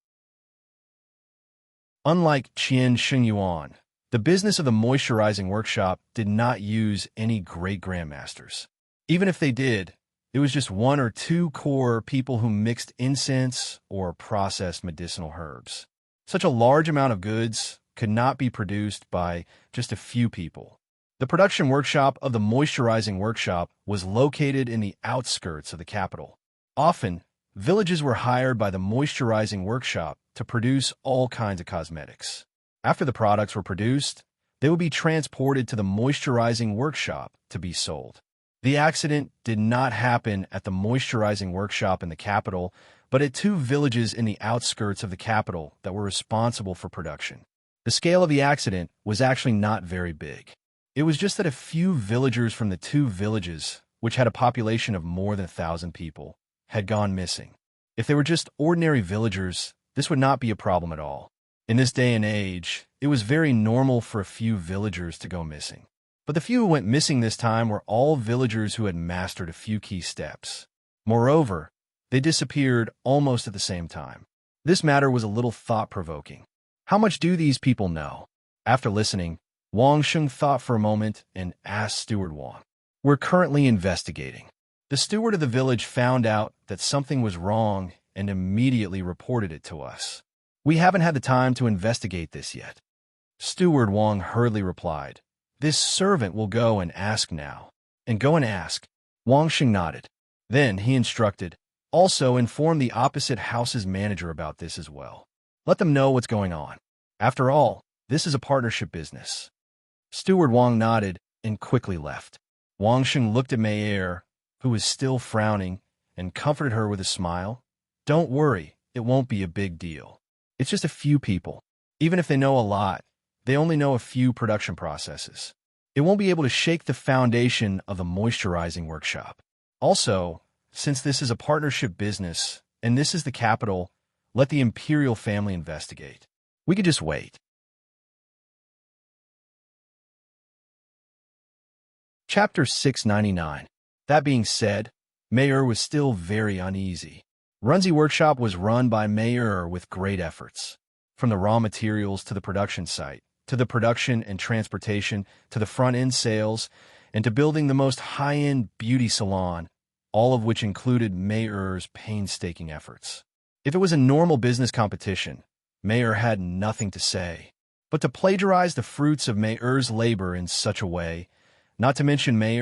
Unlike Qian Xingyuan, the business of the moisturizing workshop did not use any great grandmasters. Even if they did, it was just 1 or 2 core people who mixed incense or processed medicinal herbs. Such a large amount of goods could not be produced by just a few people. The production workshop of the moisturizing workshop was located in the outskirts of the capital. Often, villages were hired by the moisturizing workshop to produce all kinds of cosmetics. After the products were produced, they would be transported to the moisturizing workshop to be sold. The accident did not happen at the moisturizing workshop in the capital, but at 2 villages in the outskirts of the capital that were responsible for production. The scale of the accident was actually not very big. It was just that a few villagers from the 2 villages, which had a population of more than 1,000 people, had gone missing. If they were just ordinary villagers, this would not be a problem at all. In this day and age, it was very normal for a few villagers to go missing. But the few who went missing this time were all villagers who had mastered a few key steps. Moreover, they disappeared almost at the same time. This matter was a little thought-provoking. How much do these people know? After listening, Wang Sheng thought for a moment and asked Steward Wang. We're currently investigating. The steward of the village found out that something was wrong and immediately reported it to us. We haven't had the time to investigate this yet. Steward Wang hurriedly replied, This servant will go and ask now. And go and ask. Wang Sheng nodded. Then he instructed, Also inform the opposite house's manager about this as well. Let them know what's going on. After all, this is a partnership business. Steward Wang nodded and quickly left. Wang Sheng looked at Mei, who was still frowning, and comforted her with a smile. Don't worry, it won't be a big deal. It's just a few people. Even if they know a lot, they only know a few production processes. It won't be able to shake the foundation of the moisturizing workshop. Also, since this is a partnership business, and this is the capital, let the imperial family investigate. We could just wait. Chapter 699. That being said, Mayer was still very uneasy. Runzi Workshop was run by Mayer with great efforts. From the raw materials to the production site, to the production and transportation, to the front-end sales, into building the most high-end beauty salon, all of which included Mei painstaking efforts. If it was a normal business competition, Mei had nothing to say. But to plagiarize the fruits of Mei's labor in such a way, not to mention Mei,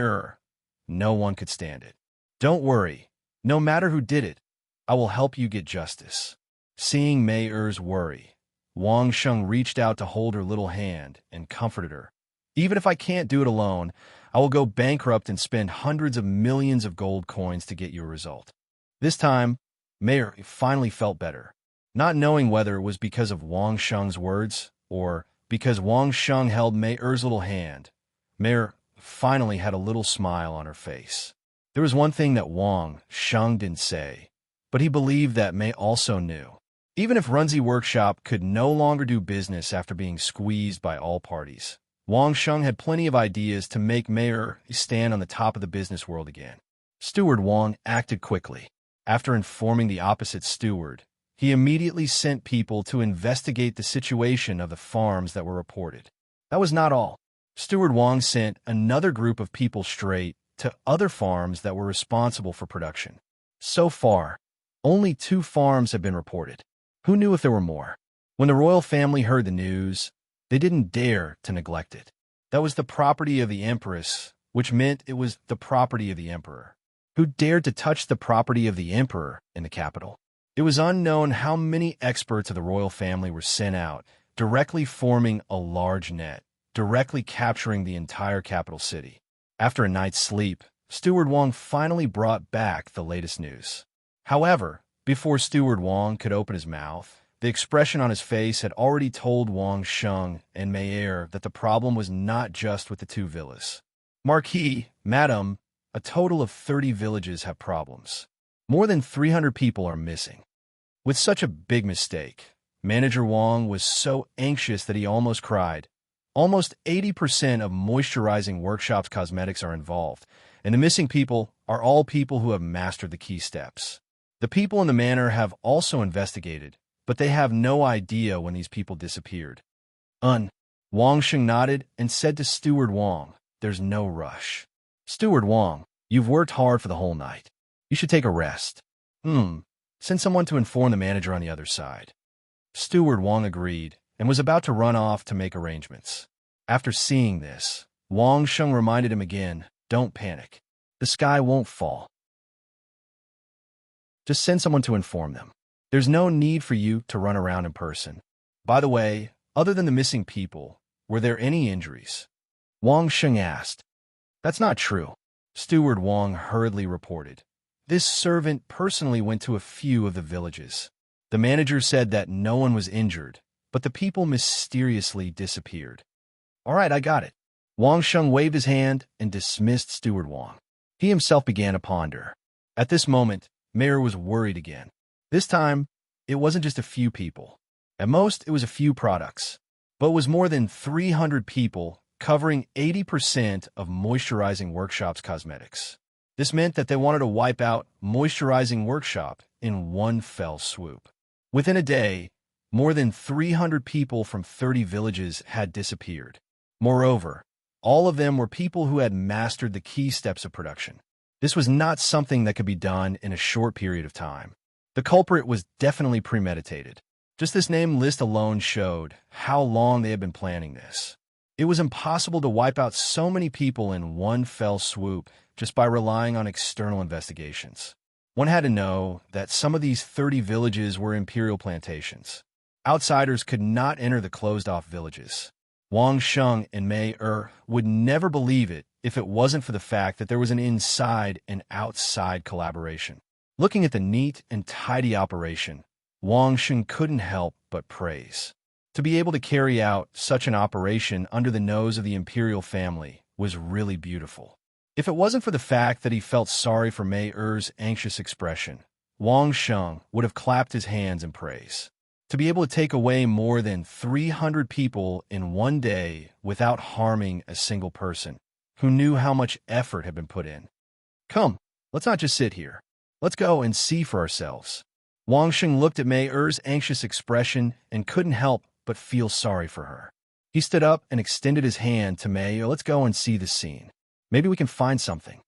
no one could stand it. Don't worry, no matter who did it, I will help you get justice. Seeing Mei's worry, Wang Sheng reached out to hold her little hand and comforted her. Even if I can't do it alone, I will go bankrupt and spend hundreds of millions of gold coins to get you a result. This time, Mei finally felt better, not knowing whether it was because of Wang Sheng's words or because Wang Sheng held Mei's little hand. Mei finally had a little smile on her face. There was one thing that Wang Sheng didn't say, but he believed that Mei also knew. Even if Runzi Workshop could no longer do business after being squeezed by all parties, Wang Sheng had plenty of ideas to make Mei stand on the top of the business world again. Steward Wang acted quickly. After informing the opposite steward, he immediately sent people to investigate the situation of the farms that were reported. That was not all. Steward Wang sent another group of people straight to other farms that were responsible for production. So far, only 2 farms have been reported. Who knew if there were more? When the royal family heard the news, they didn't dare to neglect it. That was the property of the empress, which meant it was the property of the emperor. Who dared to touch the property of the emperor in the capital? It was unknown how many experts of the royal family were sent out, directly forming a large net, directly capturing the entire capital city. After a night's sleep, Steward Wang finally brought back the latest news. However, before Steward Wang could open his mouth, the expression on his face had already told Wang Sheng and Mei that the problem was not just with the 2 villas. Marquis, Madam, a total of 30 villages have problems. More than 300 people are missing. With such a big mistake, Manager Wang was so anxious that he almost cried. Almost 80% of Moisturizing Workshop's cosmetics are involved, and the missing people are all people who have mastered the key steps. The people in the manor have also investigated, but they have no idea when these people disappeared. Wang Sheng nodded and said to Steward Wang, "There's no rush. Steward Wang, you've worked hard for the whole night. You should take a rest. Send someone to inform the manager on the other side." Steward Wang agreed and was about to run off to make arrangements. After seeing this, Wang Sheng reminded him again, "Don't panic. The sky won't fall. Just send someone to inform them. There's no need for you to run around in person. By the way, other than the missing people, were there any injuries?" Wang Sheng asked. "That's not true," Steward Wang hurriedly reported. "This servant personally went to a few of the villages. The manager said that no one was injured, but the people mysteriously disappeared." "All right, I got it." Wang Sheng waved his hand and dismissed Steward Wang. He himself began to ponder. At this moment, Mayor was worried again. This time, it wasn't just a few people. At most, it was a few products. But it was more than 300 people, covering 80% of Moisturizing Workshop's cosmetics. This meant that they wanted to wipe out Moisturizing Workshop in one fell swoop. Within a day, more than 300 people from 30 villages had disappeared. Moreover, all of them were people who had mastered the key steps of production. This was not something that could be done in a short period of time. The culprit was definitely premeditated. Just this name list alone showed how long they had been planning this. It was impossible to wipe out so many people in one fell swoop just by relying on external investigations. One had to know that some of these 30 villages were imperial plantations. Outsiders could not enter the closed-off villages. Wang Sheng and Mei would never believe it if it wasn't for the fact that there was an inside and outside collaboration. Looking at the neat and tidy operation, Wang Sheng couldn't help but praise. To be able to carry out such an operation under the nose of the imperial family was really beautiful. If it wasn't for the fact that he felt sorry for Mei anxious expression, Wang Sheng would have clapped his hands in praise. To be able to take away more than 300 people in one day without harming a single person, who knew how much effort had been put in. "Come, let's not just sit here. Let's go and see for ourselves." Wang Sheng looked at Mei anxious expression and couldn't help but feel sorry for her. He stood up and extended his hand to Mei. "Let's go and see the scene." Maybe we can find something.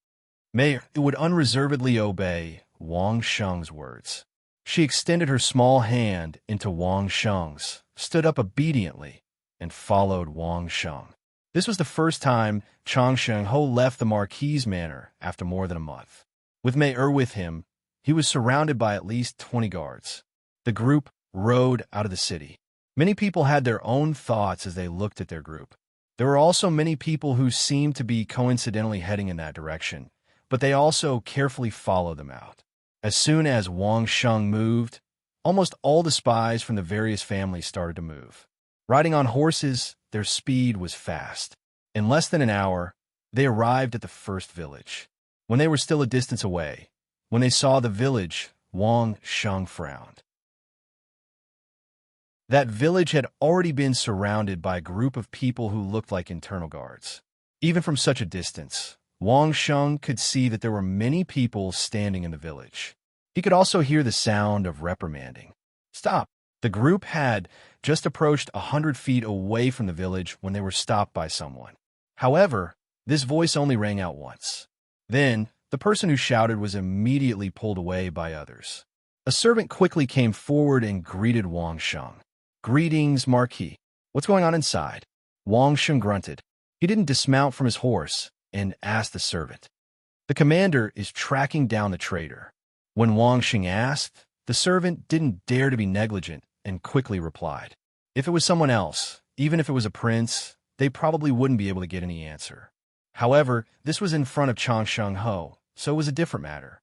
Mei would unreservedly obey Wang Sheng's words. She extended her small hand into Wang Sheng's, stood up obediently, and followed Wang Sheng. This was the first time Chang Shengho left the Marquis's manor after more than a month. With Mei with him, he was surrounded by at least 20 guards. The group rode out of the city. Many people had their own thoughts as they looked at their group. There were also many people who seemed to be coincidentally heading in that direction, but they also carefully followed them out. As soon as Wang Sheng moved, almost all the spies from the various families started to move. Riding on horses, their speed was fast. In less than an hour, they arrived at the first village. When they were still a distance away, when they saw the village, Wang Sheng frowned. That village had already been surrounded by a group of people who looked like internal guards. Even from such a distance, Wang Sheng could see that there were many people standing in the village. He could also hear the sound of reprimanding. Stop! The group had just approached 100 feet away from the village when they were stopped by someone. However, this voice only rang out once. Then, the person who shouted was immediately pulled away by others. A servant quickly came forward and greeted Wang Sheng. "Greetings, Marquis. What's going on inside?" Wang Sheng grunted. He didn't dismount from his horse and asked the servant. "The commander is tracking down the traitor." When Wang Sheng asked, the servant didn't dare to be negligent and quickly replied. If it was someone else, even if it was a prince, they probably wouldn't be able to get any answer. However, this was in front of Chang Shengho, so it was a different matter.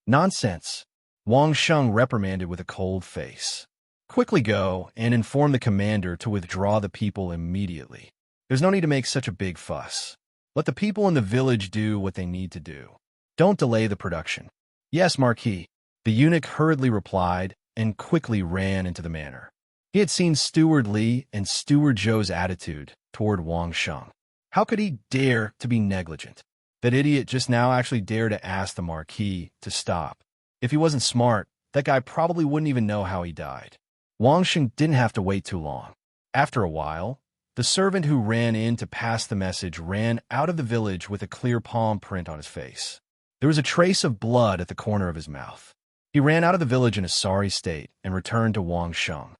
"Nonsense," Wang Sheng reprimanded with a cold face. "Quickly go and inform the commander to withdraw the people immediately. There's no need to make such a big fuss. Let the people in the village do what they need to do. Don't delay the production." "Yes, Marquis," the eunuch hurriedly replied and quickly ran into the manor. He had seen Steward Li and Steward Zhou's attitude toward Wang Sheng. How could he dare to be negligent? That idiot just now actually dared to ask the Marquis to stop. If he wasn't smart, that guy probably wouldn't even know how he died. Wang Sheng didn't have to wait too long. After a while, the servant who ran in to pass the message ran out of the village with a clear palm print on his face. There was a trace of blood at the corner of his mouth. He ran out of the village in a sorry state and returned to Wang Sheng.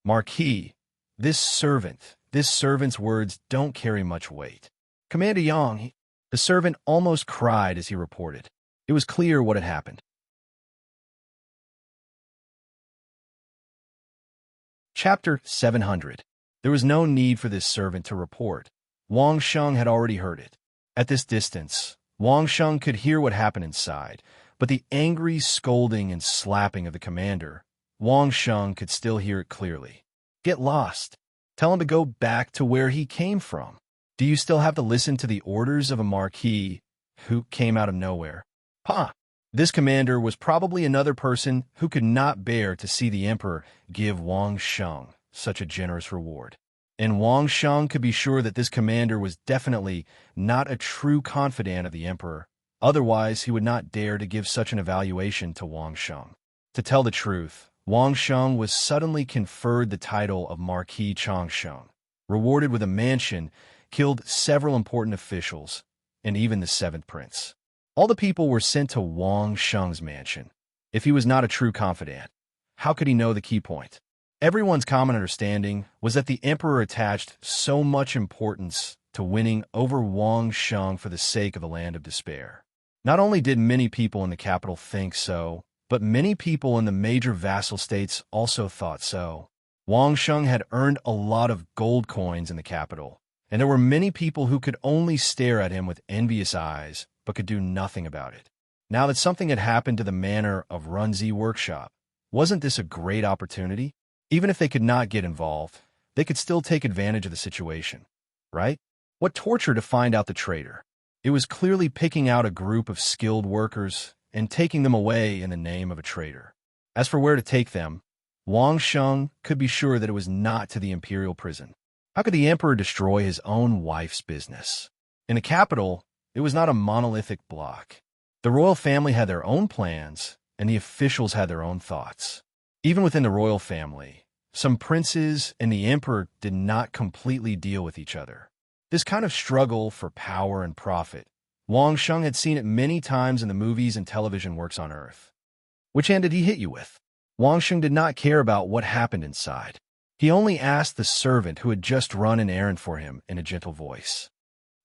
"Marquis, this servant's words don't carry much weight. Commander Yang," the servant almost cried as he reported. It was clear what had happened. Chapter 700. There was no need for this servant to report. Wang Sheng had already heard it. At this distance, Wang Sheng could hear what happened inside, but the angry scolding and slapping of the commander, Wang Sheng could still hear it clearly. "Get lost. Tell him to go back to where he came from. Do you still have to listen to the orders of a marquis who came out of nowhere?" "Pa!" This commander was probably another person who could not bear to see the emperor give Wang Sheng such a generous reward. And Wang Sheng could be sure that this commander was definitely not a true confidant of the emperor. Otherwise, he would not dare to give such an evaluation to Wang Sheng. To tell the truth, Wang Sheng was suddenly conferred the title of Marquis Chang Sheng, rewarded with a mansion, killed several important officials, and even the seventh prince. All the people were sent to Wang Sheng's mansion. If he was not a true confidant, how could he know the key point? Everyone's common understanding was that the emperor attached so much importance to winning over Wang Sheng for the sake of the land of despair. Not only did many people in the capital think so, but many people in the major vassal states also thought so. Wang Sheng had earned a lot of gold coins in the capital, and there were many people who could only stare at him with envious eyes, but could do nothing about it. Now that something had happened to the manor of Runzi workshop, wasn't this a great opportunity? Even if they could not get involved, they could still take advantage of the situation, right? What torture to find out the traitor. It was clearly picking out a group of skilled workers and taking them away in the name of a traitor. As for where to take them, Wang Sheng could be sure that it was not to the imperial prison. How could the emperor destroy his own wife's business? In the capital, it was not a monolithic block. The royal family had their own plans, and the officials had their own thoughts. Even within the royal family, some princes and the emperor did not completely deal with each other. This kind of struggle for power and profit Wang Sheng had seen it many times in the movies and television works on Earth. Which hand did he hit you with? Wang Sheng did not care about what happened inside. He only asked the servant who had just run an errand for him in a gentle voice.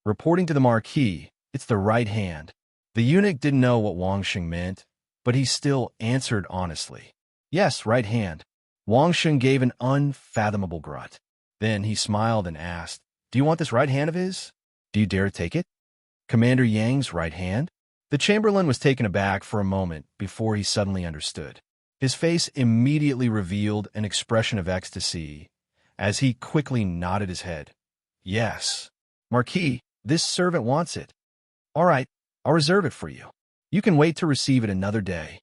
Reporting to the Marquis, it's the right hand. The eunuch didn't know what Wang Sheng meant, but he still answered honestly. Yes, right hand. Wang Sheng gave an unfathomable grunt. Then he smiled and asked, Do you want this right hand of his? Do you dare take it? Commander Yang's right hand? The Chamberlain was taken aback for a moment before he suddenly understood. His face immediately revealed an expression of ecstasy as he quickly nodded his head. Yes. Marquis, this servant wants it. All right, I'll reserve it for you. You can wait to receive it another day.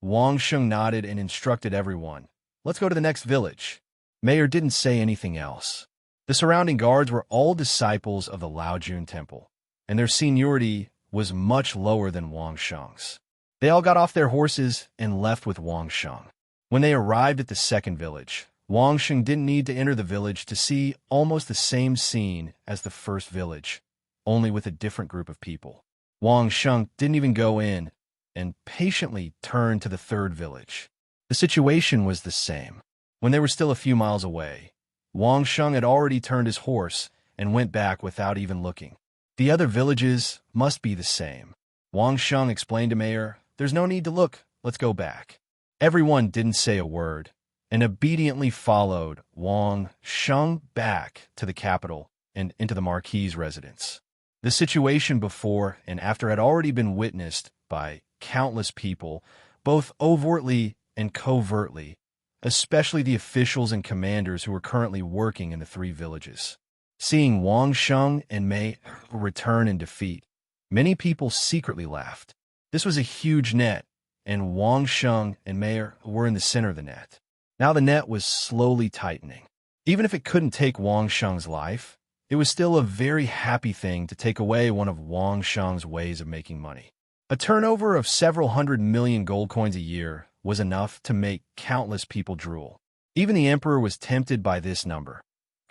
Wang Sheng nodded and instructed everyone. Let's go to the next village. Mayor didn't say anything else. The surrounding guards were all disciples of the Laojun Temple, and their seniority was much lower than Wang Sheng's. They all got off their horses and left with Wang Sheng. When they arrived at the second village, Wang Sheng didn't need to enter the village to see almost the same scene as the first village, only with a different group of people. Wang Sheng didn't even go in and patiently turned to the third village. The situation was the same. When they were still a few miles away, Wang Sheng had already turned his horse and went back without even looking. The other villages must be the same. Wang Sheng explained to Mayor, There's no need to look, let's go back. Everyone didn't say a word and obediently followed Wang Sheng back to the capital and into the Marquis's residence. The situation before and after had already been witnessed by countless people, both overtly and covertly, especially the officials and commanders who were currently working in the three villages. Seeing Wang Sheng and Mei return in defeat, many people secretly laughed. This was a huge net, and Wang Sheng and Mei were in the center of the net. Now the net was slowly tightening. Even if it couldn't take Wang Sheng's life, it was still a very happy thing to take away one of Wang Sheng's ways of making money. A turnover of several 100 million gold coins a year was enough to make countless people drool. Even the emperor was tempted by this number.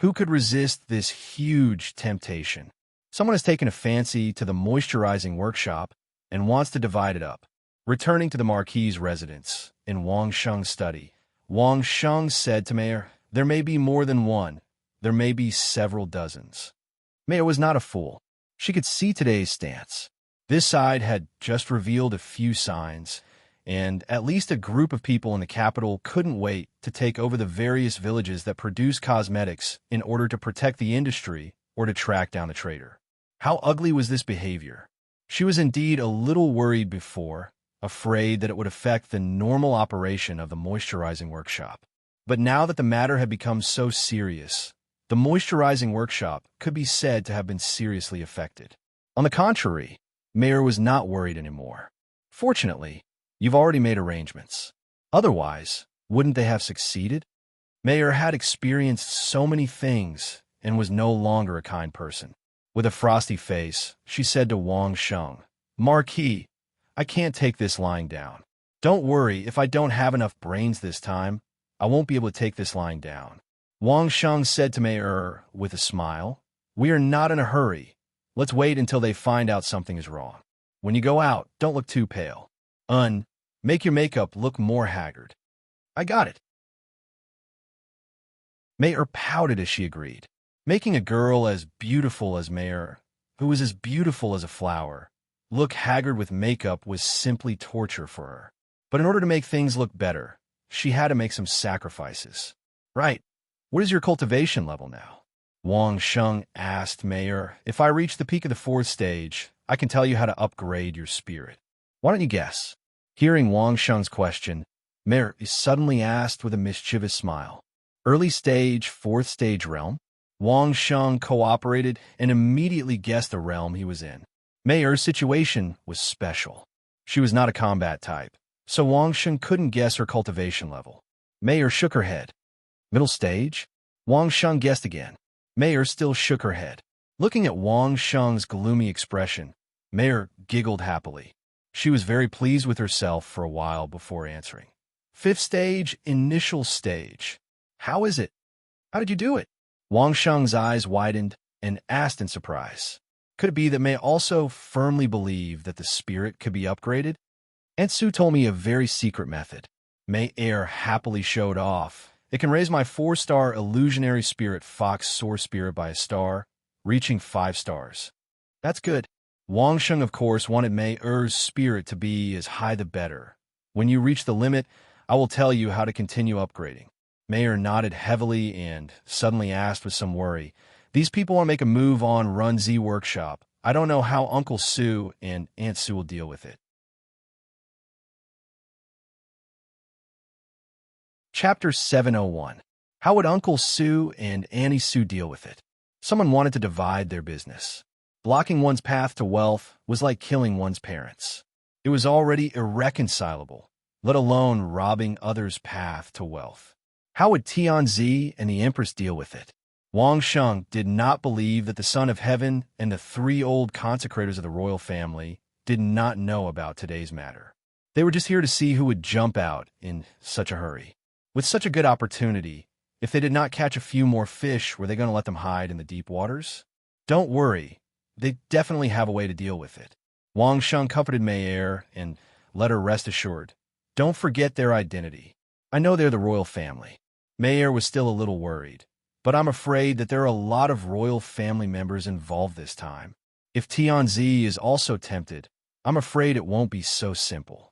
Who could resist this huge temptation? Someone has taken a fancy to the moisturizing workshop and wants to divide it up. Returning to the Marquis's residence in Wang Sheng's study, Wang Sheng said to Mayor, There may be more than one. There may be several dozens. Mayor was not a fool. She could see today's stance. This side had just revealed a few signs, and at least a group of people in the capital couldn't wait to take over the various villages that produce cosmetics in order to protect the industry or to track down the traitor. How ugly was this behavior? She was indeed a little worried before, afraid that it would affect the normal operation of the moisturizing workshop. But now that the matter had become so serious, the moisturizing workshop could be said to have been seriously affected. On the contrary, Mayor was not worried anymore. Fortunately, you've already made arrangements. Otherwise, wouldn't they have succeeded? Mayor had experienced so many things and was no longer a kind person. With a frosty face, she said to Wang Sheng, Marquis, I can't take this lying down. Don't worry, if I don't have enough brains this time, I won't be able to take this lying down. Wang Sheng said to Mayor with a smile, We are not in a hurry. Let's wait until they find out something is wrong. When you go out, don't look too pale. Make your makeup look more haggard. I got it. Mayor pouted as she agreed. Making a girl as beautiful as Mayor, who was as beautiful as a flower, look haggard with makeup was simply torture for her. But in order to make things look better, she had to make some sacrifices. Right. What is your cultivation level now? Wang Sheng asked Mayor, If I reach the peak of the fourth stage, I can tell you how to upgrade your spirit. Why don't you guess? Hearing Wang Sheng's question, Mayor suddenly asked with a mischievous smile. Early stage, fourth stage realm? Wang Sheng cooperated and immediately guessed the realm he was in. Mayor's situation was special. She was not a combat type, so Wang Sheng couldn't guess her cultivation level. Mayor shook her head. Middle stage? Wang Sheng guessed again. Mayor still shook her head. Looking at Wang Sheng's gloomy expression, Mayor giggled happily. She was very pleased with herself for a while before answering. Fifth stage, initial stage. How is it? How did you do it? Wang Sheng's eyes widened and asked in surprise. Could it be that May also firmly believed that the spirit could be upgraded? Aunt Sue told me a very secret method. May Air happily showed off. It can raise my 4-star illusionary spirit fox soar spirit by a star, reaching 5 stars. That's good. Wang Sheng, of course, wanted May Er's spirit to be as high the better. When you reach the limit, I will tell you how to continue upgrading. Mayer nodded heavily and suddenly asked with some worry, "These people want to make a move on Run Z Workshop. I don't know how Uncle Sue and Aunt Sue will deal with it." Chapter 701. How would Uncle Sue and Auntie Sue deal with it? Someone wanted to divide their business. Blocking one's path to wealth was like killing one's parents. It was already irreconcilable, let alone robbing others' path to wealth. How would Tianzi and the Empress deal with it? Wang Sheng did not believe that the Son of Heaven and the 3 old consecrators of the royal family did not know about today's matter. They were just here to see who would jump out in such a hurry. With such a good opportunity, if they did not catch a few more fish, were they going to let them hide in the deep waters? Don't worry, they definitely have a way to deal with it. Wang Sheng comforted Mei Er and let her rest assured. Don't forget their identity. I know they're the royal family. Mei Er was still a little worried, but I'm afraid that there are a lot of royal family members involved this time. If Tianzi is also tempted, I'm afraid it won't be so simple.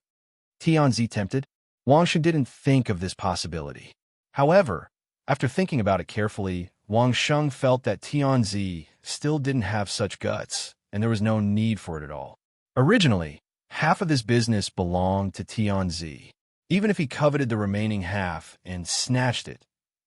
Tianzi tempted? Wang Sheng didn't think of this possibility. However, after thinking about it carefully, Wang Sheng felt that Tianzi still didn't have such guts, and there was no need for it at all. Originally, half of this business belonged to Tianzi. Even if he coveted the remaining half and snatched it,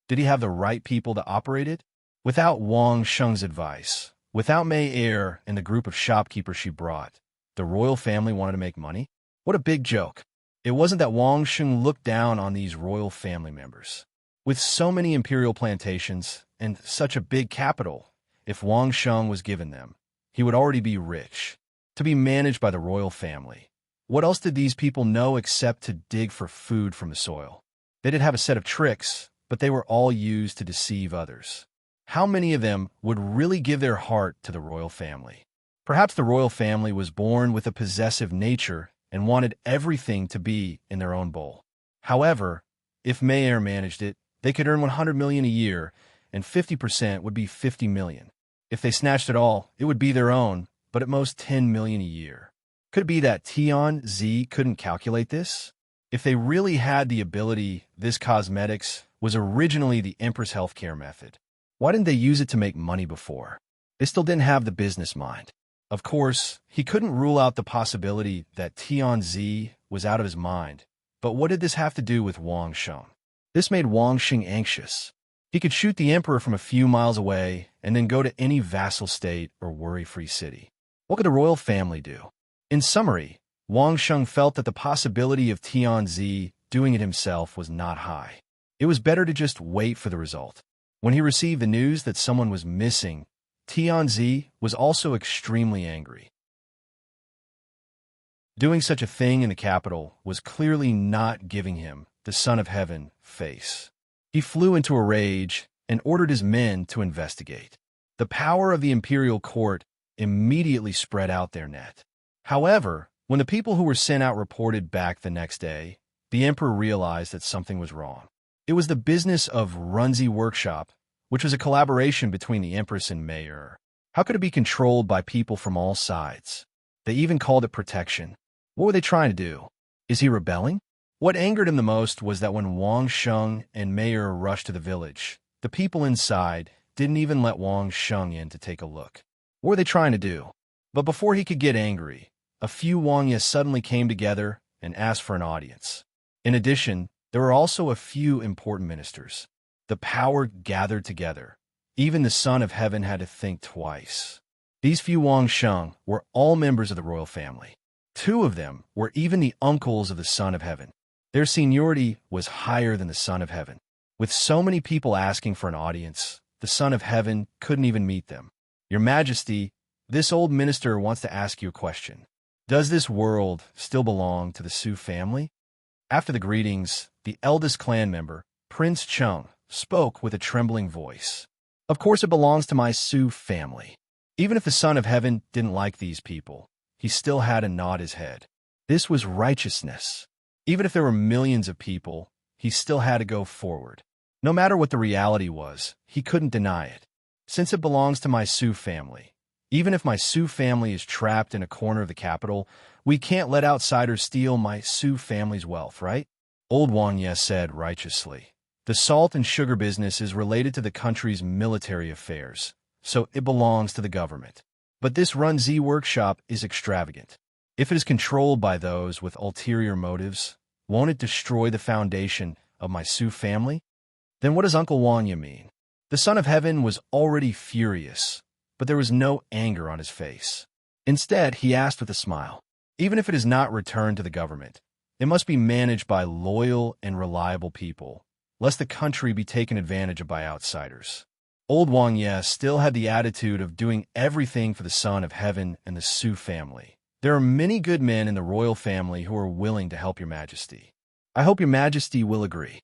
did he have the right people to operate it? Without Wang Sheng's advice, without Mei Er and the group of shopkeepers she brought, the royal family wanted to make money? What a big joke. It wasn't that Wang Sheng looked down on these royal family members. With so many imperial plantations and such a big capital, if Wang Sheng was given them, he would already be rich, to be managed by the royal family. What else did these people know except to dig for food from the soil? They did have a set of tricks, but they were all used to deceive others. How many of them would really give their heart to the royal family? Perhaps the royal family was born with a possessive nature and wanted everything to be in their own bowl. However, if Mayer managed it, they could earn 100 million a year, and 50% would be 50 million. If they snatched it all, it would be their own, but at most 10 million a year. Could it be that Tianzi couldn't calculate this? If they really had the ability, this cosmetics was originally the Empress healthcare method. Why didn't they use it to make money before? They still didn't have the business mind. Of course, he couldn't rule out the possibility that Tianzi was out of his mind. But what did this have to do with Wang Sheng? This made Wang Sheng anxious. He could shoot the emperor from a few miles away and then go to any vassal state or worry-free city. What could the royal family do? In summary, Wang Sheng felt that the possibility of Tianzi doing it himself was not high. It was better to just wait for the result. When he received the news that someone was missing, Tianzi was also extremely angry. Doing such a thing in the capital was clearly not giving him, the Son of Heaven, face. He flew into a rage and ordered his men to investigate. The power of the imperial court immediately spread out their net. However, when the people who were sent out reported back the next day, the emperor realized that something was wrong. It was the business of Runzi Workshop, which was a collaboration between the Empress and Mayer. How could it be controlled by people from all sides? They even called it protection. What were they trying to do? Is he rebelling? What angered him the most was that when Wang Sheng and Mayer rushed to the village, the people inside didn't even let Wang Sheng in to take a look. What were they trying to do? But before he could get angry, a few Wangya suddenly came together and asked for an audience. In addition, there were also a few important ministers. The power gathered together. Even the Son of Heaven had to think twice. These few Wang Sheng were all members of the royal family. 2 of them were even the uncles of the Son of Heaven. Their seniority was higher than the Son of Heaven. With so many people asking for an audience, the Son of Heaven couldn't even meet them. Your Majesty, this old minister wants to ask you a question. Does this world still belong to the Su family? After the greetings, the eldest clan member, Prince Chung, spoke with a trembling voice. Of course it belongs to my Su family. Even if the Son of Heaven didn't like these people, he still had to nod his head. This was righteousness. Even if there were millions of people, he still had to go forward. No matter what the reality was, he couldn't deny it. Since it belongs to my Sioux family, even if my Sioux family is trapped in a corner of the capital, we can't let outsiders steal my Sioux family's wealth, right? Old Wanya said righteously. The salt and sugar business is related to the country's military affairs, so it belongs to the government. But this Runzi workshop is extravagant. If it is controlled by those with ulterior motives, won't it destroy the foundation of my Sioux family? Then what does Uncle Wanya mean? The Son of Heaven was already furious, but there was no anger on his face. Instead, he asked with a smile, even if it is not returned to the government, it must be managed by loyal and reliable people, lest the country be taken advantage of by outsiders. Old Wanya still had the attitude of doing everything for the Son of Heaven and the Sioux family. There are many good men in the royal family who are willing to help your majesty. I hope your majesty will agree.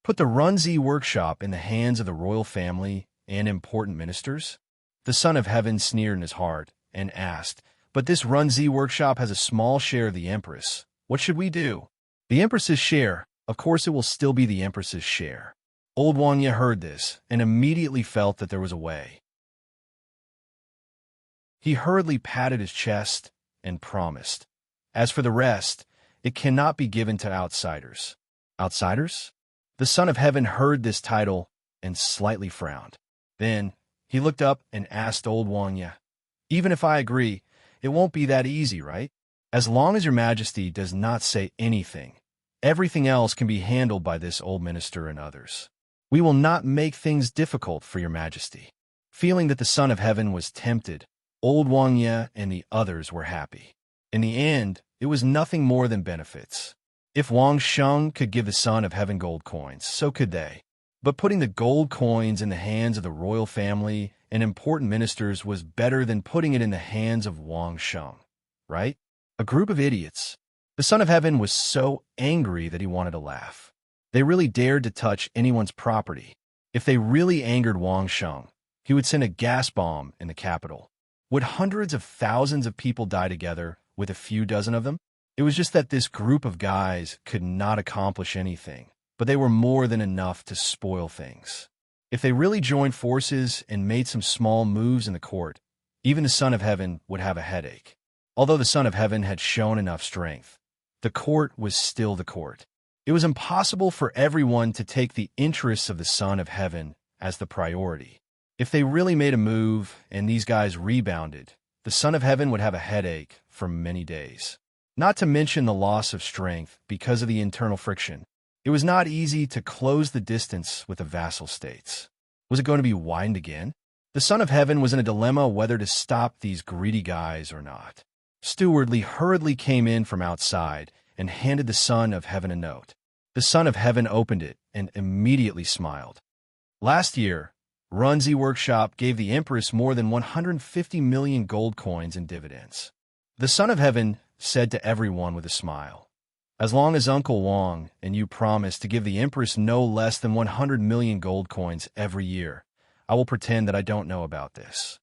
Put the Runzi workshop in the hands of the royal family and important ministers? The Son of Heaven sneered in his heart and asked, but this Runzi workshop has a small share of the Empress. What should we do? The Empress's share. Of course it will still be the Empress's share. Old Wanya heard this and immediately felt that there was a way. He hurriedly patted his chest and promised. As for the rest, it cannot be given to outsiders. Outsiders? The Son of Heaven heard this title and slightly frowned. Then he looked up and asked Old Wanya, even if I agree, it won't be that easy, right? As long as your majesty does not say anything, everything else can be handled by this old minister and others. We will not make things difficult for your majesty. Feeling that the Son of Heaven was tempted, Old Wanya and the others were happy. In the end, it was nothing more than benefits. If Wang Sheng could give the Son of Heaven gold coins, so could they. But putting the gold coins in the hands of the royal family and important ministers was better than putting it in the hands of Wang Sheng, right? A group of idiots. The Son of Heaven was so angry that he wanted to laugh. They really dared to touch anyone's property. If they really angered Wang Sheng, he would send a gas bomb in the capital. Would hundreds of thousands of people die together with a few dozen of them? It was just that this group of guys could not accomplish anything, but they were more than enough to spoil things. If they really joined forces and made some small moves in the court, even the Son of Heaven would have a headache. Although the Son of Heaven had shown enough strength, the court was still the court. It was impossible for everyone to take the interests of the Son of Heaven as the priority. If they really made a move and these guys rebounded, the Son of Heaven would have a headache for many days. Not to mention the loss of strength because of the internal friction. It was not easy to close the distance with the vassal states. Was it going to be widened again? The Son of Heaven was in a dilemma whether to stop these greedy guys or not. Stewardly hurriedly came in from outside and handed the Son of Heaven a note. The Son of Heaven opened it and immediately smiled. Last year, Runzi Workshop gave the Empress more than 150 million gold coins in dividends. The Son of Heaven said to everyone with a smile, as long as Uncle Wang and you promise to give the Empress no less than 100 million gold coins every year, I will pretend that I don't know about this.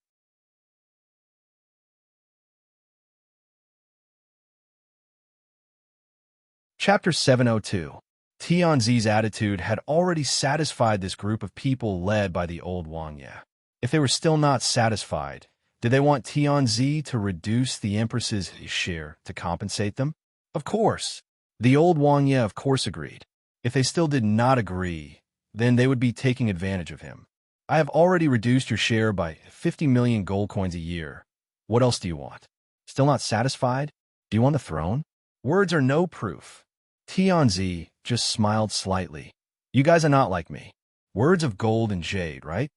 Chapter 702. Tianzi's attitude had already satisfied this group of people led by the old Wanya. If they were still not satisfied, did they want Tianzi to reduce the Empress's share to compensate them? Of course. The old Wanya of course agreed. If they still did not agree, then they would be taking advantage of him. I have already reduced your share by 50 million gold coins a year. What else do you want? Still not satisfied? Do you want the throne? Words are no proof. Tianzi just smiled slightly. You guys are not like me. Words of gold and jade, right?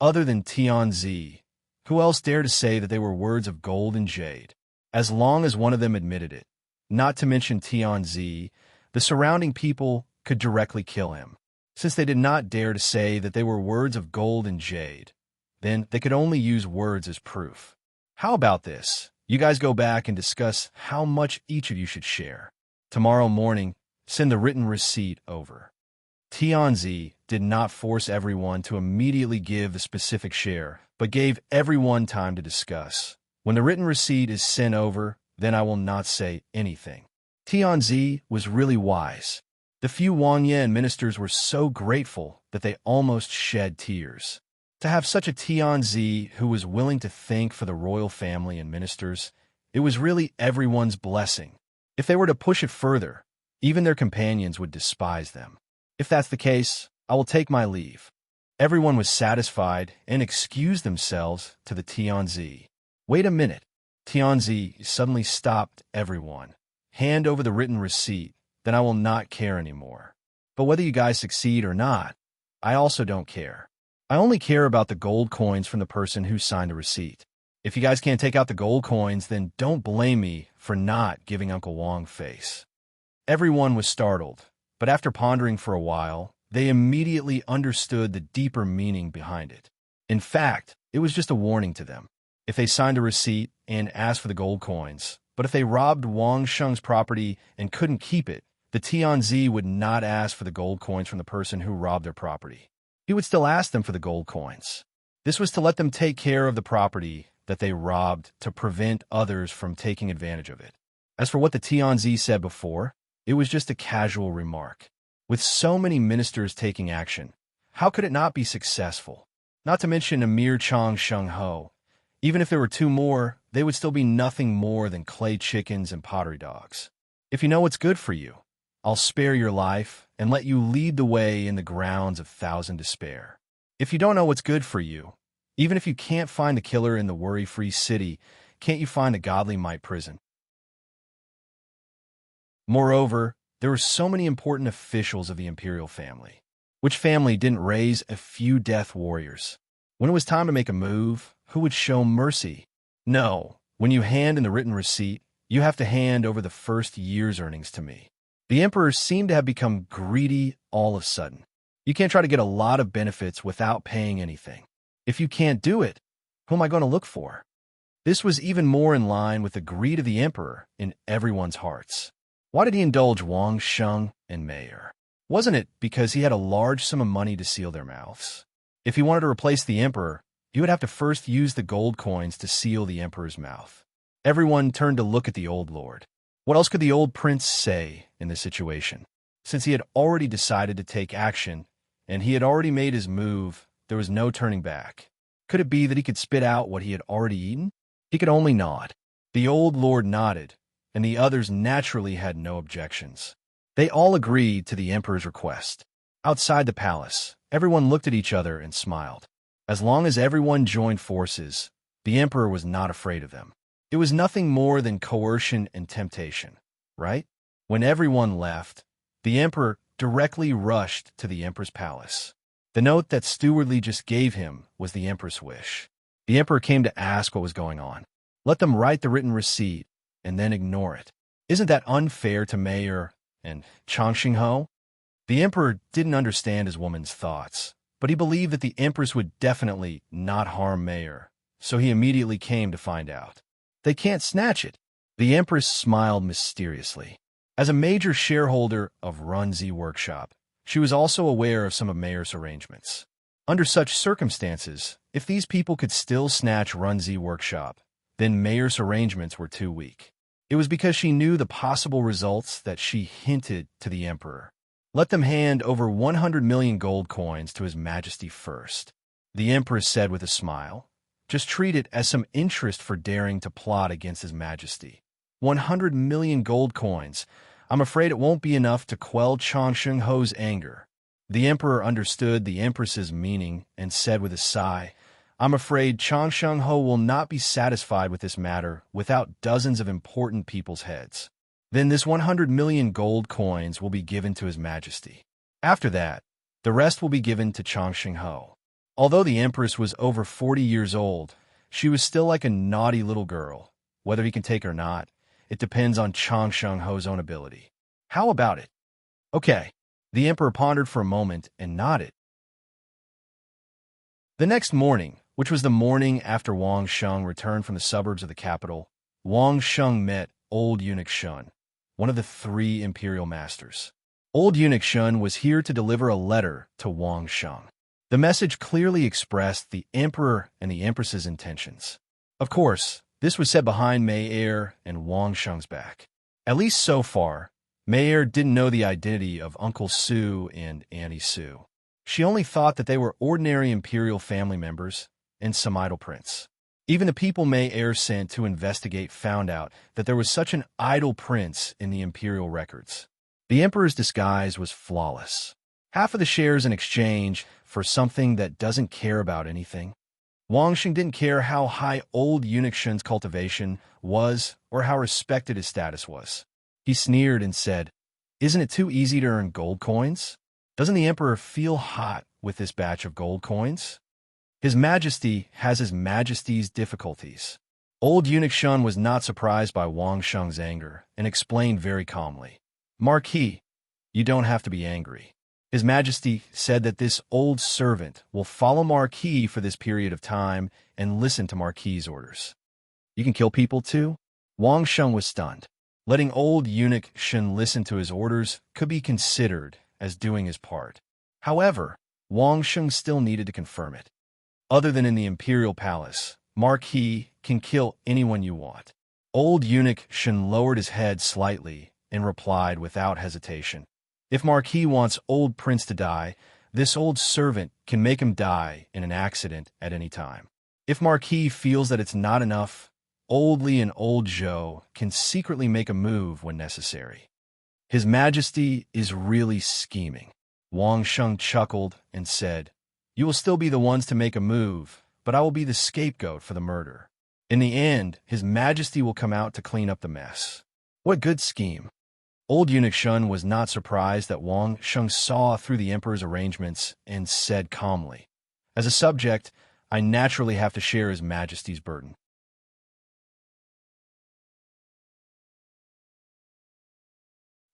Other than Tianzi, who else dared to say that they were words of gold and jade? As long as one of them admitted it, not to mention Tianzi, the surrounding people could directly kill him. Since they did not dare to say that they were words of gold and jade, then they could only use words as proof. How about this? You guys go back and discuss how much each of you should share. Tomorrow morning, send the written receipt over. Tianzi did not force everyone to immediately give the specific share, but gave everyone time to discuss. When the written receipt is sent over, then I will not say anything. Tianzi was really wise. The few Wangyan ministers were so grateful that they almost shed tears. To have such a Tianzi who was willing to think for the royal family and ministers, it was really everyone's blessing. If they were to push it further, even their companions would despise them. If that's the case, I will take my leave. Everyone was satisfied and excused themselves to the Tianzi. Wait a minute. Tianzi suddenly stopped everyone. Hand over the written receipt, then I will not care anymore. But whether you guys succeed or not, I also don't care. I only care about the gold coins from the person who signed the receipt. If you guys can't take out the gold coins, then don't blame me for not giving Uncle Wong face. Everyone was startled, but after pondering for a while, they immediately understood the deeper meaning behind it. In fact, it was just a warning to them. If they signed a receipt and asked for the gold coins, but if they robbed Wang Sheng's property and couldn't keep it, the Tianzi would not ask for the gold coins from the person who robbed their property. He would still ask them for the gold coins. This was to let them take care of the property that they robbed to prevent others from taking advantage of it. As for what the Tianzi said before, it was just a casual remark. With so many ministers taking action, how could it not be successful? Not to mention Emir Chang Sheng Ho. Even if there were two more, they would still be nothing more than clay chickens and pottery dogs. If you know what's good for you, I'll spare your life and let you lead the way in the grounds of thousand despair. If you don't know what's good for you, even if you can't find the killer in the worry-free city, can't you find the godly might prison? Moreover, there were so many important officials of the imperial family. Which family didn't raise a few death warriors? When it was time to make a move, who would show mercy? No, when you hand in the written receipt, you have to hand over the first year's earnings to me. The emperor seemed to have become greedy all of a sudden. You can't try to get a lot of benefits without paying anything. If you can't do it, who am I going to look for? This was even more in line with the greed of the emperor in everyone's hearts. Why did he indulge Wang Sheng and Mayer? Wasn't it because he had a large sum of money to seal their mouths? If he wanted to replace the emperor, he would have to first use the gold coins to seal the emperor's mouth. Everyone turned to look at the old lord. What else could the old prince say in this situation? Since he had already decided to take action, and he had already made his move, there was no turning back. Could it be that he could spit out what he had already eaten? He could only nod. The old lord nodded, and the others naturally had no objections. They all agreed to the emperor's request. Outside the palace, everyone looked at each other and smiled. As long as everyone joined forces, the emperor was not afraid of them. It was nothing more than coercion and temptation, right? When everyone left, the emperor directly rushed to the emperor's palace. The note that Stewardly just gave him was the emperor's wish. The emperor came to ask what was going on. Let them write the written receipt and then ignore it. Isn't that unfair to Mayer and Changxing Ho? The emperor didn't understand his woman's thoughts, but he believed that the empress would definitely not harm Mayer, so he immediately came to find out. They can't snatch it. The empress smiled mysteriously. As a major shareholder of Runzi Workshop, she was also aware of some of Mayer's arrangements. Under such circumstances, if these people could still snatch Runzi Workshop, then Mayer's arrangements were too weak. It was because she knew the possible results that she hinted to the emperor. Let them hand over 100 million gold coins to His Majesty first. The empress said with a smile. Just treat it as some interest for daring to plot against His Majesty. 100 million gold coins. I'm afraid it won't be enough to quell Changsheng Ho's anger. The emperor understood the empress's meaning and said with a sigh, I'm afraid Changsheng Ho will not be satisfied with this matter without dozens of important people's heads. Then this 100 million gold coins will be given to His Majesty. After that, the rest will be given to Changsheng Ho. Although the empress was over 40 years old, she was still like a naughty little girl. Whether he can take her or not, it depends on Changsheng Ho's own ability. How about it? Okay. The emperor pondered for a moment and nodded. The next morning, which was the morning after Wang Sheng returned from the suburbs of the capital, Wang Sheng met old eunuch Shun, one of the 3 imperial masters. Old eunuch Shun was here to deliver a letter to Wang Sheng. The message clearly expressed the emperor and the empress's intentions. Of course, this was said behind Mei Er and Wang Sheng's back. At least so far, Mei Er didn't know the identity of Uncle Su and Auntie Su. She only thought that they were ordinary imperial family members and some idle prince. Even the people Mei Er sent to investigate found out that there was such an idle prince in the imperial records. The emperor's disguise was flawless. Half of the shares in exchange for something that doesn't care about anything. Wang Sheng didn't care how high old eunuch Shun's cultivation was or how respected his status was. He sneered and said, "Isn't it too easy to earn gold coins? Doesn't the emperor feel hot with this batch of gold coins? His Majesty has His Majesty's difficulties." Old eunuch Shun was not surprised by Wang Sheng's anger and explained very calmly, "Marquis, you don't have to be angry. His Majesty said that this old servant will follow Marquis for this period of time and listen to Marquis's orders." "You can kill people too?" Wang Sheng was stunned. Letting old eunuch Shun listen to his orders could be considered as doing his part. However, Wang Sheng still needed to confirm it. "Other than in the imperial palace, Marquis can kill anyone you want." Old eunuch Shun lowered his head slightly and replied without hesitation, "If Marquis wants old prince to die, this old servant can make him die in an accident at any time. If Marquis feels that it's not enough, Old Li and Old Zhou can secretly make a move when necessary." "His Majesty is really scheming." Wang Sheng chuckled and said, "You will still be the ones to make a move, but I will be the scapegoat for the murder. In the end, His Majesty will come out to clean up the mess." What good scheme. Old eunuch Shun was not surprised that Wang Sheng saw through the emperor's arrangements and said calmly, "As a subject, I naturally have to share His Majesty's burden."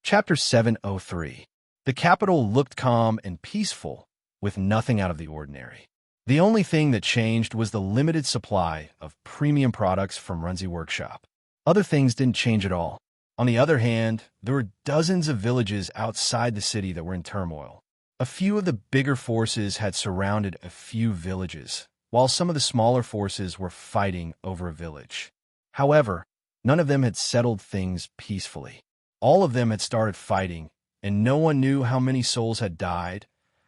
Chapter 703. The capital looked calm and peaceful, with nothing out of the ordinary. The only thing that changed was the limited supply of premium products from Runzi Workshop. Other things didn't change at all. On the other hand, there were dozens of villages outside the city that were in turmoil. A few of the bigger forces had surrounded a few villages, while some of the smaller forces were fighting over a village. However, none of them had settled things peacefully. All of them had started fighting, and no one knew how many souls had died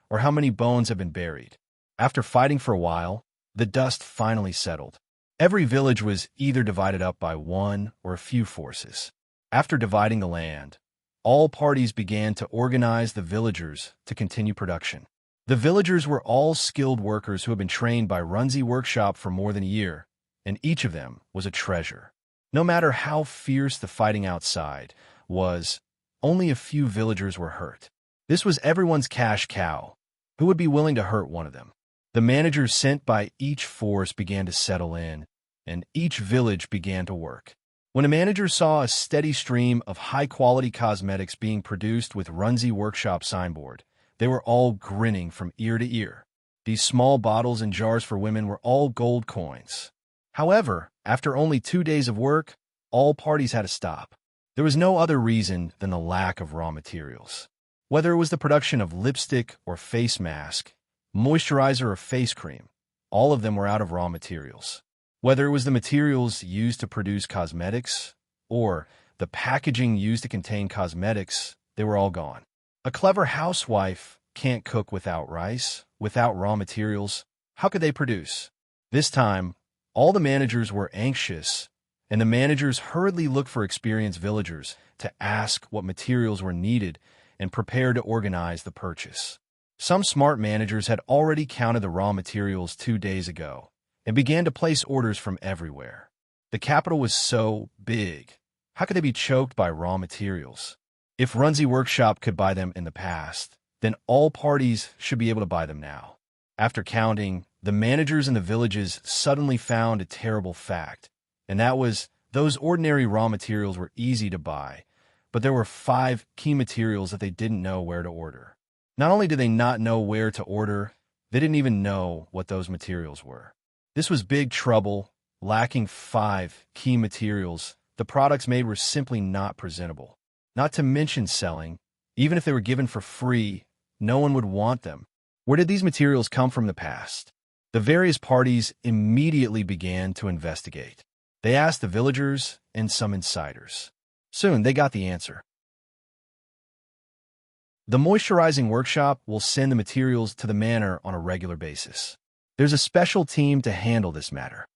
or how many bones had been buried. After fighting for a while, the dust finally settled. Every village was either divided up by one or a few forces. After dividing the land, all parties began to organize the villagers to continue production. The villagers were all skilled workers who had been trained by Runzi Workshop for more than a year, and each of them was a treasure. No matter how fierce the fighting outside was, only a few villagers were hurt. This was everyone's cash cow. Who would be willing to hurt one of them? The managers sent by each force began to settle in, and each village began to work. When the managers saw a steady stream of high-quality cosmetics being produced with Runzi Workshop signboard, they were all grinning from ear to ear. These small bottles and jars for women were all gold coins. However, after only 2 days of work, all parties had to stop. There was no other reason than the lack of raw materials. Whether it was the production of lipstick or face mask, moisturizer or face cream, all of them were out of raw materials. Whether it was the materials used to produce cosmetics or the packaging used to contain cosmetics, they were all gone. A clever housewife can't cook without rice, without raw materials. How could they produce? This time, all the managers were anxious, and the managers hurriedly looked for experienced villagers to ask what materials were needed and prepare to organize the purchase. Some smart managers had already counted the raw materials 2 days ago and began to place orders from everywhere. The capital was so big. How could they be choked by raw materials? If Runzi Workshop could buy them in the past, then all parties should be able to buy them now. After counting, the managers in the villages suddenly found a terrible fact, and that was those ordinary raw materials were easy to buy, but there were 5 key materials that they didn't know where to order. Not only did they not know where to order, they didn't even know what those materials were. This was big trouble. Lacking 5 key materials, the products made were simply not presentable. Not to mention selling, Even if they were given for free, no one would want them. Where did these materials come from in the past? The various parties immediately began to investigate. They asked the villagers and some insiders. Soon, they got the answer. The moisturizing workshop will send the materials to the manor on a regular basis. There's a special team to handle this matter.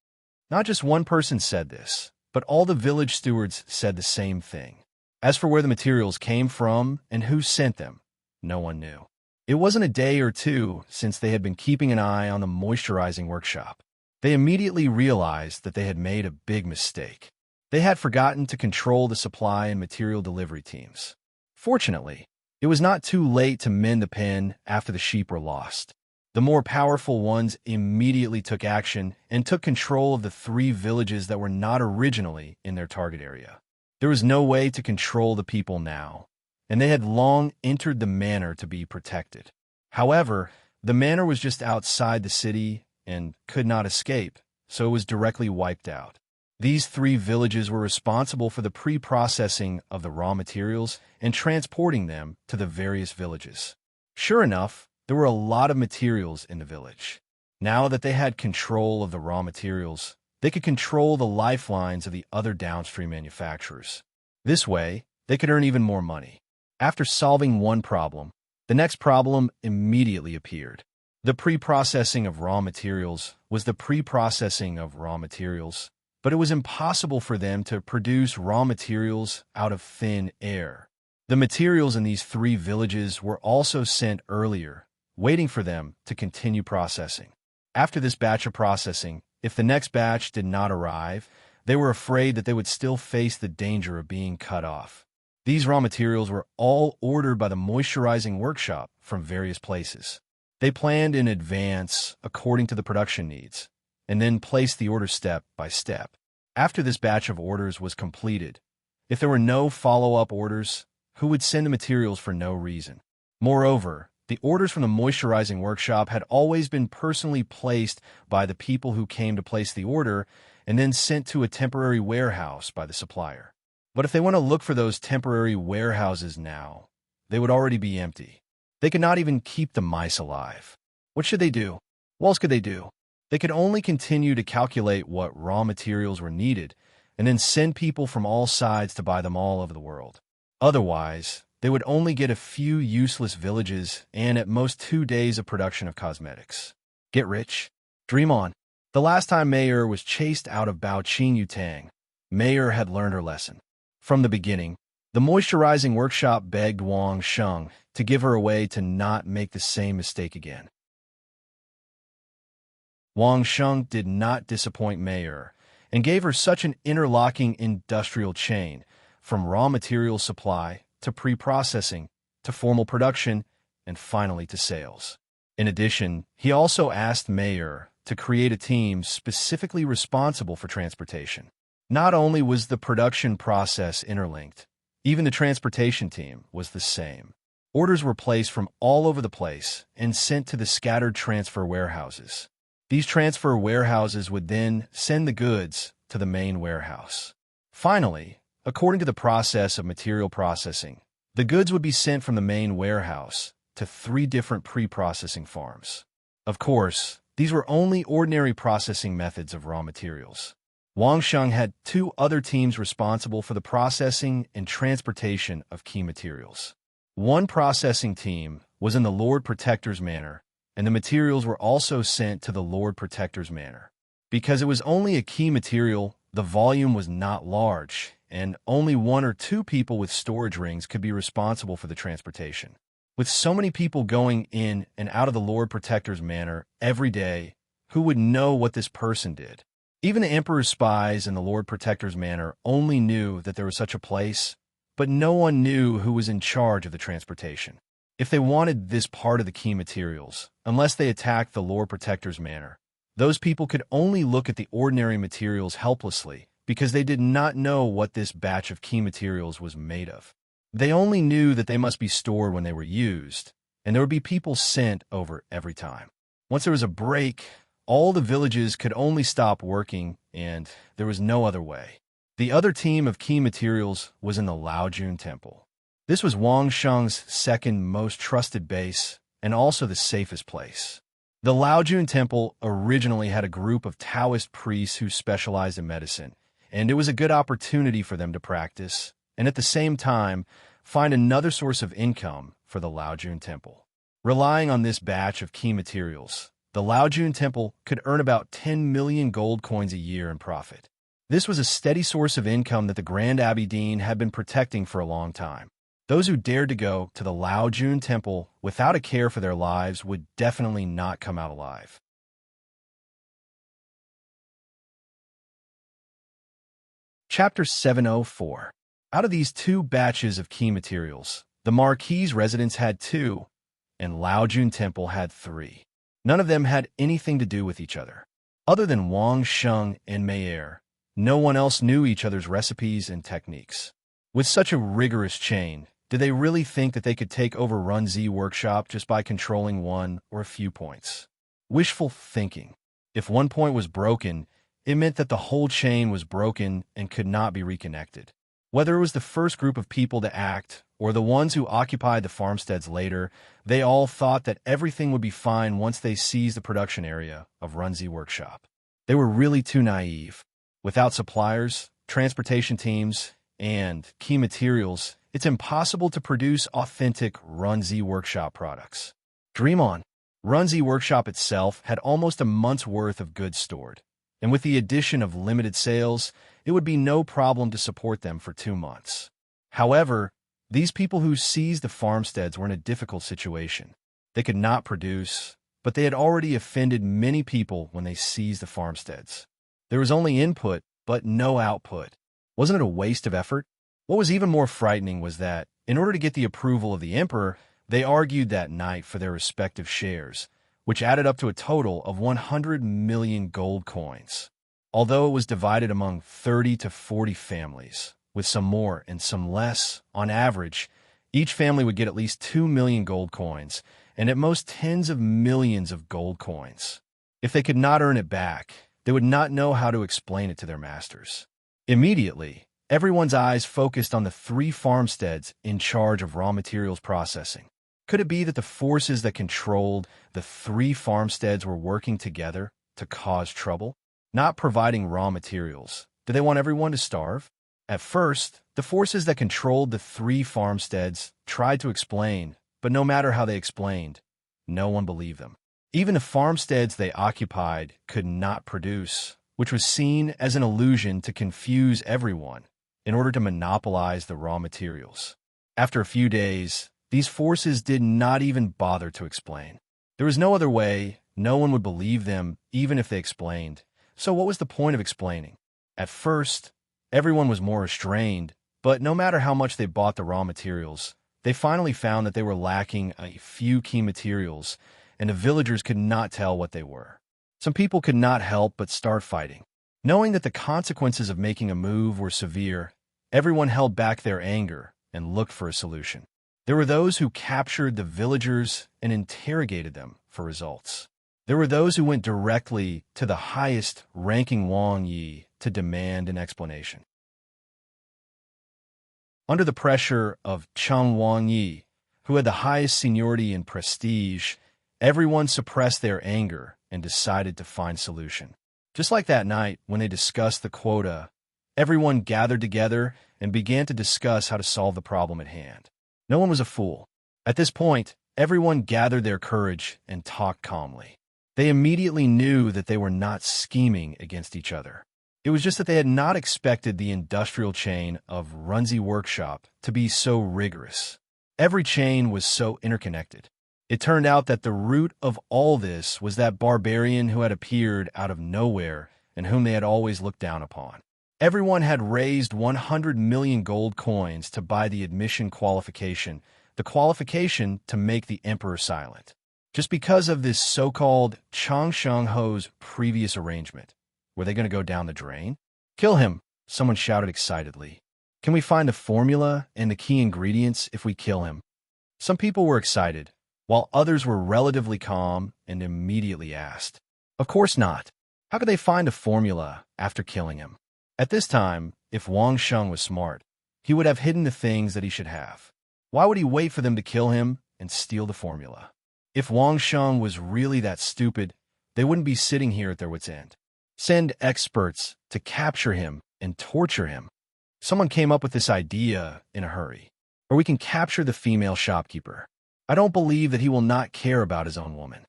Not just one person said this, but all the village stewards said the same thing. As for where the materials came from and who sent them, no one knew. It wasn't a day or two since they had been keeping an eye on the moisturizing workshop. They immediately realized that they had made a big mistake. They had forgotten to control the supply and material delivery teams. Fortunately, it was not too late to mend the pen after the sheep were lost. The more powerful ones immediately took action and took control of the 3 villages that were not originally in their target area. There was no way to control the people now, and they had long entered the manor to be protected. However, the manor was just outside the city and could not escape, so it was directly wiped out. These 3 villages were responsible for the pre-processing of the raw materials and transporting them to the various villages. Sure enough, there were a lot of materials in the village. Now that they had control of the raw materials, they could control the lifelines of the other downstream manufacturers. This way, they could earn even more money. After solving one problem, the next problem immediately appeared. The pre-processing of raw materials was the pre-processing of raw materials, but it was impossible for them to produce raw materials out of thin air. The materials in these 3 villages were also sent earlier, waiting for them to continue processing. After this batch of processing, if the next batch did not arrive, they were afraid that they would still face the danger of being cut off. These raw materials were all ordered by the moisturizing workshop from various places. They planned in advance according to the production needs, and then placed the order step by step. After this batch of orders was completed, if there were no follow-up orders, who would send the materials for no reason? Moreover, the orders from the moisturizing workshop had always been personally placed by the people who came to place the order and then sent to a temporary warehouse by the supplier. But if they want to look for those temporary warehouses now, they would already be empty. They could not even keep the mice alive. What should they do? What else could they do? They could only continue to calculate what raw materials were needed and then send people from all sides to buy them all over the world. Otherwise, they would only get a few useless villages and at most 2 days of production of cosmetics. Get rich? Dream on. The last time Mayer was chased out of Baoqing Yutang, Mayer had learned her lesson. From the beginning, the moisturizing workshop begged Wang Sheng to give her a way to not make the same mistake again. Wang Sheng did not disappoint Mayer and gave her such an interlocking industrial chain, from raw material supply to pre-processing to formal production and finally to sales. In addition, he also asked Mayer to create a team specifically responsible for transportation. Not only was the production process interlinked, even the transportation team was the same. Orders were placed from all over the place and sent to the scattered transfer warehouses. These transfer warehouses would then send the goods to the main warehouse. Finally, according to the process of material processing, the goods would be sent from the main warehouse to 3 different pre-processing farms. Of course, these were only ordinary processing methods of raw materials. Wang Sheng had 2 other teams responsible for the processing and transportation of key materials. One processing team was in the Lord Protector's manor, and the materials were also sent to the Lord Protector's manor. Because it was only a key material, the volume was not large, and only 1 or 2 people with storage rings could be responsible for the transportation. With so many people going in and out of the Lord Protector's manor every day, who would know what this person did? Even the Emperor's spies in the Lord Protector's manor only knew that there was such a place, but no one knew who was in charge of the transportation. If they wanted this part of the key materials, unless they attacked the Lord Protector's manor, those people could only look at the ordinary materials helplessly because they did not know what this batch of key materials was made of. They only knew that they must be stored when they were used, and there would be people sent over every time. Once there was a break, all the villages could only stop working, and there was no other way. The other team of key materials was in the Laojun Temple. This was Wang Sheng's second most trusted base and also the safest place. The Laojun Temple originally had a group of Taoist priests who specialized in medicine, and it was a good opportunity for them to practice and at the same time find another source of income for the Laojun Temple. Relying on this batch of key materials, the Laojun Temple could earn about 10 million gold coins a year in profit. This was a steady source of income that the Grand Abbey Dean had been protecting for a long time. Those who dared to go to the Laojun Temple without a care for their lives would definitely not come out alive. Chapter 704. Out of these two batches of key materials, the Marquis' residence had 2, and Laojun Temple had 3. None of them had anything to do with each other. Other than Wang Sheng and Meyer, no one else knew each other's recipes and techniques. With such a rigorous chain, did they really think that they could take over Runzi Workshop just by controlling one or a few points? Wishful thinking. If one point was broken, it meant that the whole chain was broken and could not be reconnected. Whether it was the first group of people to act or the ones who occupied the farmsteads later, they all thought that everything would be fine once they seized the production area of Runzi Workshop. They were really too naive. Without suppliers, transportation teams, and key materials, it's impossible to produce authentic Runzi Workshop products. Dream on. Runzi Workshop itself had almost a month's worth of goods stored, and with the addition of limited sales, it would be no problem to support them for 2 months. However, these people who seized the farmsteads were in a difficult situation. They could not produce, but they had already offended many people when they seized the farmsteads. There was only input, but no output. Wasn't it a waste of effort? What was even more frightening was that, in order to get the approval of the emperor, they argued that night for their respective shares, which added up to a total of 100 million gold coins. Although it was divided among 30 to 40 families, with some more and some less, on average, each family would get at least 2 million gold coins, and at most tens of millions of gold coins. If they could not earn it back, they would not know how to explain it to their masters. Immediately, everyone's eyes focused on the 3 farmsteads in charge of raw materials processing. Could it be that the forces that controlled the 3 farmsteads were working together to cause trouble? Not providing raw materials. Did they want everyone to starve? At first, the forces that controlled the 3 farmsteads tried to explain, but no matter how they explained, no one believed them. Even the farmsteads they occupied could not produce, which was seen as an illusion to confuse everyone in order to monopolize the raw materials. After a few days, these forces did not even bother to explain. There was no other way, no one would believe them even if they explained. So what was the point of explaining? At first, everyone was more restrained, but no matter how much they bought the raw materials, they finally found that they were lacking a few key materials, and the villagers could not tell what they were. Some people could not help but start fighting. Knowing that the consequences of making a move were severe, everyone held back their anger and looked for a solution. There were those who captured the villagers and interrogated them for results. There were those who went directly to the highest-ranking Wang Yi to demand an explanation. Under the pressure of Cheng Wang Yi, who had the highest seniority and prestige, everyone suppressed their anger and decided to find solution. Just like that night when they discussed the quota, everyone gathered together and began to discuss how to solve the problem at hand. No one was a fool. At this point, everyone gathered their courage and talked calmly. They immediately knew that they were not scheming against each other. It was just that they had not expected the industrial chain of Runzi Workshop to be so rigorous. Every chain was so interconnected. It turned out that the root of all this was that barbarian who had appeared out of nowhere and whom they had always looked down upon. Everyone had raised 100 million gold coins to buy the admission qualification, the qualification to make the emperor silent. Just because of this so-called Chang Sheng Ho's previous arrangement. Were they going to go down the drain? Kill him, someone shouted excitedly. Can we find the formula and the key ingredients if we kill him? Some people were excited, while others were relatively calm and immediately asked, "Of course not. How could they find a formula after killing him?" At this time, if Wang Sheng was smart, he would have hidden the things that he should have. Why would he wait for them to kill him and steal the formula? If Wang Sheng was really that stupid, they wouldn't be sitting here at their wits' end. Send experts to capture him and torture him. Someone came up with this idea in a hurry. Or we can capture the female shopkeeper. I don't believe that he will not care about his own woman.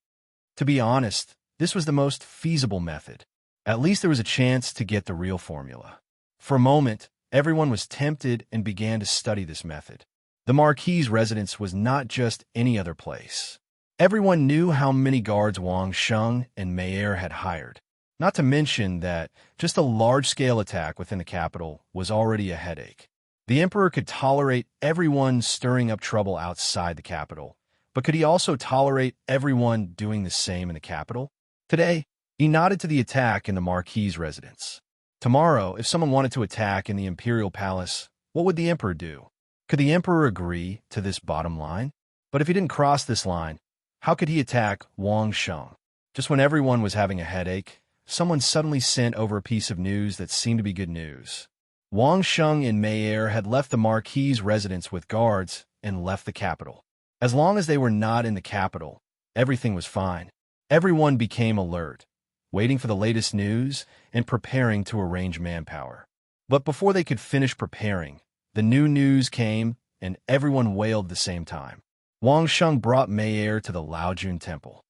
To be honest, this was the most feasible method. At least there was a chance to get the real formula. For a moment, everyone was tempted and began to study this method. The Marquis's residence was not just any other place. Everyone knew how many guards Wang Sheng and Mayer had hired. Not to mention that just a large-scale attack within the capital was already a headache. The emperor could tolerate everyone stirring up trouble outside the capital, but could he also tolerate everyone doing the same in the capital? Today, he nodded to the attack in the Marquis's residence. Tomorrow, if someone wanted to attack in the imperial palace, what would the emperor do? Could the emperor agree to this bottom line? But if he didn't cross this line, how could he attack Wang Sheng? Just when everyone was having a headache, someone suddenly sent over a piece of news that seemed to be good news. Wang Sheng and Mayer had left the Marquis's residence with guards and left the capital. As long as they were not in the capital, everything was fine. Everyone became alert, waiting for the latest news and preparing to arrange manpower. But before they could finish preparing, the new news came and everyone wailed at the same time. Wang Sheng brought Mayer to the Laojun Temple.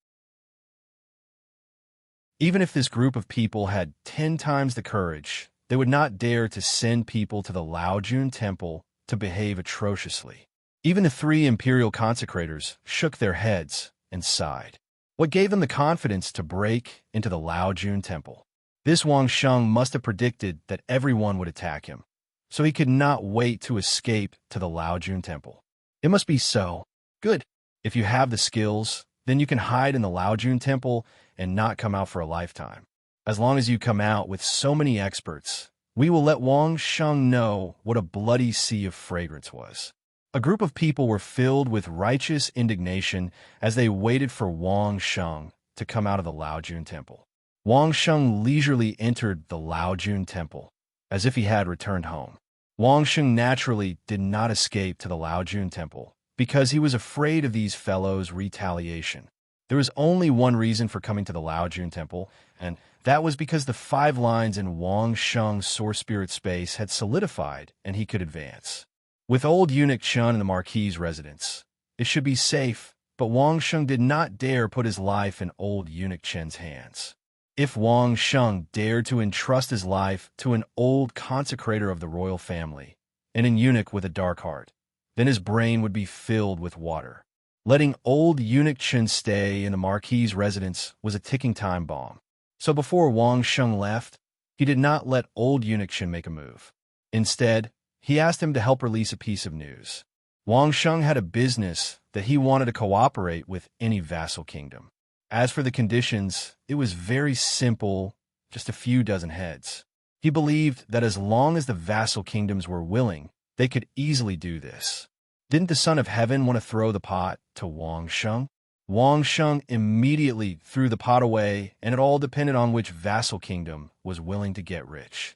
Even if this group of people had 10 times the courage, they would not dare to send people to the Laojun Temple to behave atrociously. Even the 3 imperial consecrators shook their heads and sighed. What gave them the confidence to break into the Laojun Temple? This Wang Sheng must have predicted that everyone would attack him, so he could not wait to escape to the Laojun Temple. It must be so. Good. If you have the skills, then you can hide in the Laojun Temple and not come out for a lifetime. As long as you come out with so many experts, we will let Wang Sheng know what a bloody sea of fragrance was. A group of people were filled with righteous indignation as they waited for Wang Sheng to come out of the Laojun Temple. Wang Sheng leisurely entered the Laojun Temple, as if he had returned home. Wang Sheng naturally did not escape to the Laojun Temple, because he was afraid of these fellows' retaliation. There was only one reason for coming to the Laojun Temple, and that was because the 5 lines in Wang Sheng's source spirit space had solidified and he could advance. With old eunuch Chen in the Marquis's residence, it should be safe, but Wang Sheng did not dare put his life in old eunuch Chen's hands. If Wang Sheng dared to entrust his life to an old consecrator of the royal family, and an eunuch with a dark heart, then his brain would be filled with water. Letting old eunuch Chen stay in the Marquis's residence was a ticking time bomb. So before Wang Sheng left, he did not let old eunuch Chen make a move. Instead, he asked him to help release a piece of news. Wang Sheng had a business that he wanted to cooperate with any vassal kingdom. As for the conditions, it was very simple, just a few dozen heads. He believed that as long as the vassal kingdoms were willing, they could easily do this. Didn't the Son of Heaven want to throw the pot to Wang Sheng? Wang Sheng immediately threw the pot away, and it all depended on which vassal kingdom was willing to get rich.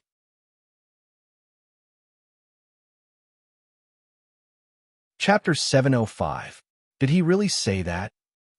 Chapter 705. Did he really say that?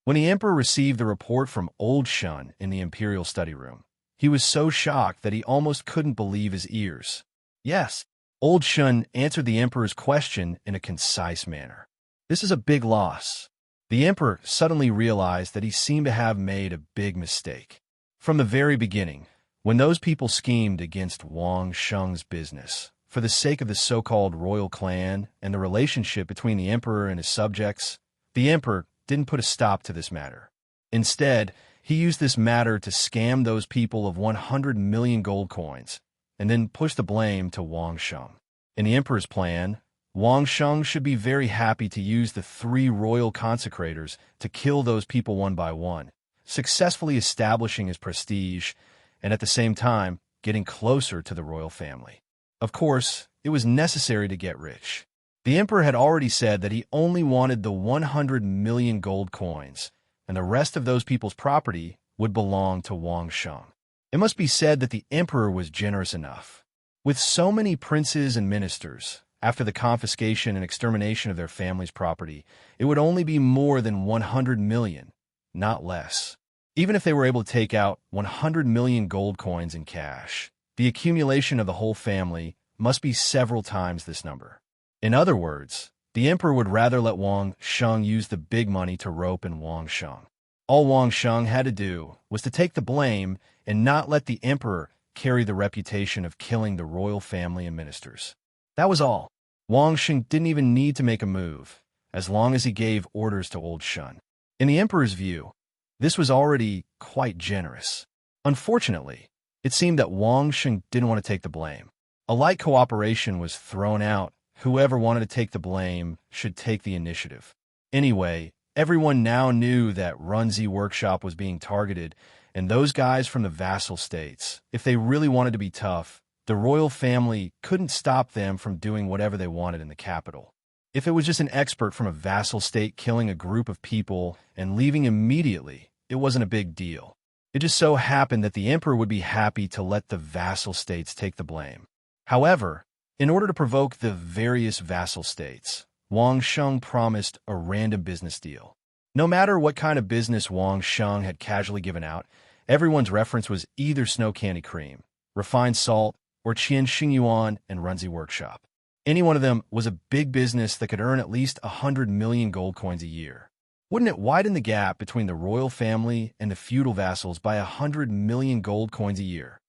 When the emperor received the report from Old Shun in the imperial study room, he was so shocked that he almost couldn't believe his ears. Yes, Old Shun answered the emperor's question in a concise manner. This is a big loss. The emperor suddenly realized that he seemed to have made a big mistake. From the very beginning, when those people schemed against Wang Sheng's business, for the sake of the so-called royal clan and the relationship between the emperor and his subjects, the emperor didn't put a stop to this matter. Instead, he used this matter to scam those people of 100 million gold coins, and then push the blame to Wang Sheng. In the emperor's plan, Wang Sheng should be very happy to use the 3 royal consecrators to kill those people one by one, successfully establishing his prestige and at the same time getting closer to the royal family. Of course, it was necessary to get rich. The emperor had already said that he only wanted the 100 million gold coins, and the rest of those people's property would belong to Wang Sheng. It must be said that the emperor was generous enough. With so many princes and ministers, after the confiscation and extermination of their family's property, it would only be more than 100 million, not less. Even if they were able to take out 100 million gold coins in cash, the accumulation of the whole family must be several times this number. In other words, the emperor would rather let Wang Sheng use the big money to rope in Wang Sheng. All Wang Sheng had to do was to take the blame and not let the emperor carry the reputation of killing the royal family and ministers. That was all. Wang Sheng didn't even need to make a move, as long as he gave orders to old Shun. In the emperor's view, this was already quite generous. Unfortunately, it seemed that Wang Sheng didn't want to take the blame. A light cooperation was thrown out. Whoever wanted to take the blame should take the initiative. Anyway, everyone now knew that Runzi Workshop was being targeted, and those guys from the vassal states, if they really wanted to be tough, the royal family couldn't stop them from doing whatever they wanted in the capital. If it was just an expert from a vassal state killing a group of people and leaving immediately, it wasn't a big deal. It just so happened that the emperor would be happy to let the vassal states take the blame. However, in order to provoke the various vassal states, Wang Sheng promised a random business deal. No matter what kind of business Wang Sheng had casually given out, everyone's reference was either snow candy cream, refined salt, or Qian Xingyuan and Runzi Workshop. Any one of them was a big business that could earn at least 100 million gold coins a year. Wouldn't it widen the gap between the royal family and the feudal vassals by 100 million gold coins a year?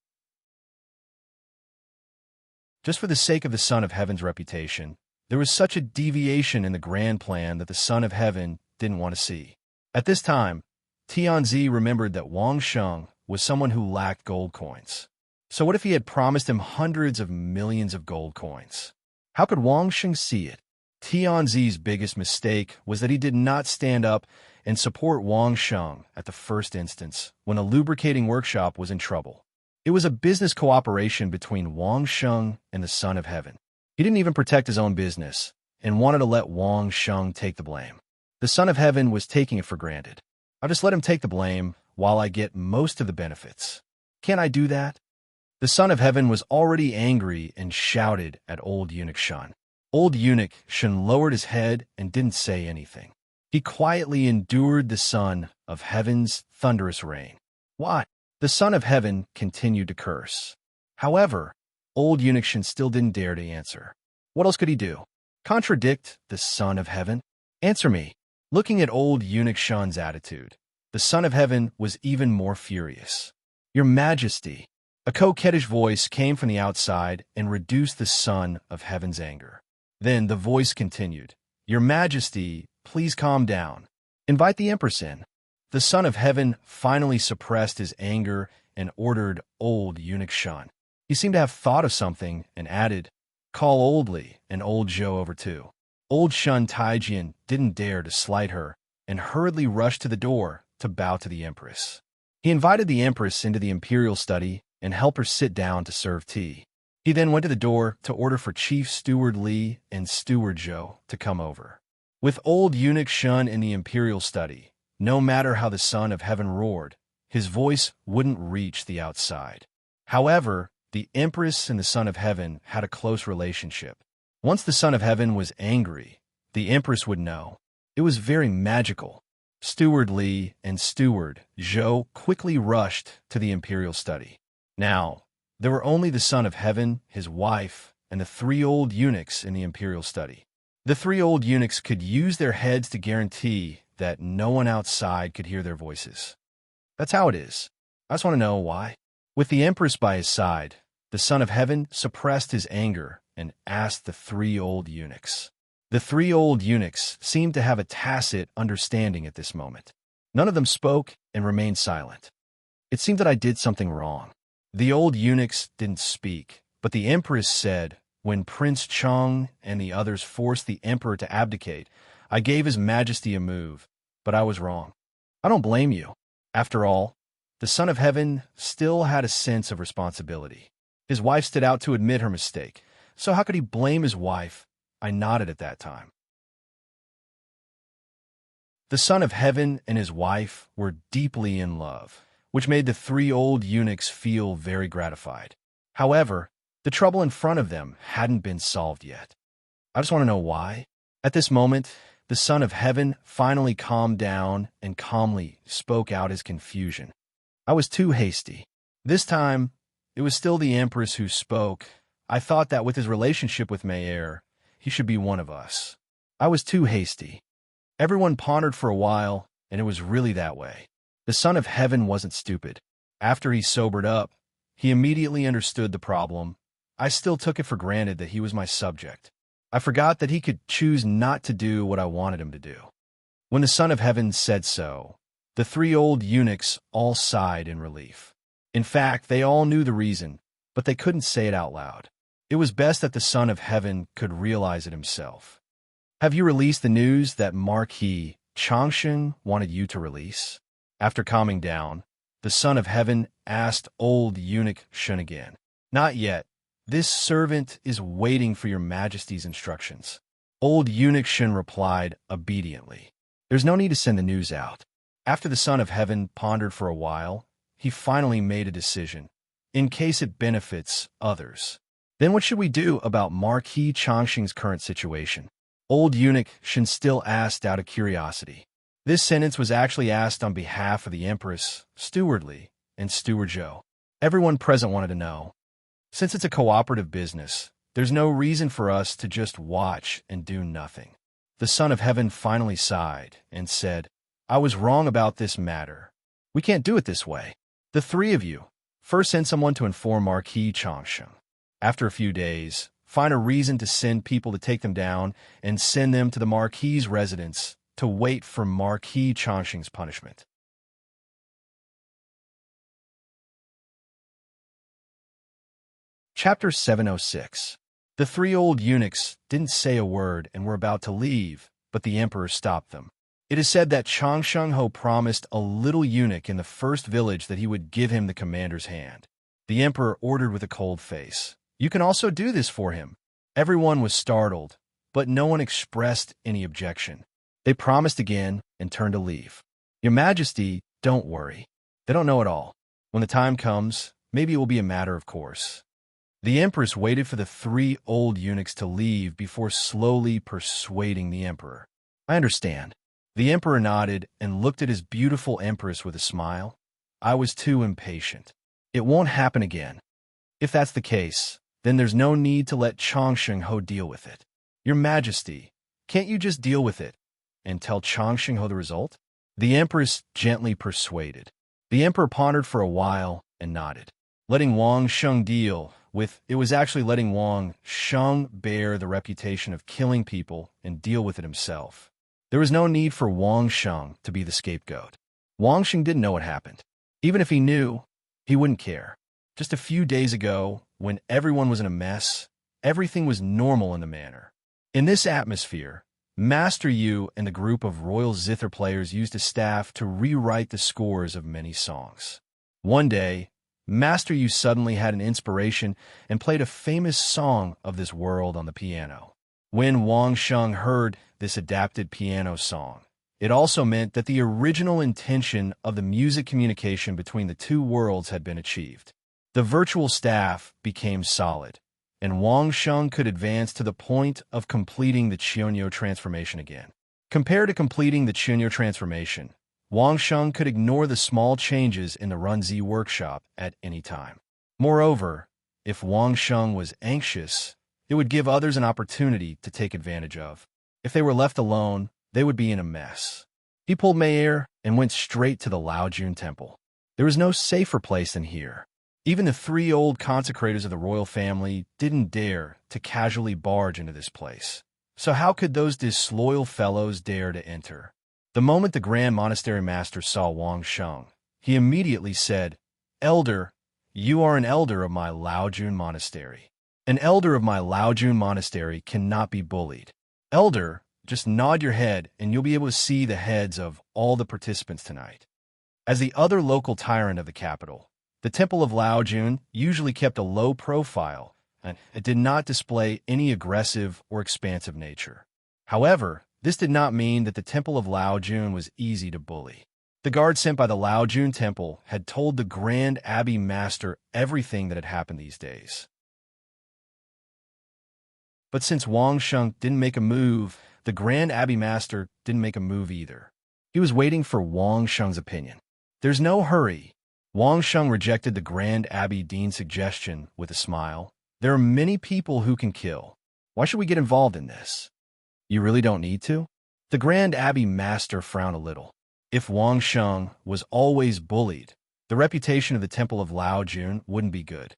Just for the sake of the Son of Heaven's reputation, there was such a deviation in the grand plan that the Son of Heaven didn't want to see. At this time, Tianzi remembered that Wang Sheng was someone who lacked gold coins. So what if he had promised him hundreds of millions of gold coins? How could Wang Sheng see it? Tianzi's biggest mistake was that he did not stand up and support Wang Sheng at the first instance when a lubricating workshop was in trouble. It was a business cooperation between Wang Sheng and the Son of Heaven. He didn't even protect his own business and wanted to let Wang Sheng take the blame. The Son of Heaven was taking it for granted. I'll just let him take the blame while I get most of the benefits. Can't I do that? The Son of Heaven was already angry and shouted at old eunuch Shun. Old eunuch Shun lowered his head and didn't say anything. He quietly endured the Son of Heaven's thunderous rain. Why? The Son of Heaven continued to curse. However, old eunuch Shun still didn't dare to answer. What else could he do? Contradict the Son of Heaven? Answer me. Looking at old eunuch Shun's attitude, the Son of Heaven was even more furious. Your Majesty. A coquettish voice came from the outside and reduced the Son of Heaven's anger. Then the voice continued, Your Majesty, please calm down. Invite the Empress in. The Son of Heaven finally suppressed his anger and ordered old eunuch Shun. He seemed to have thought of something and added, Call Old Li and old Zhou over too. Old Shun Taijian didn't dare to slight her and hurriedly rushed to the door to bow to the Empress. He invited the Empress into the imperial study and helped her sit down to serve tea. He then went to the door to order for Chief Steward Li and Steward Zhou to come over. With old eunuch Shun in the imperial study, no matter how the Son of Heaven roared, his voice wouldn't reach the outside. However, the Empress and the Son of Heaven had a close relationship. Once the Son of Heaven was angry, the Empress would know. It was very magical. Steward Li and Steward Zhou quickly rushed to the imperial study. Now, there were only the Son of Heaven, his wife, and the 3 old eunuchs in the imperial study. The 3 old eunuchs could use their heads to guarantee that no one outside could hear their voices. That's how it is. I just want to know why. With the Empress by his side, the Son of Heaven suppressed his anger and asked the 3 old eunuchs. The 3 old eunuchs seemed to have a tacit understanding at this moment. None of them spoke and remained silent. It seemed that I did something wrong. The old eunuchs didn't speak, but the Empress said, When Prince Cheng and the others forced the Emperor to abdicate, I gave His Majesty a move, but I was wrong. I don't blame you. After all, the Son of Heaven still had a sense of responsibility. His wife stood out to admit her mistake, so how could he blame his wife? I nodded at that time. The Son of Heaven and his wife were deeply in love, which made the 3 old eunuchs feel very gratified. However, the trouble in front of them hadn't been solved yet. I just want to know why. At this moment, the Son of Heaven finally calmed down and calmly spoke out his confusion. I was too hasty. This time, it was still the Empress who spoke. I thought that with his relationship with Mayer, he should be one of us. I was too hasty. Everyone pondered for a while, and it was really that way. The Son of Heaven wasn't stupid. After he sobered up, he immediately understood the problem. I still took it for granted that he was my subject. I forgot that he could choose not to do what I wanted him to do. When the Son of Heaven said so, the three old eunuchs all sighed in relief. In fact, they all knew the reason, but they couldn't say it out loud. It was best that the Son of Heaven could realize it himself. Have you released the news that Marquis Changsheng wanted you to release? After calming down, the Son of Heaven asked old eunuch Shun again. Not yet. This servant is waiting for your Majesty's instructions. Old eunuch Shun replied obediently. There's no need to send the news out. After the Son of Heaven pondered for a while, he finally made a decision, in case it benefits others. Then what should we do about Marquis Changsheng's current situation? Old eunuch Shun still asked out of curiosity. This sentence was actually asked on behalf of the Empress, Steward Li, and Steward Zhou. Everyone present wanted to know. Since it's a cooperative business, there's no reason for us to just watch and do nothing. The Son of Heaven finally sighed and said, I was wrong about this matter. We can't do it this way. The three of you, first send someone to inform Marquis Changsheng. After a few days, find a reason to send people to take them down and send them to the Marquis's residence to wait for Marquis Changsheng's punishment. Chapter 706. The three old eunuchs didn't say a word and were about to leave, but the emperor stopped them. It is said that Changsheng Ho promised a little eunuch in the first village that he would give him the commander's hand. The emperor ordered with a cold face, You can also do this for him. Everyone was startled, but no one expressed any objection. They promised again and turned to leave. Your Majesty, don't worry. They don't know it all. When the time comes, maybe it will be a matter of course. The Empress waited for the three old eunuchs to leave before slowly persuading the emperor. I understand. The emperor nodded and looked at his beautiful Empress with a smile. I was too impatient. It won't happen again. If that's the case, then there's no need to let Changsheng Ho deal with it. Your Majesty, can't you just deal with it and tell Changsheng Ho the result? The Empress gently persuaded. The emperor pondered for a while and nodded. Letting Wang Sheng deal with it was actually letting Wang Sheng bear the reputation of killing people and deal with it himself. There was no need for Wang Sheng to be the scapegoat. Wang Sheng didn't know what happened. Even if he knew, he wouldn't care. Just a few days ago, when everyone was in a mess, everything was normal in the manor. In this atmosphere, Master Yu and the group of royal zither players used a staff to rewrite the scores of many songs. One day, Master Yu suddenly had an inspiration and played a famous song of this world on the piano. When Wang Sheng heard this adapted piano song, it also meant that the original intention of the music communication between the two worlds had been achieved. The virtual staff became solid, and Wang Sheng could advance to the point of completing the Qianyo transformation again. Compared to completing the Qianyo transformation, Wang Sheng could ignore the small changes in the Runzi workshop at any time. Moreover, if Wang Sheng was anxious, it would give others an opportunity to take advantage of. If they were left alone, they would be in a mess. He pulled Mayer and went straight to the Laojun Temple. There was no safer place than here. Even the three old consecrators of the royal family didn't dare to casually barge into this place. So how could those disloyal fellows dare to enter? The moment the Grand Monastery Master saw Wang Sheng, he immediately said, Elder, you are an elder of my Laojun Monastery. An elder of my Laojun Monastery cannot be bullied. Elder, just nod your head and you'll be able to see the heads of all the participants tonight. As the other local tyrant of the capital, the Temple of Laojun usually kept a low profile, and it did not display any aggressive or expansive nature. However, this did not mean that the Temple of Laojun was easy to bully. The guard sent by the Laojun Temple had told the Grand Abbey Master everything that had happened these days. But since Wang Sheng didn't make a move, the Grand Abbey Master didn't make a move either. He was waiting for Wang Sheng's opinion. There's no hurry. Wang Sheng rejected the Grand Abbey Dean's suggestion with a smile. There are many people who can kill. Why should we get involved in this? You really don't need to? The Grand Abbey Master frowned a little. If Wang Sheng was always bullied, the reputation of the Temple of Lao Jun wouldn't be good.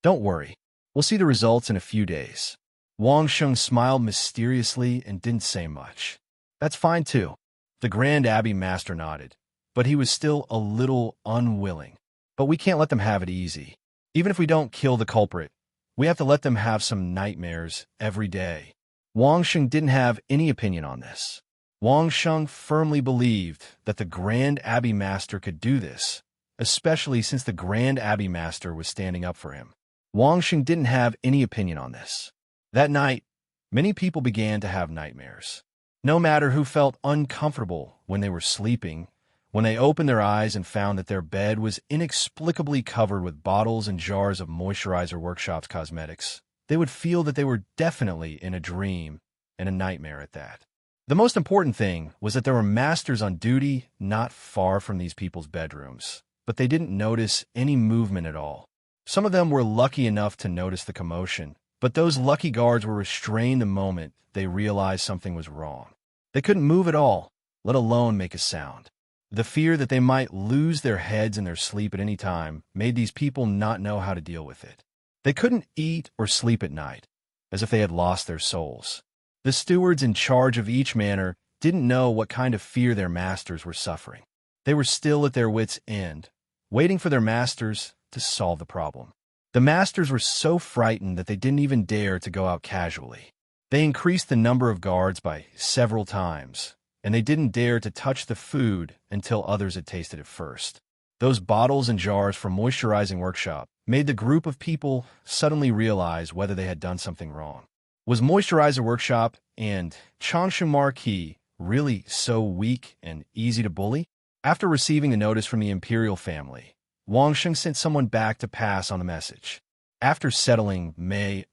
Don't worry. We'll see the results in a few days. Wang Sheng smiled mysteriously and didn't say much. That's fine too. The Grand Abbey Master nodded, but he was still a little unwilling. But we can't let them have it easy. Even if we don't kill the culprit, we have to let them have some nightmares every day. Wang Sheng didn't have any opinion on this. Wang Sheng firmly believed that the Grand Abbey Master could do this, especially since the Grand Abbey Master was standing up for him. Wang Sheng didn't have any opinion on this. That night, many people began to have nightmares. No matter who felt uncomfortable when they were sleeping, when they opened their eyes and found that their bed was inexplicably covered with bottles and jars of Moisturizer Workshop's cosmetics, they would feel that they were definitely in a dream, and a nightmare at that. The most important thing was that there were masters on duty not far from these people's bedrooms, but they didn't notice any movement at all. Some of them were lucky enough to notice the commotion, but those lucky guards were restrained the moment they realized something was wrong. They couldn't move at all, let alone make a sound. The fear that they might lose their heads in their sleep at any time made these people not know how to deal with it. They couldn't eat or sleep at night, as if they had lost their souls. The stewards in charge of each manor didn't know what kind of fear their masters were suffering. They were still at their wits' end, waiting for their masters to solve the problem. The masters were so frightened that they didn't even dare to go out casually. They increased the number of guards by several times, and they didn't dare to touch the food until others had tasted it first. Those bottles and jars from Moisturizing Workshop made the group of people suddenly realize whether they had done something wrong. Was Moisturizer Workshop and Changshu Marquis really so weak and easy to bully? After receiving a notice from the imperial family, Wang Sheng sent someone back to pass on the message. After settling Mei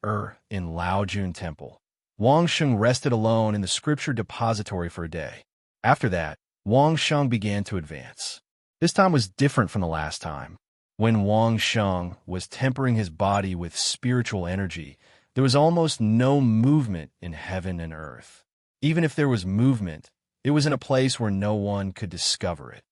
in Lao Jun Temple, Wang Sheng rested alone in the scripture depository for a day. After that, Wang Sheng began to advance. This time was different from the last time. When Wang Sheng was tempering his body with spiritual energy, there was almost no movement in heaven and earth. Even if there was movement, it was in a place where no one could discover it.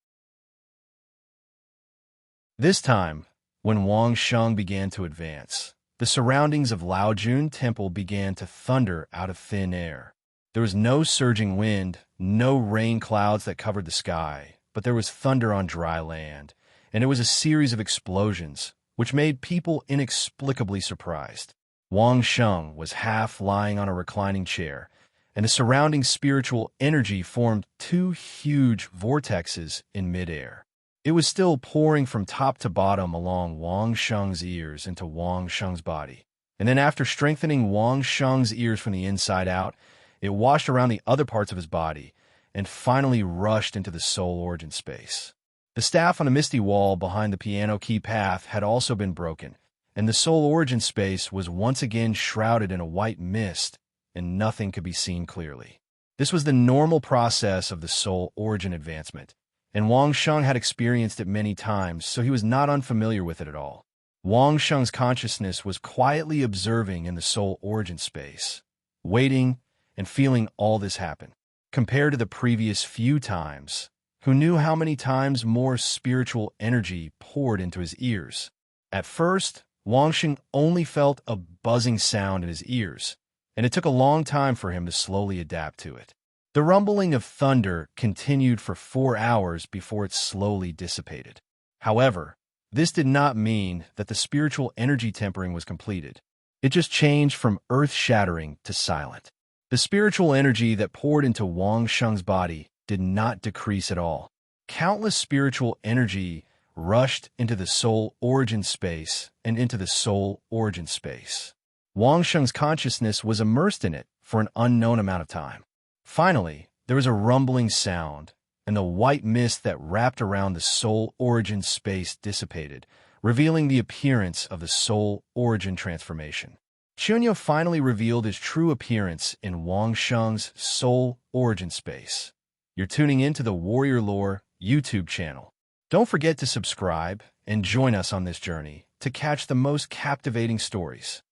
This time, when Wang Sheng began to advance, the surroundings of Lao Jun Temple began to thunder out of thin air. There was no surging wind, no rain clouds that covered the sky, but there was thunder on dry land, and it was a series of explosions, which made people inexplicably surprised. Wang Sheng was half lying on a reclining chair, and the surrounding spiritual energy formed two huge vortexes in midair. It was still pouring from top to bottom along Wang Sheng's ears into Wang Sheng's body, and then after strengthening Wang Sheng's ears from the inside out, it washed around the other parts of his body and finally rushed into the soul origin space. The staff on the misty wall behind the piano key path had also been broken, and the soul origin space was once again shrouded in a white mist, and nothing could be seen clearly. This was the normal process of the soul origin advancement, and Wang Sheng had experienced it many times, so he was not unfamiliar with it at all. Wang Sheng's consciousness was quietly observing in the soul origin space, waiting and feeling all this happen. Compared to the previous few times, who knew how many times more spiritual energy poured into his ears? At first, Wang Sheng only felt a buzzing sound in his ears, and it took a long time for him to slowly adapt to it. The rumbling of thunder continued for 4 hours before it slowly dissipated. However, this did not mean that the spiritual energy tempering was completed. It just changed from earth-shattering to silent. The spiritual energy that poured into Wang Sheng's body did not decrease at all. Countless spiritual energy rushed into the soul origin space and into the soul origin space. Wang Sheng's consciousness was immersed in it for an unknown amount of time. Finally, there was a rumbling sound, and the white mist that wrapped around the soul origin space dissipated, revealing the appearance of the soul origin transformation. Chunyo finally revealed his true appearance in Wang Sheng's Soul Origin Space. You're tuning into the Warrior Lore YouTube channel. Don't forget to subscribe and join us on this journey to catch the most captivating stories.